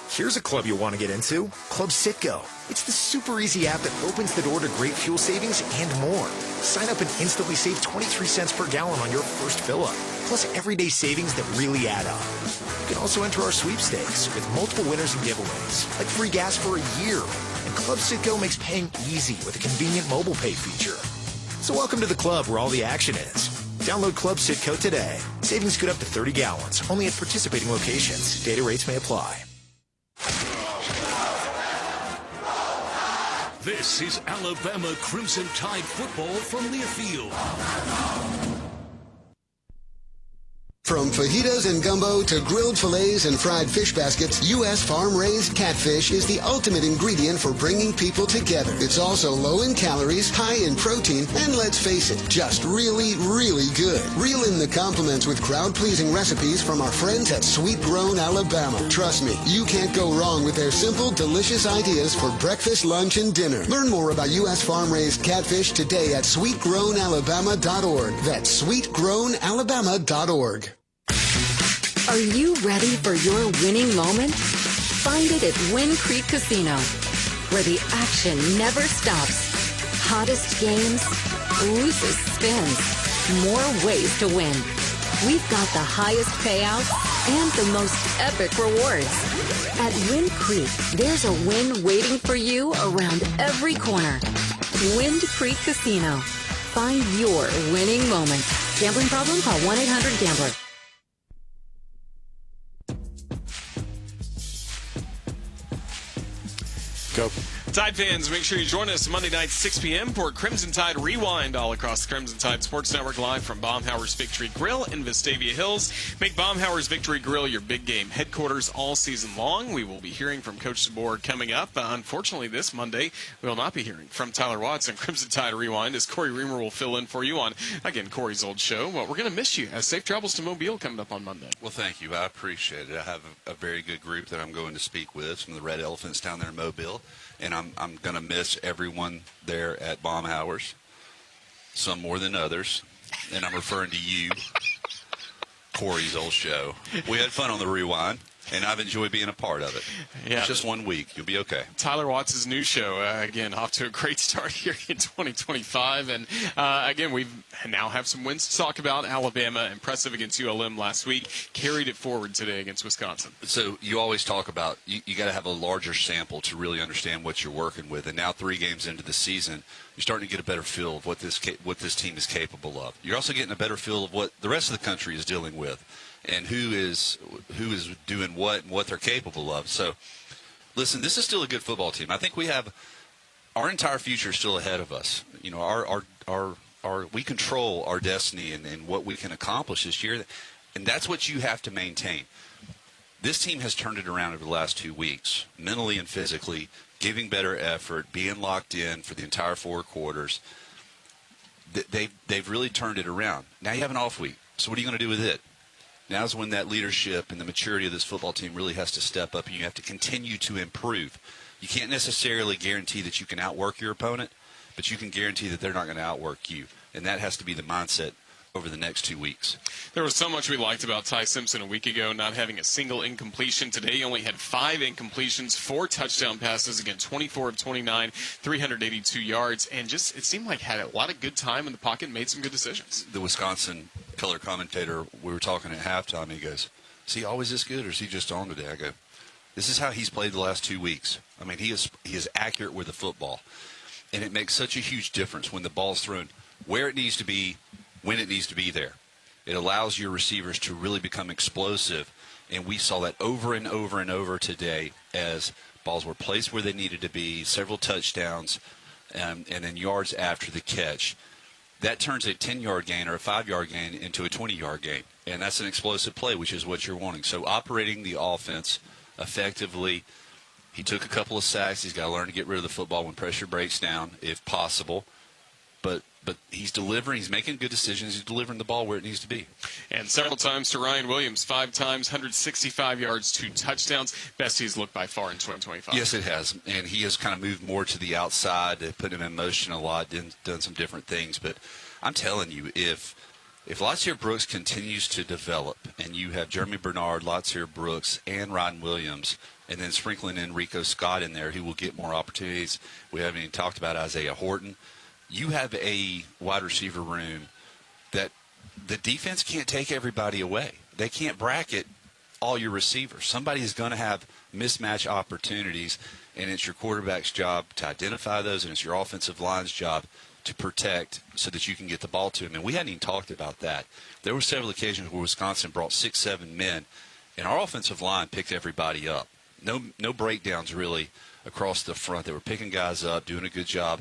Here's a club you'll want to get into, Club Citgo. It's the super easy app that opens the door to great fuel savings and more. Sign up and instantly save 23 cents per gallon on your first fill-up, plus everyday savings that really add up. You can also enter our sweepstakes with multiple winners and giveaways, like free gas for a year. And Club Citgo makes paying easy with a convenient mobile pay feature. So welcome to the club where all the action is. Download Club Citgo today. Savings good up to 30 gallons, only at participating locations. Data rates may apply. This is Alabama Crimson Tide football from Learfield. From fajitas and gumbo to grilled fillets and fried fish baskets, U.S. farm-raised catfish is the ultimate ingredient for bringing people together. It's also low in calories, high in protein, and let's face it, just really, really good. Reel in the compliments with crowd-pleasing recipes from our friends at Sweet Grown Alabama. Trust me, you can't go wrong with their simple, delicious ideas for breakfast, lunch, and dinner. Learn more about U.S. farm-raised catfish today at sweetgrownalabama.org. That's sweetgrownalabama.org. Are you ready for your winning moment? Find it at Wynn Creek Casino, where the action never stops. Hottest games, loosest spins, more ways to win. We've got the highest payouts and the most epic rewards. At Wynn Creek, there's a win waiting for you around every corner. Wind Creek Casino. Find your winning moment. Gambling problem? Call 1-800-GAMBLER. Go. Tide fans, make sure you join us Monday night, 6 p.m. for Crimson Tide Rewind all across the Crimson Tide Sports Network, live from Baumhauer's Victory Grill in Vestavia Hills. Make Baumhauer's Victory Grill your big game headquarters all season long. We will be hearing from Coach DeBoer coming up. Unfortunately, this Monday, we will not be hearing from Tyler Watts and Crimson Tide Rewind, as Corey Reamer will fill in for you on, again, Corey's old show. Well, we're going to miss you, as safe travels to Mobile coming up on Monday. Well, thank you. I appreciate it. I have a very good group that I'm going to speak with, some of the Red Elephants down there in Mobile. And I'm going to miss everyone there at Baumhauer's, some more than others. And I'm referring to you, Corey's old show. We had fun on the Rewind, and I've enjoyed being a part of it. Yeah. It's just 1 week. You'll be okay. Tyler Watts' new show, again, off to a great start here in 2025. And, again, we now have some wins to talk about. Alabama, impressive against ULM last week, carried it forward today against Wisconsin. So you always talk about you got to have a larger sample to really understand what you're working with. And now 3 games into the season, you're starting to get a better feel of what this team is capable of. You're also getting a better feel of what the rest of the country is dealing with, and who is doing what and what they're capable of. So, listen, this is still a good football team. I think we have our entire future still ahead of us. You know, we control our destiny and what we can accomplish this year, and that's what you have to maintain. This team has turned it around over the last 2 weeks, mentally and physically, giving better effort, being locked in for the entire 4 quarters. They've really turned it around. Now you have an off week, so what are you going to do with it? Now's when that leadership and the maturity of this football team really has to step up, and you have to continue to improve. You can't necessarily guarantee that you can outwork your opponent, but you can guarantee that they're not going to outwork you, and that has to be the mindset over the next 2 weeks. There was so much we liked about Ty Simpson a week ago, not having a single incompletion. Today he only had 5 incompletions, 4 touchdown passes, again 24 of 29, 382 yards, and just it seemed like had a lot of good time in the pocket and made some good decisions. The Wisconsin color commentator, we were talking at halftime, he goes, is he always this good or is he just on today? I go, this is how he's played the last 2 weeks. I mean, he is accurate with the football, and it makes such a huge difference when the ball's thrown where it needs to be, when it needs to be there. It allows your receivers to really become explosive, and we saw that over and over and over today as balls were placed where they needed to be, several touchdowns, and then yards after the catch. That turns a 10-yard gain or a 5-yard gain into a 20-yard gain, and that's an explosive play, which is what you're wanting. So operating the offense effectively, he took a couple of sacks. He's got to learn to get rid of the football when pressure breaks down, if possible. But he's delivering. He's making good decisions. He's delivering the ball where it needs to be. And several times to Ryan Williams, 5 times, 165 yards, 2 touchdowns. Best he's looked by far in 2025. Yes, it has. And he has kind of moved more to the outside, put him in motion a lot, done some different things. But I'm telling you, if Latsier Brooks continues to develop and you have Jeremy Bernard, Latsier Brooks, and Ryan Williams, and then sprinkling in Rico Scott in there, who will get more opportunities. We haven't even talked about Isaiah Horton. You have a wide receiver room that the defense can't take everybody away. They can't bracket all your receivers. Somebody is going to have mismatch opportunities, and it's your quarterback's job to identify those, and it's your offensive line's job to protect so that you can get the ball to them. And we hadn't even talked about that. There were several occasions where Wisconsin brought 6-7 men, and our offensive line picked everybody up. No breakdowns really across the front. They were picking guys up, doing a good job.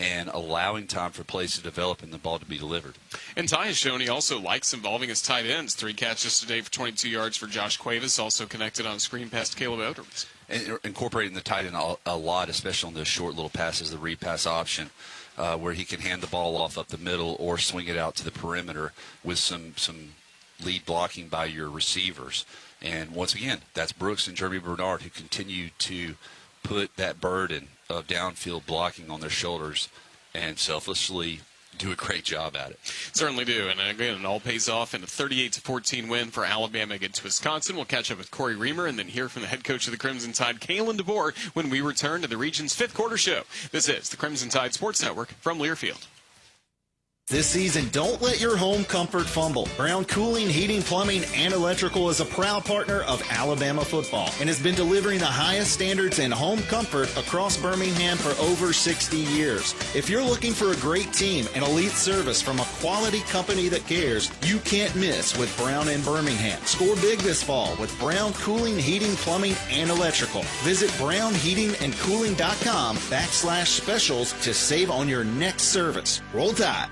and allowing time for plays to develop and the ball to be delivered. And Ty has shown he also likes involving his tight ends. 3 catches today for 22 yards for Josh Cuevas, also connected on a screen pass to Caleb Edwards. And incorporating the tight end a lot, especially on those short little passes, the repass option, where he can hand the ball off up the middle or swing it out to the perimeter with some lead blocking by your receivers. And once again, that's Brooks and Jeremy Bernard who continue to put that burden of downfield blocking on their shoulders and selflessly do a great job at it. Certainly do. And again, it all pays off in a 38-14 win for Alabama against Wisconsin. We'll catch up with Corey Reamer and then hear from the head coach of the Crimson Tide, Kalen DeBoer, when we return to the region's 5th quarter show. This is the Crimson Tide Sports Network from Learfield. This season, don't let your home comfort fumble. Brown Cooling, Heating, Plumbing, and Electrical is a proud partner of Alabama football and has been delivering the highest standards in home comfort across Birmingham for over 60 years. If you're looking for a great team and elite service from a quality company that cares, you can't miss with Brown in Birmingham. Score big this fall with Brown Cooling, Heating, Plumbing, and Electrical. Visit brownheatingandcooling.com/specials to save on your next service. Roll Tide.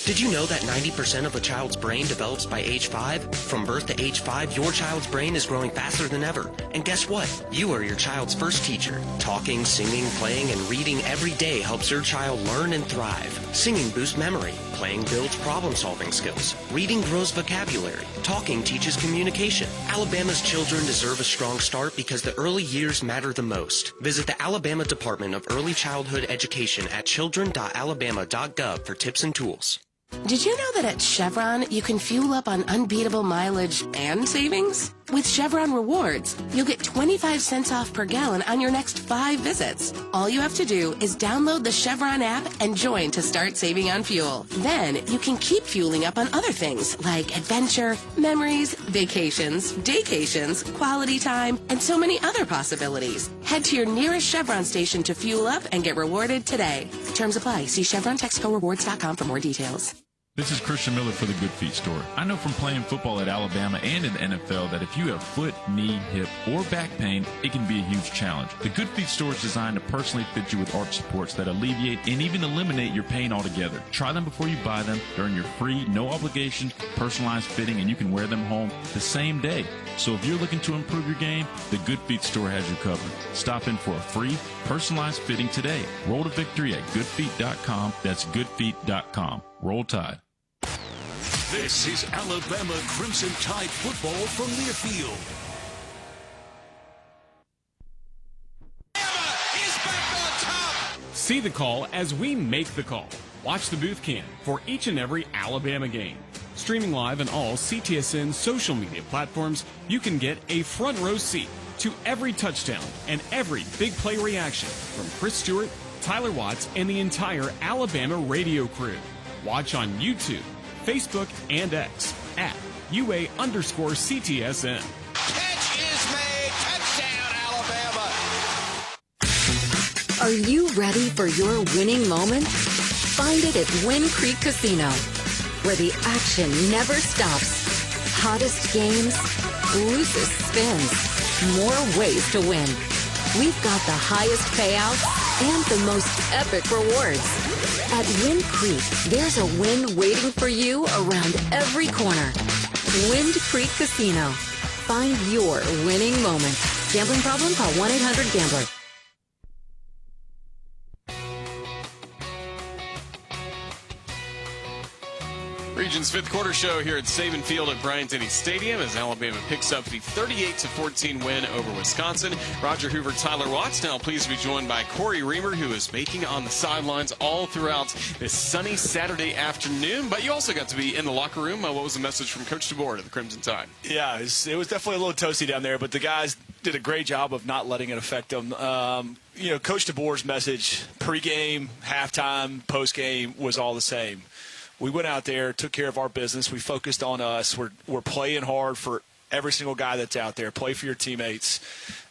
Did you know that 90% of a child's brain develops by age 5? From birth to age 5, your child's brain is growing faster than ever. And guess what? You are your child's first teacher. Talking, singing, playing, and reading every day helps your child learn and thrive. Singing boosts memory. Playing builds problem-solving skills. Reading grows vocabulary. Talking teaches communication. Alabama's children deserve a strong start because the early years matter the most. Visit the Alabama Department of Early Childhood Education at children.alabama.gov for tips and tools. Did you know that at Chevron, you can fuel up on unbeatable mileage and savings? With Chevron Rewards, you'll get 25 cents off per gallon on your next 5 visits. All you have to do is download the Chevron app and join to start saving on fuel. Then you can keep fueling up on other things like adventure, memories, vacations, daycations, quality time, and so many other possibilities. Head to your nearest Chevron station to fuel up and get rewarded today. Terms apply. See ChevronTexcoRewards.com for more details. This is Christian Miller for the Good Feet Store. I know from playing football at Alabama and in the NFL that if you have foot, knee, hip, or back pain, it can be a huge challenge. The Good Feet Store is designed to personally fit you with arch supports that alleviate and even eliminate your pain altogether. Try them before you buy them. They're in your free, no obligation, personalized fitting, and you can wear them home the same day. So if you're looking to improve your game, the Good Feet Store has you covered. Stop in for a free, personalized fitting today. Roll to victory at goodfeet.com. That's goodfeet.com. Roll Tide. This is Alabama Crimson Tide football from Learfield. See the call as we make the call. Watch the booth cam for each and every Alabama game. Streaming live on all CTSN social media platforms, you can get a front row seat to every touchdown and every big play reaction from Chris Stewart, Tyler Watts, and the entire Alabama radio crew. Watch on YouTube, Facebook, and X at UA_CTSN. Catch is made. Touchdown, Alabama. Are you ready for your winning moment? Find it at Wind Creek Casino, where the action never stops. Hottest games, loosest spins, more ways to win. We've got the highest payouts and the most epic rewards. At Wind Creek, there's a win waiting for you around every corner. Wind Creek Casino. Find your winning moment. Gambling problem? Call 1-800-GAMBLER. Region's 5th quarter show here at Saban Field at Bryant-Denny Stadium as Alabama picks up the 38-14 win over Wisconsin. Roger Hoover, Tyler Watts now pleased to be joined by Corey Reamer, who is baking on the sidelines all throughout this sunny Saturday afternoon. But you also got to be in the locker room. What was the message from Coach DeBoer to the Crimson Tide? Yeah, it was definitely a little toasty down there, but the guys did a great job of not letting it affect them. Coach DeBoer's message, pregame, halftime, postgame, was all the same. We went out there, took care of our business. We focused on us. We're playing hard for every single guy that's out there. Play for your teammates.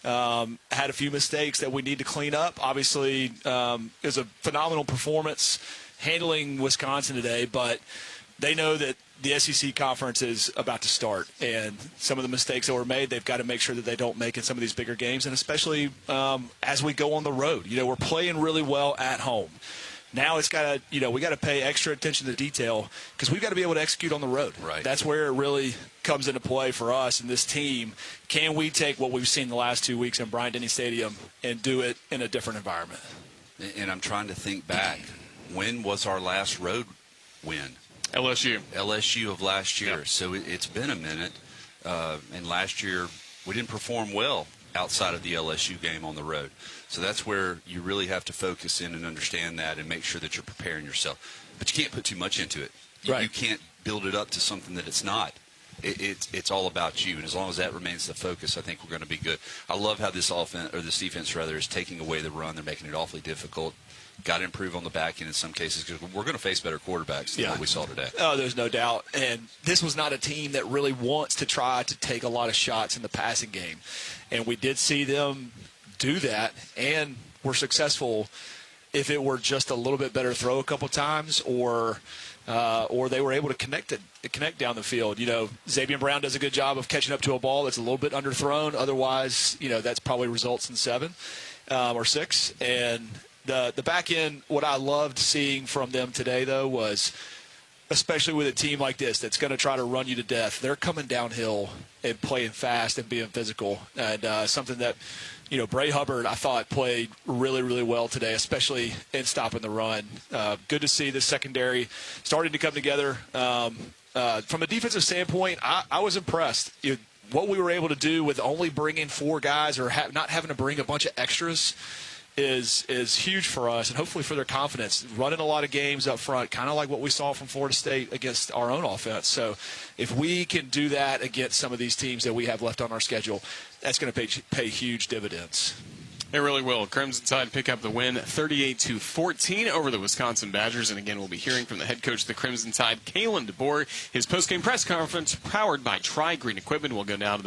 Had a few mistakes that we need to clean up. Obviously, it was a phenomenal performance handling Wisconsin today, but they know that the SEC conference is about to start, and some of the mistakes that were made, they've got to make sure that they don't make in some of these bigger games, and especially as we go on the road. We're playing really well at home. Now it's got to, we got to pay extra attention to detail because we've got to be able to execute on the road. Right. That's where it really comes into play for us and this team. Can we take what we've seen the last 2 weeks in Bryant-Denny Stadium and do it in a different environment? And I'm trying to think back. When was our last road win? LSU of last year. Yep. So it's been a minute. And last year we didn't perform well outside of the LSU game on the road. So that's where you really have to focus in and understand that and make sure that you're preparing yourself. But you can't put too much into it. You can't build it up to something that it's not. It's all about you, and as long as that remains the focus, I think we're going to be good. I love how this defense is taking away the run. They're making it awfully difficult. Got to improve on the back end in some cases because we're going to face better quarterbacks than what we saw today. Oh, there's no doubt. And this was not a team that really wants to try to take a lot of shots in the passing game. And we did see them do that, and were successful if it were just a little bit better throw a couple times or they were able to connect down the field. Xavier Brown does a good job of catching up to a ball that's a little bit underthrown. Otherwise, that's probably results in 7 or 6. And the back end, what I loved seeing from them today, though, was especially with a team like this that's going to try to run you to death, they're coming downhill and playing fast and being physical. And something that, Bray Hubbard, I thought, played really, really well today, especially in stopping the run. Good to see the secondary starting to come together. From a defensive standpoint, I was impressed. What we were able to do with only bringing 4 guys or not having to bring a bunch of extras is huge for us and hopefully for their confidence. Running a lot of games up front, kind of like what we saw from Florida State against our own offense. So if we can do that against some of these teams that we have left on our schedule, that's going to pay huge dividends. It really will. Crimson Tide pick up the win 38-14 over the Wisconsin Badgers. And again, we'll be hearing from the head coach of the Crimson Tide, Kalen DeBoer. His postgame press conference powered by Tri-Green Equipment will go now to the